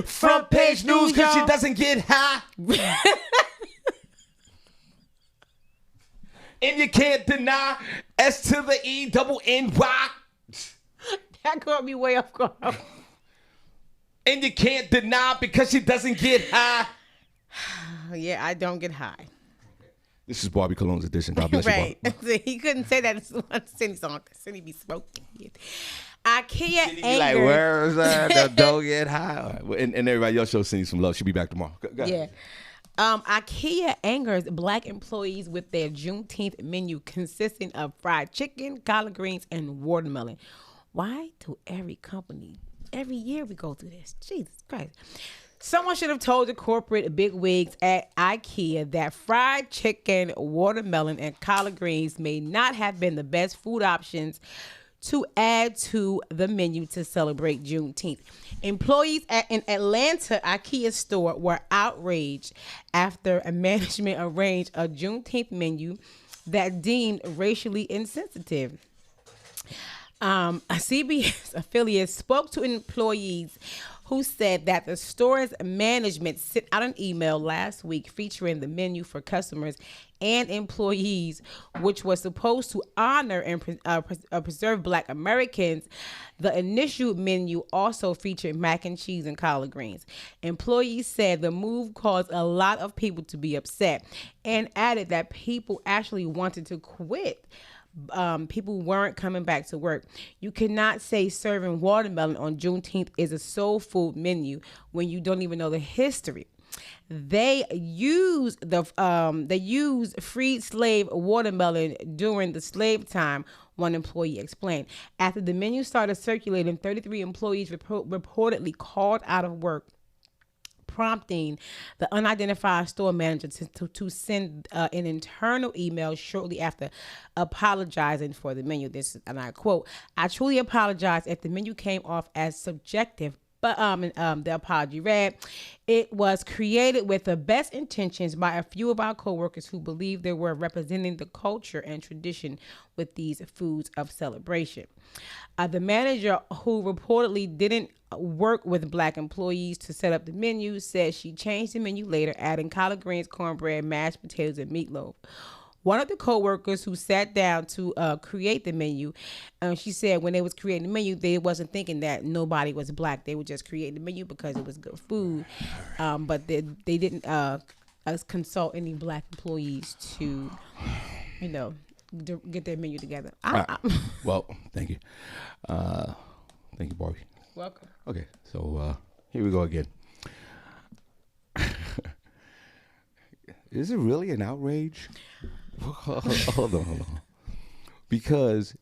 Front page news, because she doesn't get high. And you can't deny. S to the E, double N-Y. That caught me way off guard. And you can't deny because she doesn't get high. Yeah, I don't get high. This is Barbi Cologne's edition. God bless right. you, Barbi. He couldn't say that in one Senny song because Senny be smoking. IKEA anger. Like, where is that? Don't get high. Right. And everybody else show Senny some love. She'll be back tomorrow. Go ahead. IKEA angers Black employees with their Juneteenth menu consisting of fried chicken, collard greens, and watermelon. Why do every year we go through this? Jesus Christ. Someone should have told the corporate bigwigs at IKEA that fried chicken, watermelon, and collard greens may not have been the best food options to add to the menu to celebrate Juneteenth. Employees at an Atlanta IKEA store were outraged after a management arranged a Juneteenth menu that deemed racially insensitive. A CBS affiliate spoke to employees who said that the store's management sent out an email last week featuring the menu for customers and employees, which was supposed to honor and preserve Black Americans. The initial menu also featured mac and cheese and collard greens. Employees said the move caused a lot of people to be upset and added that people actually wanted to quit. People weren't coming back to work. You cannot say serving watermelon on Juneteenth is a soul food menu when you don't even know the history. They use freed slave watermelon during the slave time, one employee explained. After the menu started circulating, 33 employees reportedly called out of work, prompting the unidentified store manager to send an internal email shortly after apologizing for the menu. This, and I quote, "I truly apologize if the menu came off as subjective, but the apology read, it was created with the best intentions by a few of our coworkers who believed they were representing the culture and tradition with these foods of celebration." The manager, who reportedly didn't work with Black employees to set up the menu, said she changed the menu later, adding collard greens, cornbread, mashed potatoes, and meatloaf. One of the co-workers who sat down to create the menu, she said when they was creating the menu, they wasn't thinking that nobody was Black. They were just creating the menu because it was good food. But they didn't consult any Black employees to, get their menu together. Well, thank you. Thank you, Barbi. Welcome. Okay, so here we go again. Is it really an outrage? Hold on. Because,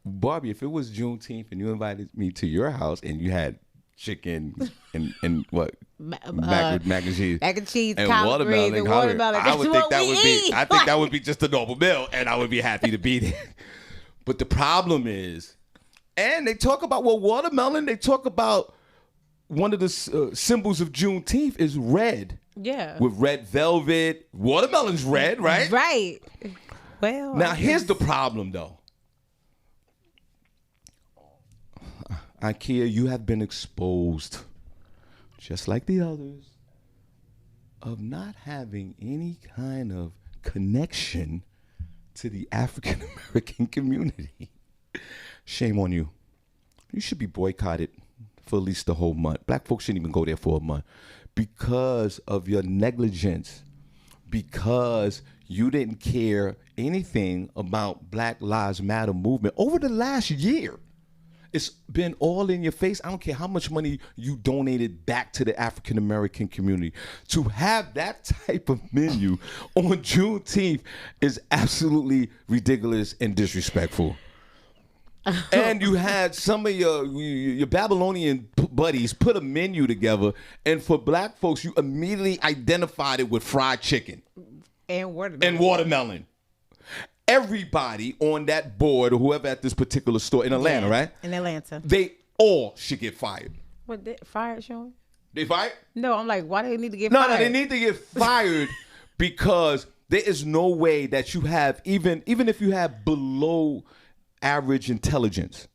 Barbi, if it was Juneteenth and you invited me to your house and you had chicken and what? Mac and cheese. Mac and cheese, and watermelon. I would think that would be just a normal meal and I would be happy to be there. But the problem is, And they talk about, watermelon, they talk about one of the symbols of Juneteenth is red. Yeah. With red velvet. Watermelon's red, right? Right. Well. Now, here's the problem, though. IKEA, you have been exposed, just like the others, of not having any kind of connection to the African American community. Shame on you. You should be boycotted for at least the whole month. Black folks shouldn't even go there for a month because of your negligence, because you didn't care anything about Black Lives Matter movement over the last year. It's been all in your face. I don't care how much money you donated back to the African American community. To have that type of menu on Juneteenth is absolutely ridiculous and disrespectful. And you had some of your Babylonian buddies put a menu together, and for Black folks, you immediately identified it with fried chicken and watermelon. Everybody on that board, or whoever at this particular store in Atlanta, right? In Atlanta. They all should get fired. What, fired, Shawn? They fired? No, I'm like, why do they need to get fired? No, they need to get fired because there is no way that you have, even if you have below average intelligence.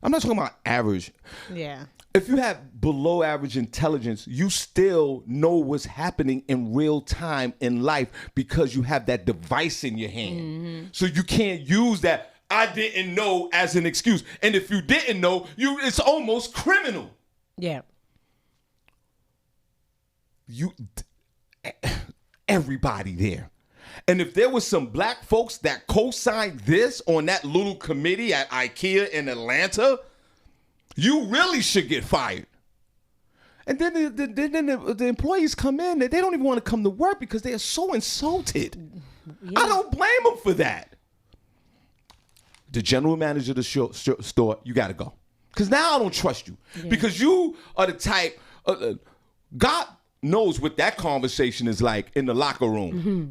I'm not talking about average. Yeah. If you have below average intelligence, you still know what's happening in real time in life because you have that device in your hand. Mm-hmm. So you can't use that "I didn't know" as an excuse. And if you didn't know, it's almost criminal. Yeah. Everybody there. And if there was some Black folks that co-signed this on that little committee at IKEA in Atlanta, you really should get fired. And then the employees come in, they don't even want to come to work because they are so insulted. Yeah. I don't blame them for that. The general manager of the store, you got to go. Because now I don't trust you. Yeah. Because you are the type, God knows what that conversation is like in the locker room. Mm-hmm.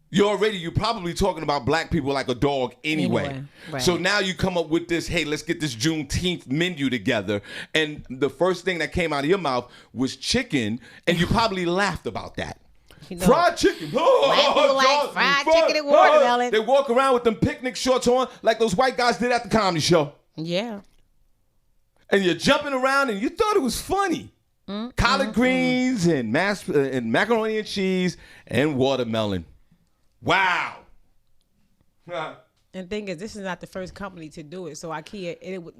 You're probably talking about Black people like a dog anyway. Right. So now you come up with this, hey, let's get this Juneteenth menu together. And the first thing that came out of your mouth was chicken, and you probably laughed about that. Fried chicken. Fried chicken and watermelon. They walk around with them picnic shorts on like those white guys did at the comedy show. Yeah. And you're jumping around and you thought it was funny. Collard greens and macaroni and cheese and watermelon. Wow. And the thing is, this is not the first company to do it. So IKEA,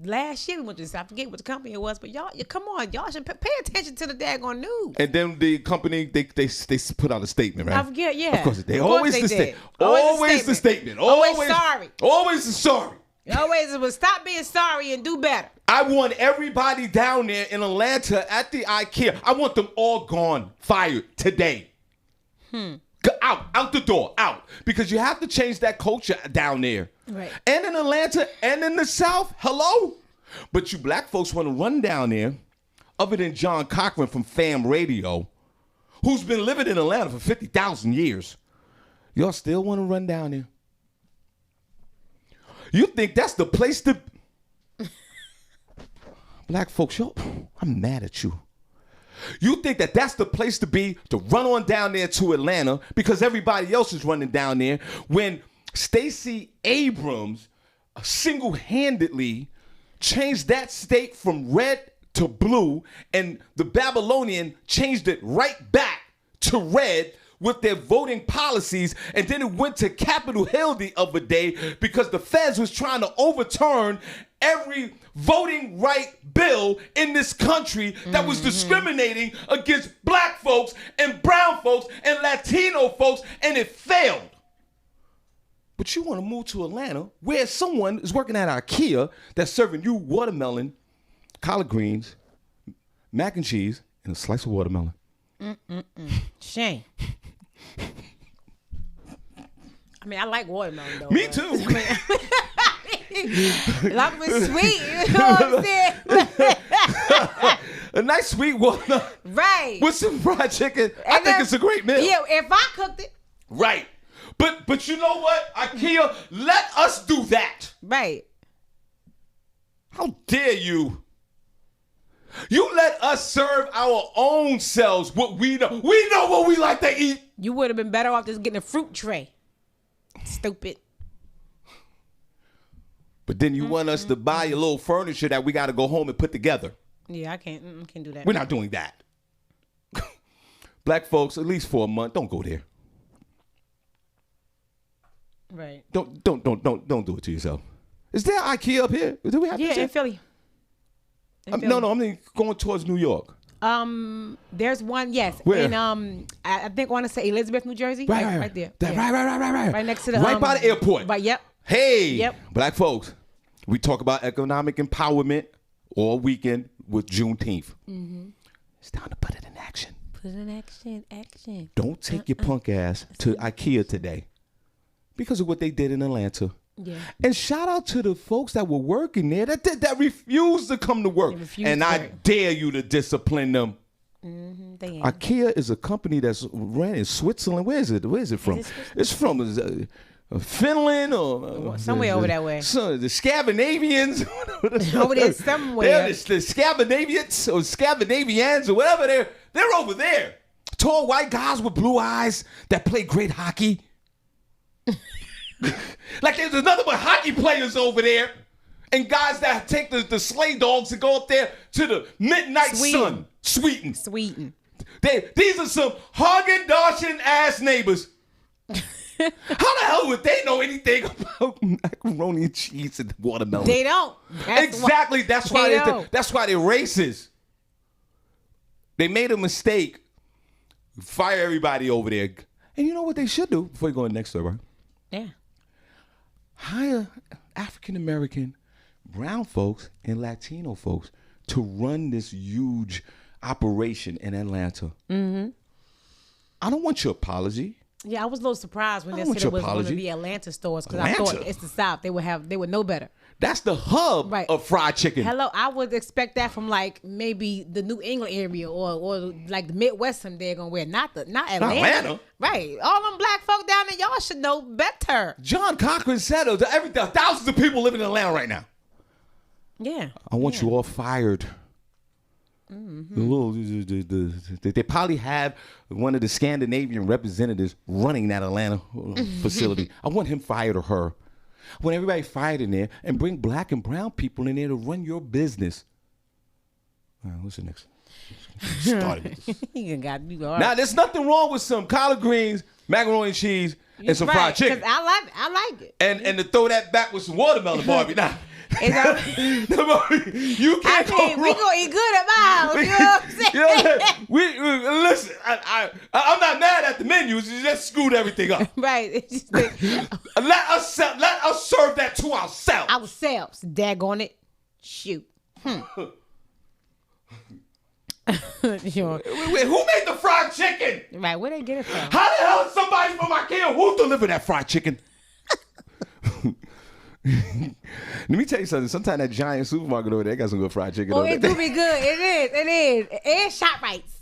last year we went to this, I forget what the company it was, but y'all should pay attention to the daggone news. And then the company, they put out a statement, right? I forget, yeah. Of course they always the statement. Always the statement. Always sorry. Always the sorry. Always was stop being sorry and do better. I want everybody down there in Atlanta at the IKEA, I want them all gone, fired today. Out the door, out. Because you have to change that culture down there. Right. And in Atlanta and in the South, hello. But you Black folks want to run down there, other than John Cochran from Fam Radio, who's been living in Atlanta for 50,000 years. Y'all still want to run down there? You think that's the place to... Black folks, I'm mad at you. You think that that's the place to be, to run on down there to Atlanta because everybody else is running down there, when Stacey Abrams single-handedly changed that state from red to blue, and the Babylonian changed it right back to red with their voting policies, and then it went to Capitol Hill the other day because the feds was trying to overturn every voting right bill in this country that was discriminating against Black folks and brown folks and Latino folks, and it failed. But you want to move to Atlanta where someone is working at IKEA that's serving you watermelon, collard greens, mac and cheese, and a slice of watermelon. Shame. I mean, I like watermelon though. Me too. Like it's sweet, you know what I'm saying? A nice sweet watermelon. Right. With some fried chicken. I think it's a great meal. Yeah, if I cooked it. Right. But you know what? IKEA, let us do that. Right. How dare you? You let us serve our own selves what we know. We know what we like to eat. You would have been better off just getting a fruit tray. Stupid. But then you want us to buy a little furniture that we got to go home and put together. Yeah, I can't do that. We're not doing that. Black folks, at least for a month, don't go there. Right. Don't do it to yourself. Is there IKEA up here? Do we have? Yeah, in Philly. No, I mean going towards New York. There's one, yes. Where? In I think I want to say Elizabeth, New Jersey. Right there. Right. Right next to the right by the airport. But yep. Hey, yep. Black folks, we talk about economic empowerment all weekend with Juneteenth. Mm-hmm. It's time to put it in action. Put it in action. Don't take your punk ass to IKEA today because of what they did in Atlanta. Yeah. And shout out to the folks that were working there that refused to come to work. And I dare you to discipline them. Mm-hmm, IKEA is a company that's ran in Switzerland. Where is it from? It's from Finland or somewhere over that way. So the Scandinavians over there somewhere. The Scandinavians or Scandinavians or whatever they're over there. Tall white guys with blue eyes that play great hockey. Like there's nothing but hockey players over there, and guys that take the sleigh dogs and go up there to the midnight sun. Sweden. These are some Haagen-Dazs ass neighbors. How the hell would they know anything about macaroni and cheese and watermelon? They don't. That's why they're racist. They made a mistake. Fire everybody over there. And you know what they should do before you go next door, right? Yeah. Hire African American, brown folks, and Latino folks to run this huge operation in Atlanta. Mm-hmm. I don't want your apology. Yeah, I was a little surprised when they said it was going to be Atlanta stores because I thought it's the South. They would know better. That's the hub of fried chicken. Hello, I would expect that from like maybe the New England area or like the Midwest. They're gonna wear not Atlanta. Right, all them black folk down there, y'all should know better. John Cochran said thousands of people living in Atlanta right now. Yeah, I want you all fired. Mm-hmm. They probably have one of the Scandinavian representatives running that Atlanta facility. I want him fired or her. I want everybody fired in there and bring black and brown people in there to run your business. All right, what's the next? Now, there's nothing wrong with some collard greens, macaroni and cheese, and some fried chicken. I like it. And to throw that back with some watermelon, Barbi. Now, you can't go wrong. We gonna eat good at my house. You know what I'm saying? Listen. I'm not mad at the menus. You just screwed everything up. Right. Let us serve that to ourselves. Ourselves. Daggone it. Shoot. Wait, who made the fried chicken? Right. Where they get it from? How the hell is somebody from IKEA who delivered that fried chicken? Let me tell you something. Sometimes that giant supermarket over there got some good fried chicken. Oh, it do be good. It is. And ShopRites.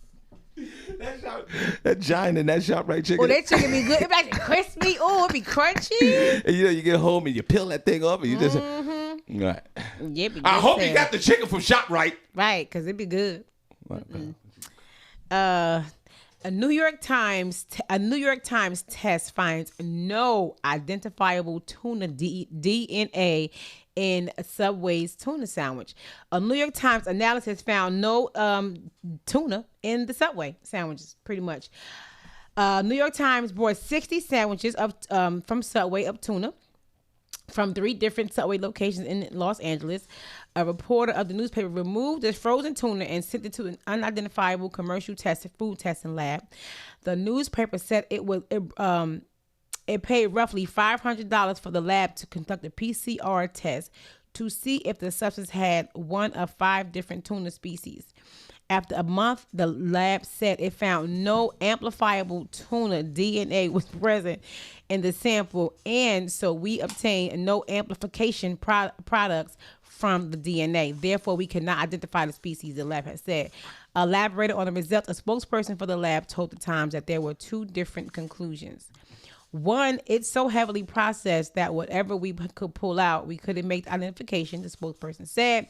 That giant and that ShopRite chicken. Oh, that chicken be good. It be like crispy. Oh, it be crunchy. And you get home and you peel that thing off and you just. Right. Yeah, be good. I hope you got the chicken from ShopRite. Right, because it be good. A New York Times test finds no identifiable tuna DNA in Subway's tuna sandwich. A New York Times analysis found no tuna in the Subway sandwiches, pretty much. New York Times brought 60 sandwiches from Subway of tuna from 3 different Subway locations in Los Angeles. A reporter of the newspaper removed the frozen tuna and sent it to an unidentifiable commercial food testing lab. The newspaper said it paid roughly $500 for the lab to conduct a PCR test to see if the substance had one of 5 different tuna species. After a month, the lab said it found no amplifiable tuna DNA was present in the sample, and so we obtained no amplification products from the DNA. Therefore, we cannot identify the species, the lab has said. Elaborated on the results, a spokesperson for the lab told the Times that there were 2 different conclusions. One, it's so heavily processed that whatever we could pull out, we couldn't make the identification, the spokesperson said,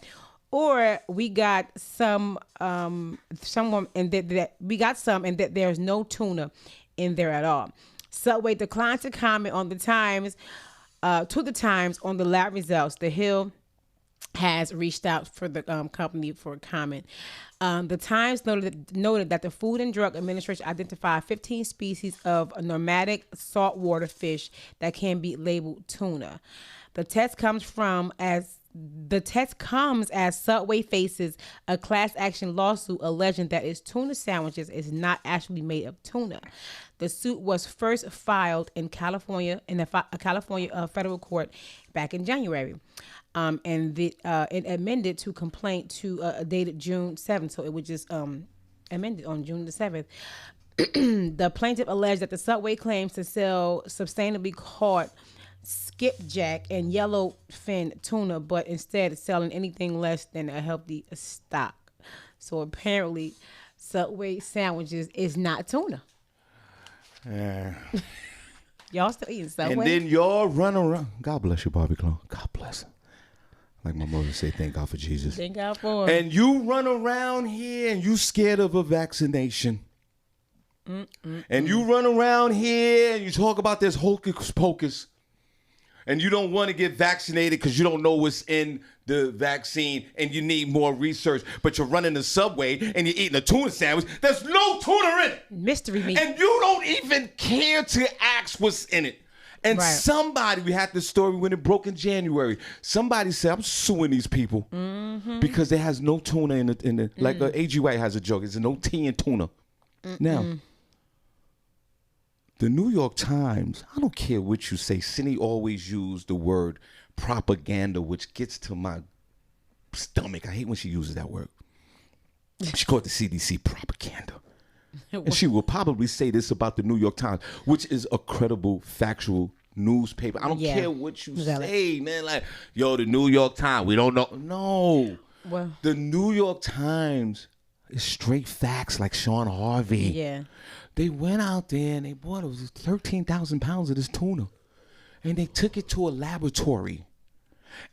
or we got some someone and that we got some and that there's no tuna in there at all. Subway declined to comment on the Times on the lab results. The Hill has reached out for the company for a comment. The Times noted that the Food and Drug Administration identified 15 species of nomadic saltwater fish that can be labeled tuna. The test comes as Subway faces a class action lawsuit alleging that its tuna sandwiches is not actually made of tuna. The suit was first filed in California a California federal court back in January. And it amended to complaint dated June 7th. So it was just amended on June the 7th. The plaintiff alleged that the Subway claims to sell sustainably caught skipjack and yellowfin tuna, but instead selling anything less than a healthy stock. So apparently, Subway sandwiches is not tuna. Y'all still eating Subway? And then y'all run around. God bless you, Barbie Clone. God bless him. Like my mother say, thank God for Jesus. Thank God for him. And you run around here and you scared of a vaccination. And you run around here and you talk about this hocus pocus. And you don't want to get vaccinated because you don't know what's in the vaccine and you need more research. But you're running the Subway and you're eating a tuna sandwich. There's no tuna in it. Mystery meat. And you don't even care to ask what's in it. And somebody, we had this story when it broke in January. Somebody said, I'm suing these people because there has no tuna in the like A.G. White has a joke. There's no T in tuna. Now, the New York Times, I don't care what you say. Senny always used the word propaganda, which gets to my stomach. I hate when she uses that word. She called the CDC propaganda. And she will probably say this about the New York Times, which is a credible, factual newspaper. I don't care what you say, man. Like, yo, the New York Times, we don't know. No. Well, the New York Times is straight facts like Shawn Harvey. Yeah. They went out there and they bought 13,000 pounds of this tuna. And they took it to a laboratory.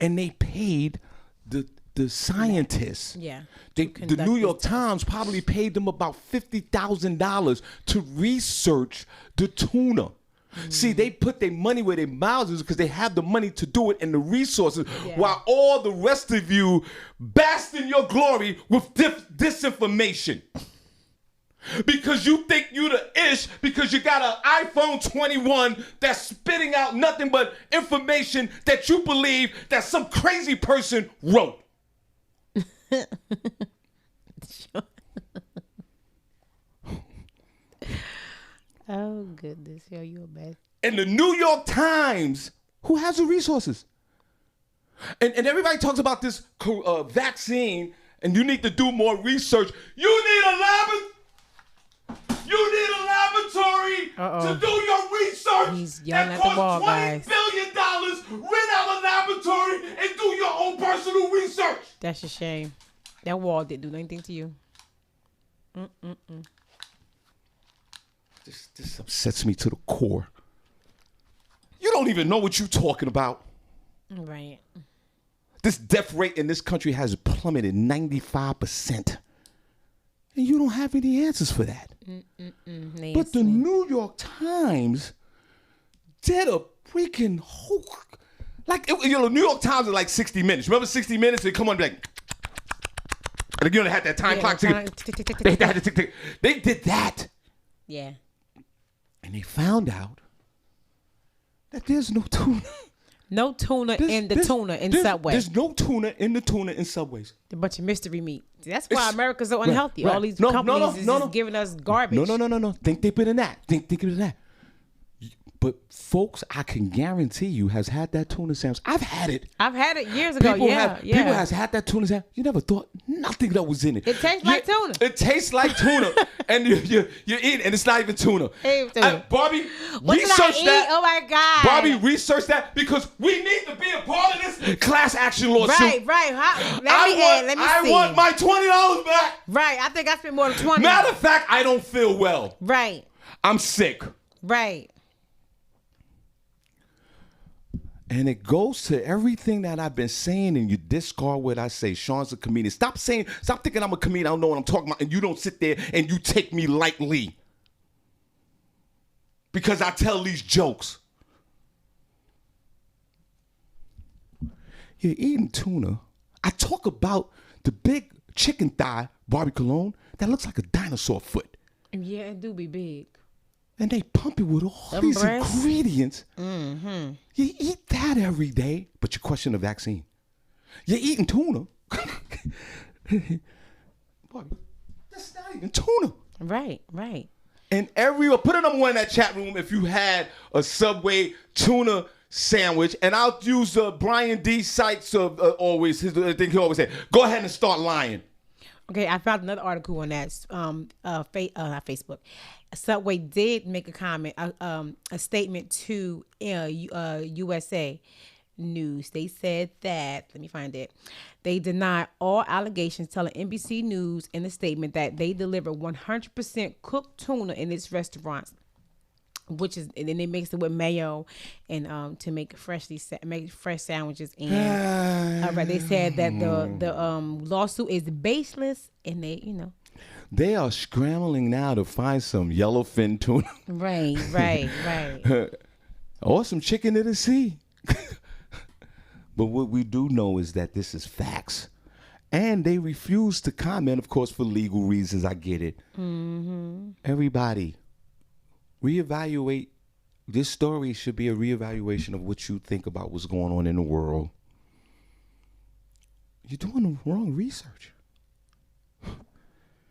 And they paid the scientists. Yeah. The New York Times probably paid them about $50,000 to research the tuna. See, they put their money where their mouths is because they have the money to do it and the resources, while all the rest of you bask in your glory with disinformation. Because you think you the ish because you got an iPhone 21 that's spitting out nothing but information that you believe that some crazy person wrote. Oh goodness, yo, you're bad. And the New York Times, who has the resources, and everybody talks about this vaccine, and you need to do more research. You need a laboratory to do your research. He's yelling that at the wall, costs $20 billion. Rent out a laboratory and do your own personal research. That's a shame. That wall didn't do anything to you. This upsets me to the core. You don't even know what you're talking about. Right. This death rate in this country has plummeted 95%. And you don't have any answers for that. But the New York Times did a freaking whole... New York Times is like 60 Minutes. Remember 60 Minutes? They come on and be like... And you know, they had that time clock. They did that. Yeah. And they found out that there's no tuna. No tuna in Subway. There's no tuna in the tuna in Subways. A bunch of mystery meat. That's why America's so unhealthy. Right. All these companies is just giving us garbage. No. Think deeper than that. Think deeper than that. But folks, I can guarantee you has had that tuna sandwich. I've had it. I've had it years ago. People has had that tuna sandwich. You never thought nothing that was in it. It tastes like tuna. It tastes like tuna, and you eat, and it's not even tuna. Barbie, research that. Oh my God. Barbie, research that because we need to be a part of this class action lawsuit. Right. Let me see. I want my $20 back. Right. I think I spent more than $20. Matter of fact, I don't feel well. Right. I'm sick. Right. And it goes to everything that I've been saying, and you discard what I say. Shawn's a comedian. Stop thinking I'm a comedian. I don't know what I'm talking about, and you don't sit there and you take me lightly. Because I tell these jokes. You're eating tuna. I talk about the big chicken thigh, Barbi cologne, that looks like a dinosaur foot. Yeah, it do be big. And they pump it with all these ingredients. Mm-hmm. You eat that every day, but you question the vaccine. You're eating tuna. Boy, that's not even tuna. Right. And put a number one in that chat room if you had a Subway tuna sandwich. And I'll use Brian D. Sykes always. I think he always said, go ahead and start lying. Okay, I found another article on that. Not Facebook. Subway did make a comment, a statement to USA News. They said that, let me find it. They denied all allegations, telling NBC News in a statement that they deliver 100% cooked tuna in its restaurants, and then they mix it with mayo and to make fresh sandwiches. And they said that the lawsuit is baseless, and they are scrambling now to find some yellowfin tuna. Right. Or some chicken in the sea. But what we do know is that this is facts. And they refuse to comment, of course, for legal reasons. I get it. Mm-hmm. Everybody, reevaluate. This story should be a reevaluation of what you think about what's going on in the world. You're doing the wrong research.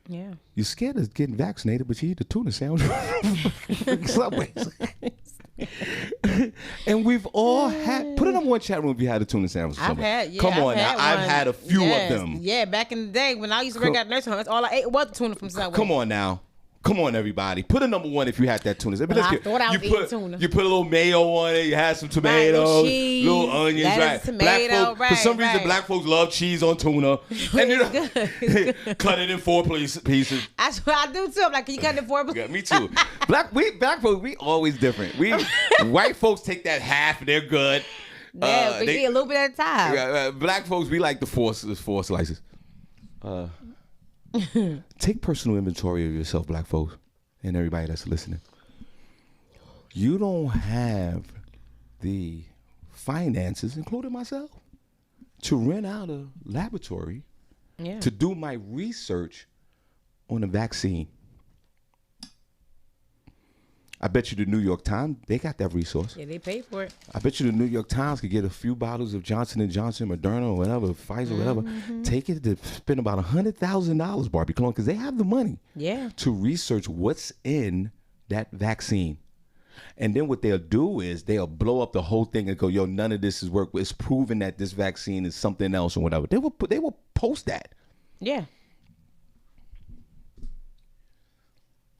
Yeah. You're scared of getting vaccinated, but you eat a tuna sandwich from Subways. And we've all had. Put it on one chat room if you had a tuna sandwich. I've had a few of them. Yeah, back in the day when I used to work at nursing home, that's all I ate was tuna from Subway. Come on now. Come on, everybody. Put a number one if you had that tuna. Well, I thought I was eating tuna. You put a little mayo on it. You had some tomatoes, little onions, right? Tomato, for some reason, black folks love cheese on tuna. And cut it in 4 pieces. That's what I do too. I'm like, can you cut it in 4 pieces? Yeah, me too. Black folks, we always different. White folks take that half and they're good. Yeah, we eat a little bit at a time. Black folks, we like the 4 slices. Take personal inventory of yourself, black folks, and everybody that's listening. You don't have the finances, including myself, to rent out a laboratory to do my research on a vaccine. I bet you the New York Times, they got that resource. Yeah, they pay for it. I bet you the New York Times could get a few bottles of Johnson & Johnson, Moderna, or whatever, Pfizer, whatever. Take it to spend about $100,000, Barbi cologne, because they have the money to research what's in that vaccine. And then what they'll do is they'll blow up the whole thing and go, yo, none of this is work. It's proven that this vaccine is something else or whatever. They will post that. Yeah.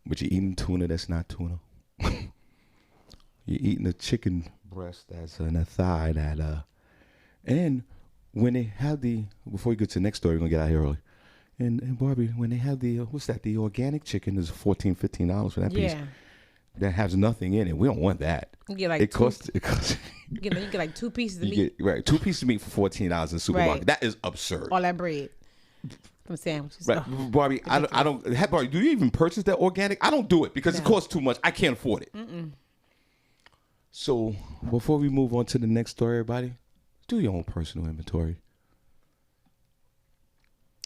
But you're eating tuna that's not tuna. You're eating a chicken breast that's in a thigh that and when they have before you get to the next story, we're gonna get out here early. And Barbi, when they have the organic chicken is $14-15 for that piece. Yeah. That has nothing in it. We don't want that. You get like it costs you get like 2 pieces of meat. Right, 2 pieces of meat for $14 in the supermarket. Right. That is absurd. All that bread. From sandwiches. Right. Barbi, I don't. Barbi, do you even purchase that organic? I don't do it because it costs too much. I can't afford it. So before we move on to the next story, everybody, do your own personal inventory.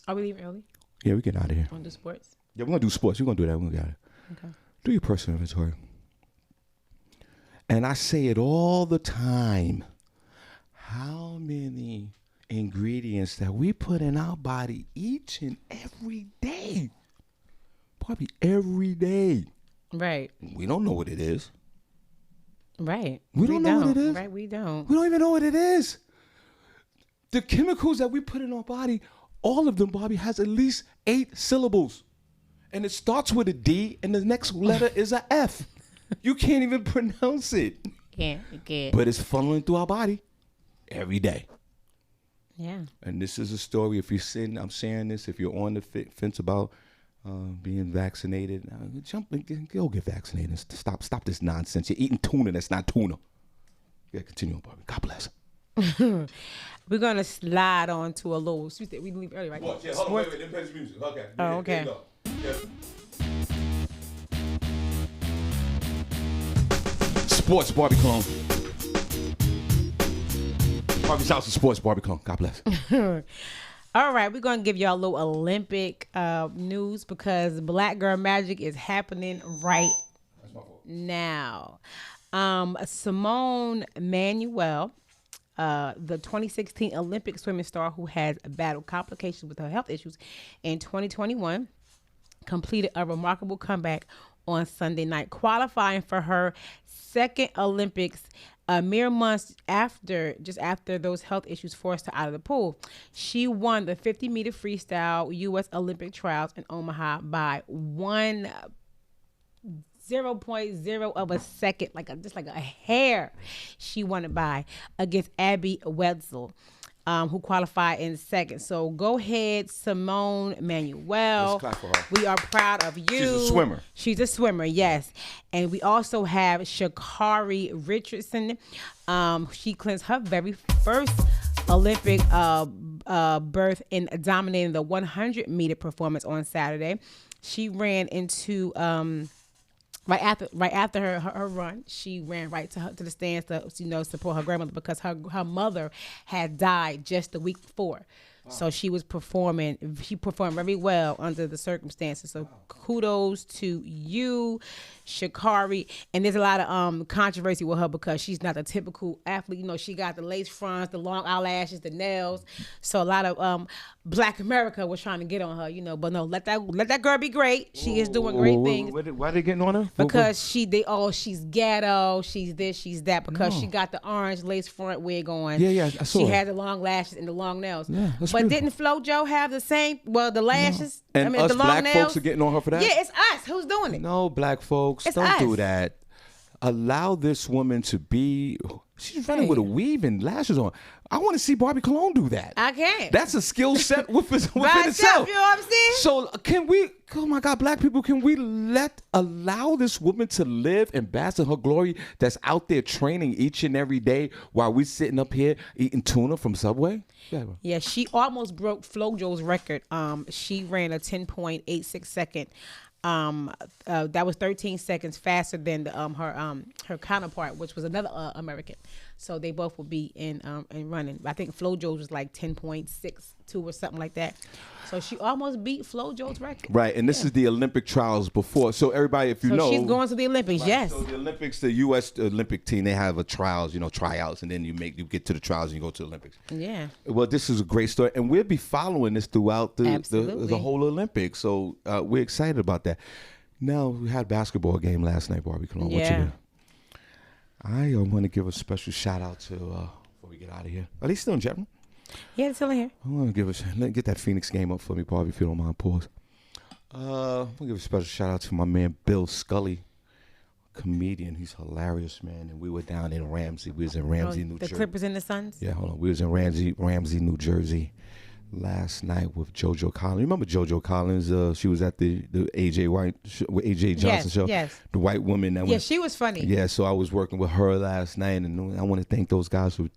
Are we leaving early? Yeah, we get out of here. Want to do sports? Yeah, we're gonna do sports. We're gonna do that. We're gonna get out of here. Okay. Do your personal inventory. And I say it all the time. How many ingredients that we put in our body each and every day? Probably every day. Right. We don't know what it is. Right. We don't know what it is. Right, we don't. We don't even know what it is. The chemicals that we put in our body, all of them, Barbi, has at least 8 syllables. And it starts with a D and the next letter is a F. You can't even pronounce it. You can't. But it's funneling through our body every day. Yeah. And this is a story. If you're sitting, I'm sharing this. If you're on the fence about being vaccinated, go get vaccinated. Stop this nonsense. You're eating tuna that's not tuna. Yeah, continue on, Barbie. God bless. We're going to slide on to a little... We leave early, right? What? Yeah, hold on, wait. Then play some music. Okay. Oh, okay. Yeah. Sports Barbie Cologne. Barbie's House of Sports Barbie Cologne. God bless. All right, we're going to give y'all a little Olympic news because Black Girl Magic is happening right now. Simone Manuel, the 2016 Olympic swimming star who has battled complications with her health issues in 2021, completed a remarkable comeback on Sunday night, qualifying for her second Olympics mere months after those health issues forced her out of the pool. She won the 50-meter freestyle U.S. Olympic trials in Omaha by 0.0 of a second, just like a hair. She won it by against Abby Wetzel, who qualified in second. So go ahead, Simone Manuel. Let's clap for her. We are proud of you. She's a swimmer. She's a swimmer, yes. And we also have Sha'Carri Richardson. She cleansed her very first Olympic berth in dominating the 100-meter performance on Saturday. She ran into right after her run, she ran right to the stands to support her grandmother because her mother had died just the week before. So she performed very well under the circumstances. So kudos to you, Sha'Carri. And there's a lot of controversy with her because she's not the typical athlete. She got the lace fronts, the long eyelashes, the nails. So a lot of Black America was trying to get on her, But no, let that girl be great. She is doing great things. Why are they getting on her? Because she's ghetto, she's this, she's that. Because she got the orange lace front wig on. Yeah, I saw She her. had the long lashes and the long nails. Yeah, that's but beautiful. didn't FloJo have the same? Well, the lashes. No. And us the long Black nails? folks are getting on her for that? Yeah, it's us. Who's doing it? No, Black folks, It's don't us. do that. Allow this woman to be. She's running with a weave and lashes on. I want to see Barbie Cologne do that. I can't. That's a skill set within By itself. You know what I'm saying? So can we? Oh my God, Black people, can we allow this woman to live and bask in her glory? That's out there training each and every day while we sitting up here eating tuna from Subway. Yeah, she almost broke FloJo's record. She ran a 10.86 second. That was 13 seconds faster than her counterpart, which was another American. So they both will be in running. I think FloJo's was like 10.62 or something like that. So she almost beat FloJo's record. Right, and this is the Olympic trials before. So everybody, if you know, she's going to the Olympics. Right. Yes. So the Olympics, the U.S. Olympic team, they have a trials, tryouts, and then you get to the trials and you go to the Olympics. Yeah. Well, this is a great story, and we'll be following this throughout the whole Olympics. So we're excited about that. Now, we had a basketball game last night, Barbie. Come on, what you do? I want to give a special shout out to before we get out of here. Are they still in Jetman? Yeah, they're still in here. I want to get that Phoenix game up for me, Barbie, if you don't mind. Pause. I want to give a special shout out to my man Bill Scully, comedian. He's hilarious, man. And we were down in Ramsey. We was in Ramsey, New Jersey. The Clippers and the Suns? Yeah, hold on. We was in Ramsey, New Jersey last night with JoJo Collins. Remember JoJo Collins? She was at the AJ Johnson show. Yes. The white woman that she was funny. Yeah, so I was working with her last night, and I want to thank those guys for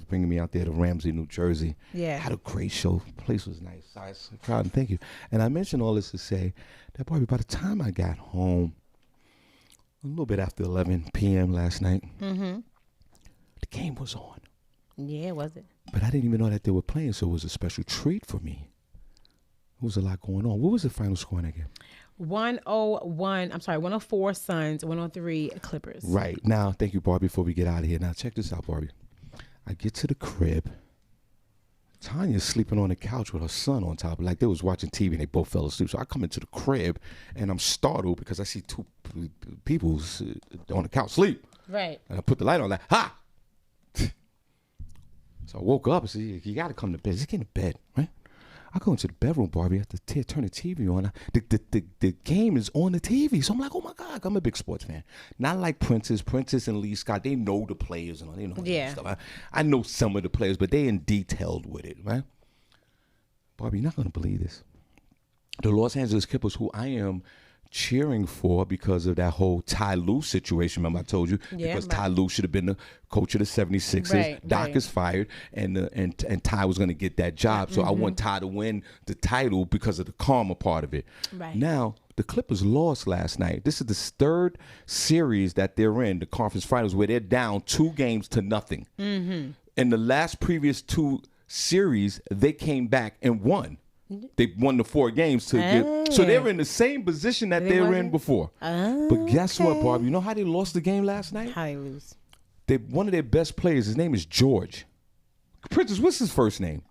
bringing me out there to Ramsey, New Jersey. Yeah. Had a great show. The place was nice. I was proud and thank you. And I mentioned all this to say that Barbie, by the time I got home, a little bit after 11 p.m. last night, the game was on. Yeah, was it? But I didn't even know that they were playing, so it was a special treat for me. There was a lot going on. What was the final score in that game? 104 Suns, 103 Clippers. Right. Now, thank you, Barbie, before we get out of here. Now, check this out, Barbie. I get to the crib. Tanya's sleeping on the couch with her son on top. Like they was watching TV and they both fell asleep. So I come into the crib and I'm startled because I see two people on the couch sleep. Right. And I put the light on, like, ha! So I woke up and said, you got to come to bed. Just get in bed, right? I go into the bedroom, Barbie. I have to turn the TV on. The game is on the TV. So I'm like, oh, my God. I'm a big sports fan. Not like Princess and Lee Scott. They know the players and all. They know stuff. I know some of the players, but they in detailed with it, right? Barbie, you're not going to believe this. The Los Angeles Clippers, who I am cheering for because of that whole Ty Lue situation. Remember I told you? Yeah, because Ty Lue should have been the coach of the 76ers. Right, Doc is fired, and Ty was going to get that job. So I want Ty to win the title because of the karma part of it. Right. Now, the Clippers lost last night. This is the third series that they're in, the conference finals, where they're down 2-0. In the last previous 2 series, they came back and won. They won the 4 games to get, so they're in the same position that they were in before. But guess what, Barb? You know how they lost the game last night? How they lose? One of their best players, his name is George. Princess, what's his first name?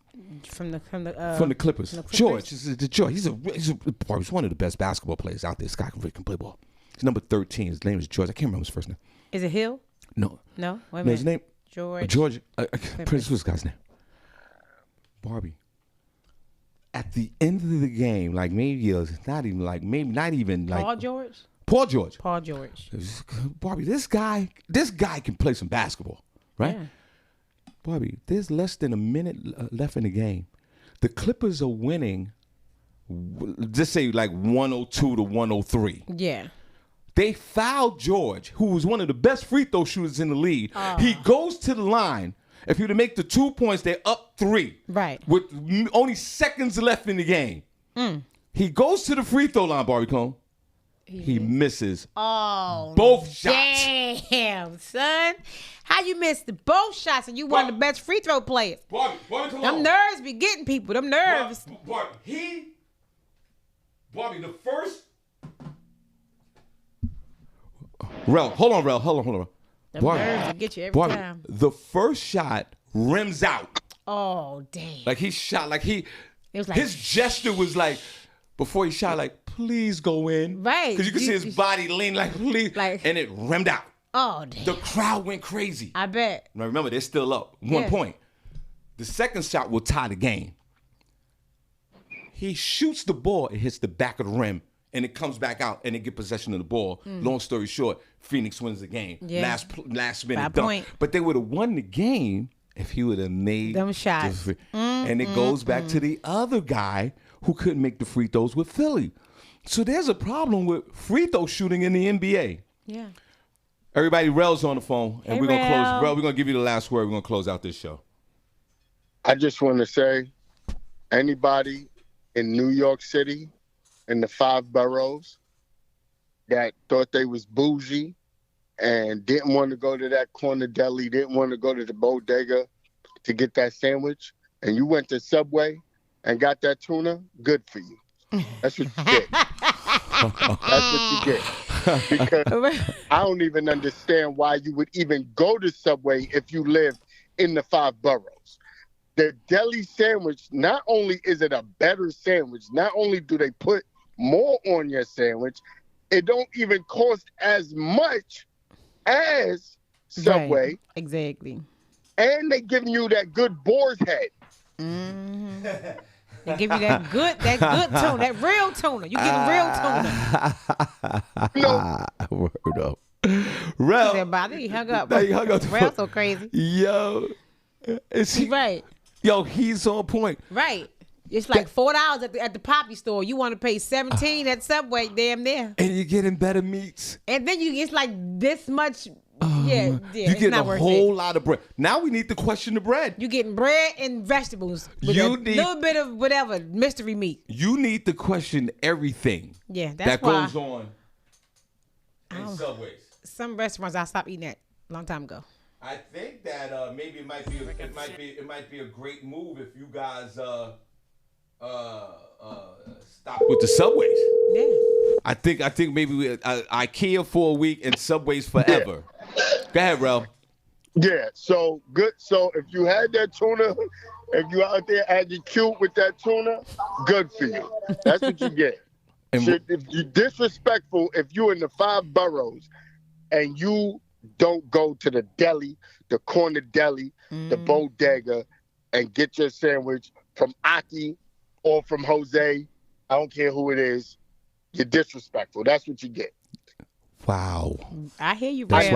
From the Clippers. George. George. He's one of the best basketball players out there. This guy can play ball. He's number 13. His name is George. I can't remember his first name. Is it Hill? No. No? Wait a minute. No, his name? George. Princess, what's this guy's name? Barbie. At the end of the game, like not even Paul George? Paul George. Paul George. Barbie, this guy can play some basketball, right? Yeah. Barbie, there's less than a minute left in the game. The Clippers are winning, just say like 102 to 103. Yeah. They fouled George, who was one of the best free throw shooters in the league. He goes to the line. If you to make the 2 points, they're up 3. Right. With only seconds left in the game. He goes to the free throw line, Barbie Cone. He misses both shots. Damn, son. How you missed both shots and you one of the best free throw players? Barbie, come Them on. nerves be getting people. Them nerves. Barbie, the first. Rel, hold on. Them nerves will get you every time. The first shot rims out. Oh, damn. Like he shot, it was like, his gesture was like, before he shot, like, please go in. Right. Because you could see his body lean like, please. And it rimmed out. Oh, damn. The crowd went crazy. I bet. Now remember, they're still up. 1 point. The second shot will tie the game. He shoots the ball, it hits the back of the rim, and it comes back out, and they get possession of the ball. Long story short, Phoenix wins the game. Yeah. Last minute 5 dunk. point. But they would have won the game if he would have made them shots. And it goes back to the other guy who couldn't make the free throws with Philly. So there's a problem with free throw shooting in the NBA. Yeah. Everybody, Rel's on the phone, and we're gonna close. Rel, we're gonna give you the last word. We're gonna close out this show. I just want to say, anybody in New York City, in the 5 boroughs, that thought they was bougie and didn't want to go to that corner deli, didn't want to go to the bodega to get that sandwich, and you went to Subway and got that tuna, good for you. That's what you get. That's what you get. Because I don't even understand why you would even go to Subway if you live in the 5 boroughs. The deli sandwich, not only is it a better sandwich, not only do they put more on your sandwich, it don't even cost as much as Subway. Right. Exactly. And they giving you that good boar's head. Mm-hmm. They give you that good tuna, that real tuna. You getting real tuna. Word up. Rel. He hung up. He hung up. Rel so crazy. Yo. Is he right? Yo, he's on point. Right. It's like $4 at the Poppy store. You want to pay $17 at Subway, damn near. And you're getting better meats. And then it's like this much. Yeah, you get a whole lot of bread. Now we need to question the bread. You getting bread and vegetables with a little bit of whatever mystery meat. You need to question everything. Yeah, that's why goes on in Subways. Some restaurants I stopped eating at a long time ago. I think that maybe it might be a great move if you guys stop with the Subways. Yeah. I think maybe IKEA for a week and Subways forever. Yeah. Go ahead, Rel. Yeah, so good. So if you had that tuna, if you out there acting cute with that tuna, good for you. That's what you get. If you're disrespectful, if you're in the 5 boroughs and you don't go to the deli, the corner deli, the bodega, and get your sandwich from Aki or from Jose, I don't care who it is, you're disrespectful. That's what you get. Wow. I hear you, I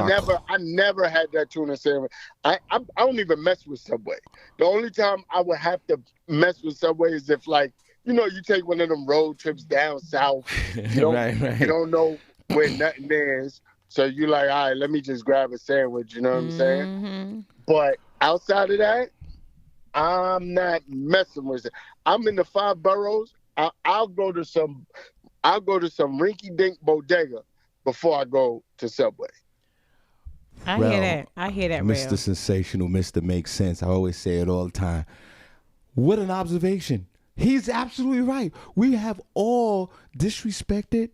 never had that tuna sandwich. I don't even mess with Subway. The only time I would have to mess with Subway is if like you take one of them road trips down south. You don't know where nothing is. So you're like, all right, let me just grab a sandwich. You know what I'm saying? But outside of that, I'm not messing with it. I'm in the 5 boroughs. I'll go to some rinky-dink bodega before I go to Subway. I hear that, Mr. Sensational, Mr. Makes Sense. I always say it all the time. What an observation. He's absolutely right. We have all disrespected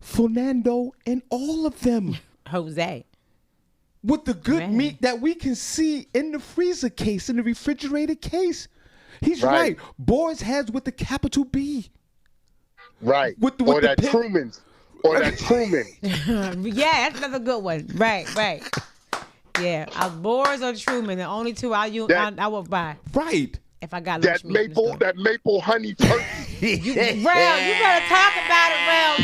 Fernando and all of them. Jose. With the good meat that we can see in the freezer case, in the refrigerated case. He's right. Boar's heads with the capital B. Right. Or that Truman. Yeah, that's another good one. Right. Yeah, Boars or Truman, the only two I would buy. Right. If I got that maple honey turkey. Rel, you better talk about it, Rel.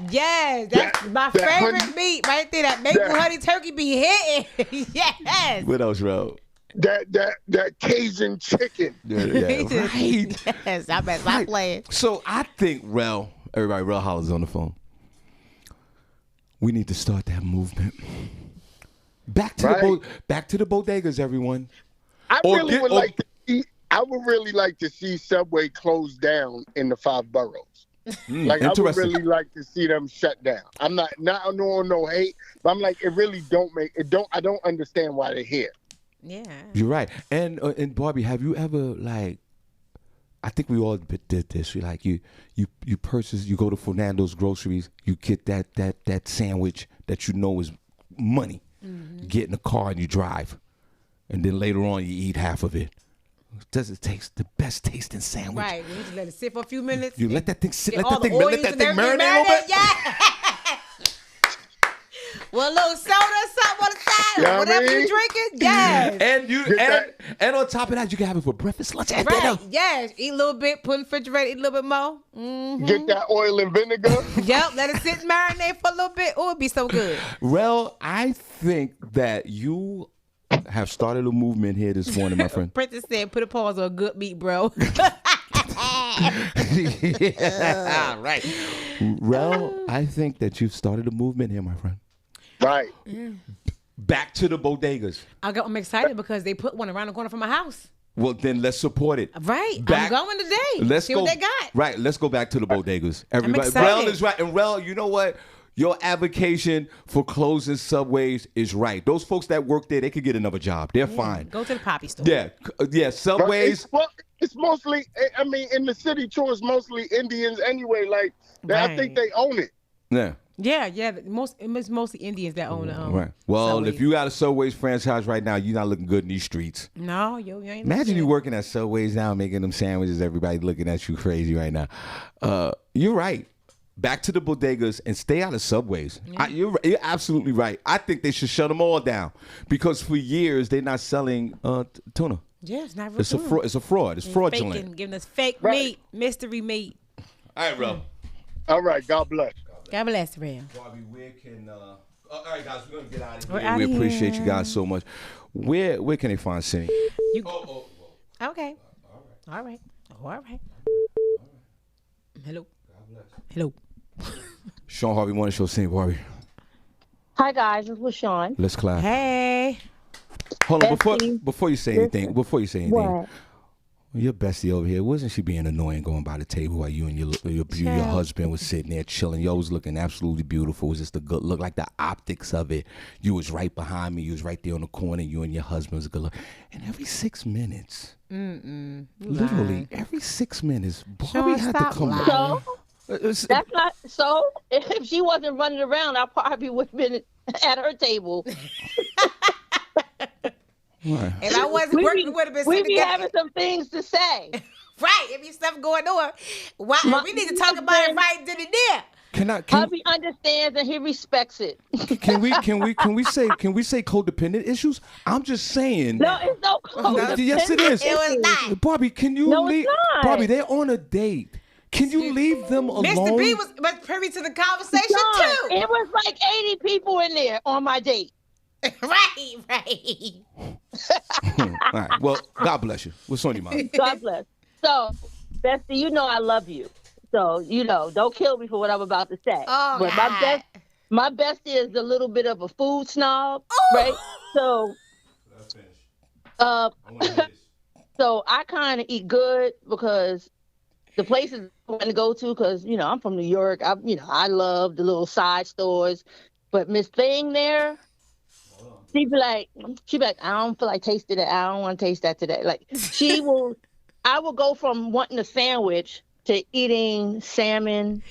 Yes, that's my favorite meat right there. That maple honey turkey be hitting. Yes. What else, Rel? That Cajun chicken. Yeah, right. Yes, I bet I'm playing. So I think Rel Hollis on the phone. We need to start that movement. Back to the bodegas, everyone. I would really like to see Subway close down in the 5 boroughs. I would really like to see them shut down. I'm not no hate, but I'm like, it really I don't understand why they're here. Yeah. You're right. And Barbi, have you ever I think we all did this. You purchase, you go to Fernando's groceries, you get that sandwich that you know is money. You get in the car and you drive. And then later on you eat half of it. Does it taste the best tasting sandwich? Right. You just let it sit for a few minutes. You let that thing sit, let that thing marinate a little bit. Yeah. Well, a little soda or something on the side, whatever you drinking. Yes. And on top of that, you can have it for breakfast, lunch, and dinner. Yes. Eat a little bit, put in the refrigerator, eat a little bit more. Mm-hmm. Get that oil and vinegar. Yep. Let it sit and marinate for a little bit. Oh, it'd be so good. Well, I think that you have started a movement here this morning, my friend. Princess said, put a pause on good meat, bro. Yeah, right. Rel, I think that you've started a movement here, my friend. Right. Yeah. Back to the bodegas. I'm excited because they put one around the corner from my house. Well, then let's support it. Right. I'm going today. Let's see go, what they got. Right. Let's go back to the bodegas. Everybody. I'm excited. Rel is right. And Rel, you know what? Your advocation for closing Subways is right. Those folks that work there, they could get another job. They're fine. Go to the Poppy store. Yeah. Subways. It's mostly, in the city too, it's mostly Indians anyway. I think they own it. Yeah. Yeah. It's mostly Indians that own it. Right. Well, Subways. if you got a Subways franchise right now, you're not looking good in these streets. No, you ain't. Imagine you working at Subways now, making them sandwiches. Everybody looking at you crazy right now. You're right. Back to the bodegas and stay out of Subways. Yeah. You're absolutely right. I think they should shut them all down because for years they're not selling tuna. Yeah, it's not real. It's a fraud. It's fraudulent. Giving us fake meat, mystery meat. All right, Rel. All right, God bless. God bless, Rel. Barbi, where can? All right, guys, we're gonna get out of here. We appreciate you guys so much. Where can they find Senny? Okay. All right. Hello. God bless. Hello. Shawn Harvey Morning Show, Senny, Barbi. Hi guys, this was Shawn. Let's clap. Hey. Hold on, before you say anything, What? your bestie over here, wasn't she being annoying going by the table while you and your husband was sitting there chilling? Yo was looking absolutely beautiful. It was just a good look, like the optics of it. You was right behind me. You was right there on the corner. You and your husband was a good look. And every 6 minutes, literally every 6 minutes, Barbi had to come up. That's not so. If she wasn't running around, I probably would have been at her table. Right. If I wasn't working, we would have been sitting together. Having some things to say. Right. If you stuff going on, we need to talk about it right then and there. Hubby understands and he respects it. Can we say codependent issues? I'm just saying. No, it's no codependent. Yes, it is. It was not. Barbi, can you leave? Barbi, they're on a date. Can you leave them alone? Mr. B was privy to the conversation too. It was like 80 people in there on my date. Right. All right. Well, God bless you. What's on your mind? God bless. So, Bestie, you know I love you. So, don't kill me for what I'm about to say. Oh, but God. my bestie is a little bit of a food snob, Ooh. right? So, so I kind of eat good because the places I want to go to, because I'm from New York. I love the little side stores, but Miss Thing there, she'd be like, I don't feel like tasting it. I don't want to taste that today. Like I will go from wanting a sandwich to eating salmon,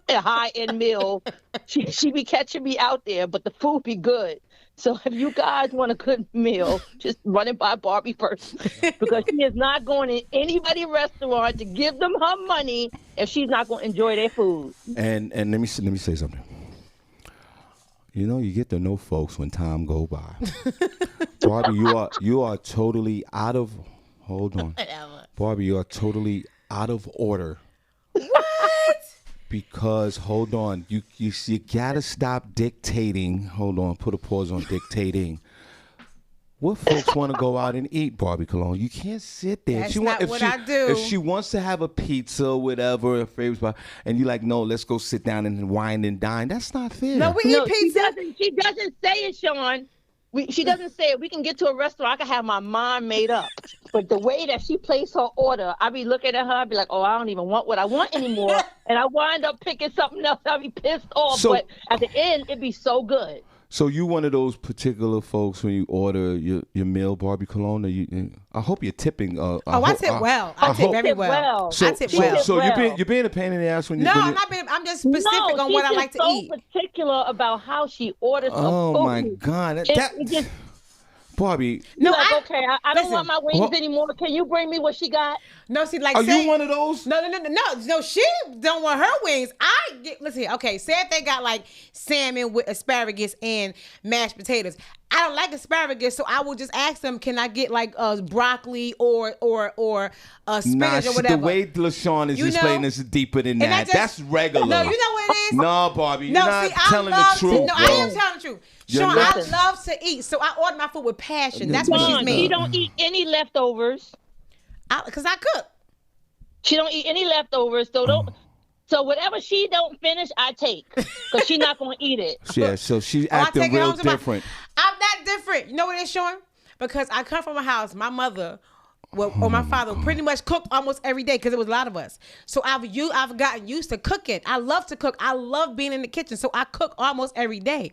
a high-end meal. She be catching me out there, but the food be good. So if you guys want a good meal, just run it by Barbi first, because she is not going to anybody's restaurant to give them her money if she's not going to enjoy their food. And let me say something. You get to know folks when time go by. Barbi, you are totally out of. Hold on, Barbi, you are totally out of order. What? Because hold on, you gotta stop dictating. Hold on, put a pause on dictating. What folks want to go out and eat, Barbi Cologne? You can't sit there. That's not what I do. If she wants to have a pizza or whatever, her favorite spot, and you're like, no, let's go sit down and wine and dine. That's not fair. No, we eat pizza. She doesn't say it, Shawn. She doesn't say it. We can get to a restaurant. I can have my mind made up. But the way that she placed her order, I be looking at her. I be like, oh, I don't even want what I want anymore. And I wind up picking something else. I be pissed off. But at the end, it be so good. So you one of those particular folks when you order your meal, Barbi Cologne? I hope you're tipping. I tip well. I tip very well. So, I tip well. So you're being a pain in the ass when you. No, I'm not being. I'm just specific on what I like to eat. So particular about how she orders. Oh my God, Barbi. No, okay. I don't want my wings anymore. Can you bring me what she got? No, see, like, are you one of those? No. She don't want her wings. Listen here. Okay, say if they got like salmon with asparagus and mashed potatoes. I don't like asparagus, so I will just ask them, can I get like broccoli or spinach or whatever. The way LaShawn is explaining this is deeper than that. That's regular. No, you know what it is? No, Barbi, you're not telling the truth. No, I am telling the truth. Shawn, I love to eat, so I order my food with passion. That's what she's mean. She don't eat any leftovers. Because I cook. She don't eat any leftovers, so whatever she don't finish, I take, because she's not going to eat it. Yeah, so she's acting real different. I'm not different. You know what it is, Shawn? Because I come from a house, my mother or my father pretty much cooked almost every day because it was a lot of us. So I've gotten used to cooking. I love to cook. I love being in the kitchen, so I cook almost every day.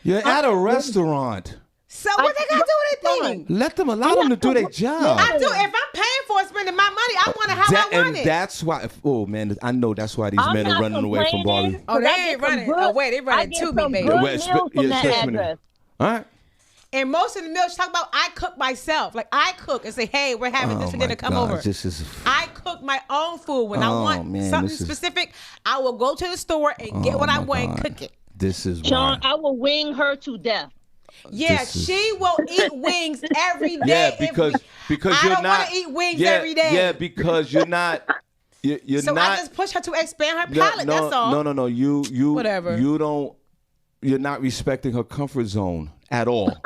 You're at a restaurant. So what they got to do with anything? Allow them to do their job. I do. If I'm paying for it, spending my money, I want it how I want it. And that's why. Oh man, I know that's why these men are running away from Barbi. Oh, they ain't running. They running to me, baby. All right. And most of the meals talk about, I cook myself. Like, I cook and say, hey, we're having this for dinner, come over. I cook my own food. When I want something specific, I will go to the store and get what I want and cook it. This is Shawn, I will wing her to death. Yeah, she will eat wings every day. Yeah, because I don't want to eat wings every day. Yeah, because you're not. You're so not, I just push her to expand her palate. That's all. No. You whatever. You don't. You're not respecting her comfort zone at all.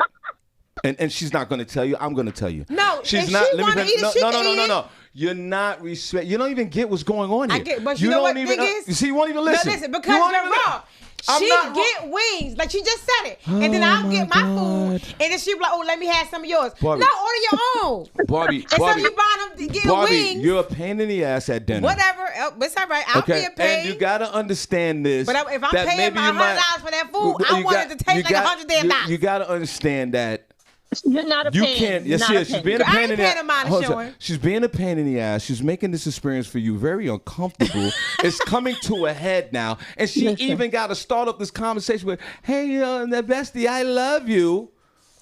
And she's not going to tell you. I'm going to tell you. No, she's not. No. You're not respect. You don't even get what's going on here. I get, but you know what the thing is? You see, you won't even listen. No, listen, because you're wrong. She get wings, like she just said it, and then I'll get my food, and then she be like, "Oh, let me have some of yours." Barbi. No, order your own. Barbi, and so you buying them getting wings. You're a pain in the ass at dinner. Whatever, it's all right. I'll be a pain. And you gotta understand this. But if I'm paying my $100 for that food, I want it to taste like $100 damn. You gotta understand that. You're not a pain. You can't. Yes, she is. She's being a pain in the ass. She's being a pain in the ass. She's making this experience for you very uncomfortable. It's coming to a head now, and she even got to start up this conversation with, "Hey, the bestie, I love you."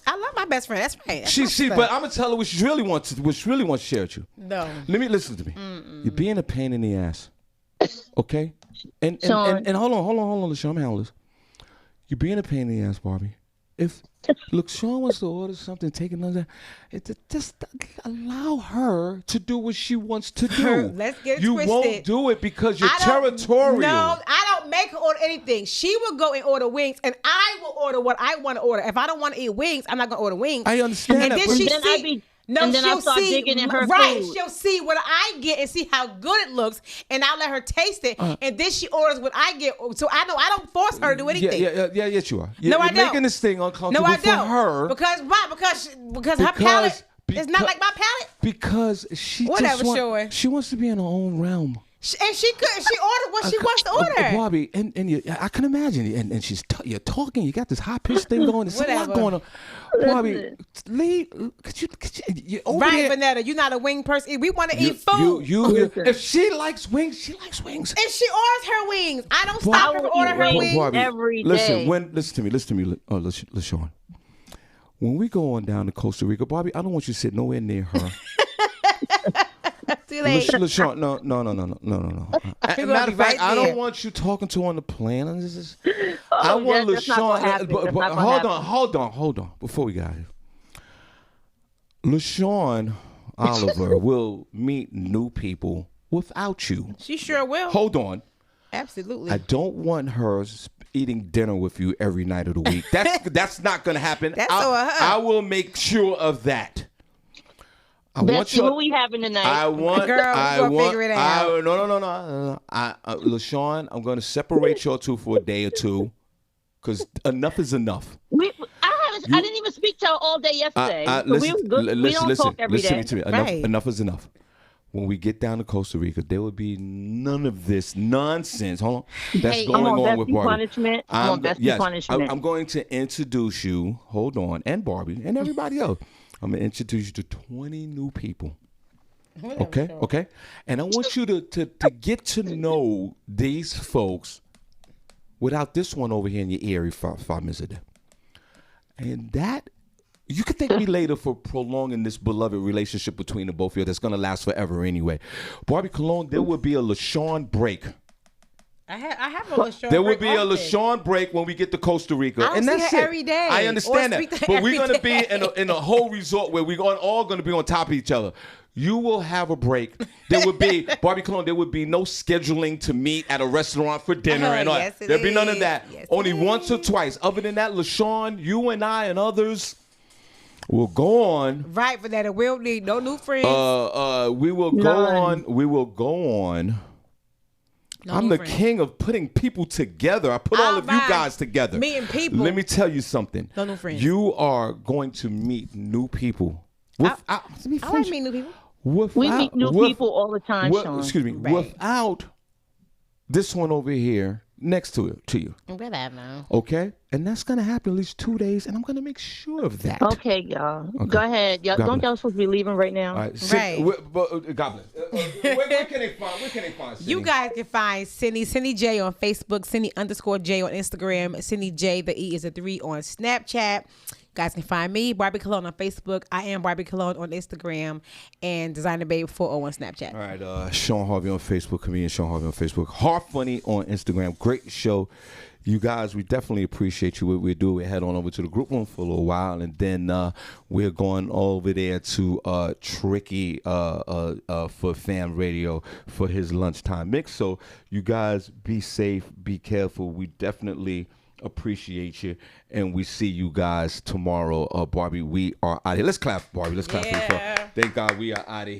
I love my best friend. That's right. But I'm gonna tell her what she really wants to share with you. No. Listen to me. You're being a pain in the ass. Okay. And hold on, LaShawn, I'm handling this. You're being a pain in the ass, Barbi. Look, Shawn wants to order something, take another. Just allow her to do what she wants to do. Let's get it you twisted. You won't do it because you're territorial. No, I don't make her order anything. She will go and order wings, and I will order what I want to order. If I don't want to eat wings, I'm not going to order wings. I understand and that. Then No, and then she'll I'll start see, digging in her right, food. she'll see what I get and see how good it looks, and I'll let her taste it, and then she orders what I get. So I know I don't force her to do anything. Yes, you are. No, I You're don't. making this thing uncomfortable No, I for don't. her. Because her palate is not like my palate. Because she Whatever, just she wants to be in her own realm. And she ordered what she wants to order. Barbie, and I can imagine, and she's you're talking, you got this high pitched thing going, there's a lot going on. Barbie, could you over right, there? Vanetta, you're not a wing person. We want to eat food. If she likes wings, she likes wings. If she orders her wings, I don't stop her from ordering her wings Barbie, every day. Listen to me, LaShawn. When we go on down to Costa Rica, Barbie, I don't want you to sit nowhere near her. Too late. LaShawn, no. Matter of fact, I don't want you talking to her on the plane. I want LaShawn. Hold on. Before we get out of here, LaShawn Oliver will meet new people without you. She sure will. Hold on. Absolutely. I don't want her eating dinner with you every night of the week. That's not going to happen. I will make sure of that. Bessie, who we having tonight? Figure it out. No. LaShawn, I'm going to separate y'all two for a day or two, because enough is enough. I didn't even speak to her all day yesterday. We don't talk every day. Listen to me. Enough is enough. When we get down to Costa Rica, there will be none of this nonsense. Hold on. That's going on with Barbie. Punishment. Punishment. I'm going to introduce you, hold on, and Barbie, and everybody else. I'm going to introduce you to 20 new people. Okay? And I want you to get to know these folks without this one over here in your ear 5 minutes a day. And that, you can thank me later for prolonging this beloved relationship between the both of you that's going to last forever anyway. Barbie Cologne, there will be a LaShawn break. I have a LaShawn break. There will be a LaShawn break when we get to Costa Rica. I don't see her every day. I understand that. But we're going to be in a whole resort where we're all going to be on top of each other. You will have a break. There would be, Barbie Cologne, there would be no scheduling to meet at a restaurant for dinner and all. There'd be none of that. Yes, only once or twice. Other than that, LaShawn, you and I and others will go on. Right, for that. We'll need no new friends. We will go on. I'm the king of putting people together. I put all of you guys together. Meeting people. Let me tell you something. No new friends. You are going to meet new people. I like meeting new people. We meet new people all the time, Shawn. Excuse me. Right. Without this one over here next to you. Whatever. Okay? And that's going to happen at least 2 days, and I'm going to make sure of that. Okay, y'all. Okay. Go ahead. Y'all, don't y'all supposed to be leaving right now? All right. God bless. Where can they find Senny? You guys can find Senny J on Facebook, Senny_J on Instagram, Senny J, the E is a 3 on Snapchat. You guys can find me, Barbie Cologne on Facebook. I am Barbie Cologne on Instagram, and Designer Babe 40 on Snapchat. All right, Shawn Harvey on Facebook, comedian Shawn Harvey on Facebook, Heart Funny on Instagram. Great show. You guys, we definitely appreciate you. What we do, we head on over to the group room for a little while, and then we're going over there to Tricky for Fam Radio for his lunchtime mix. So you guys be safe, be careful. We definitely appreciate you, and we see you guys tomorrow. Barbie, we are out of here. Let's clap, Barbie. Let's clap for you. Thank God we are out of here.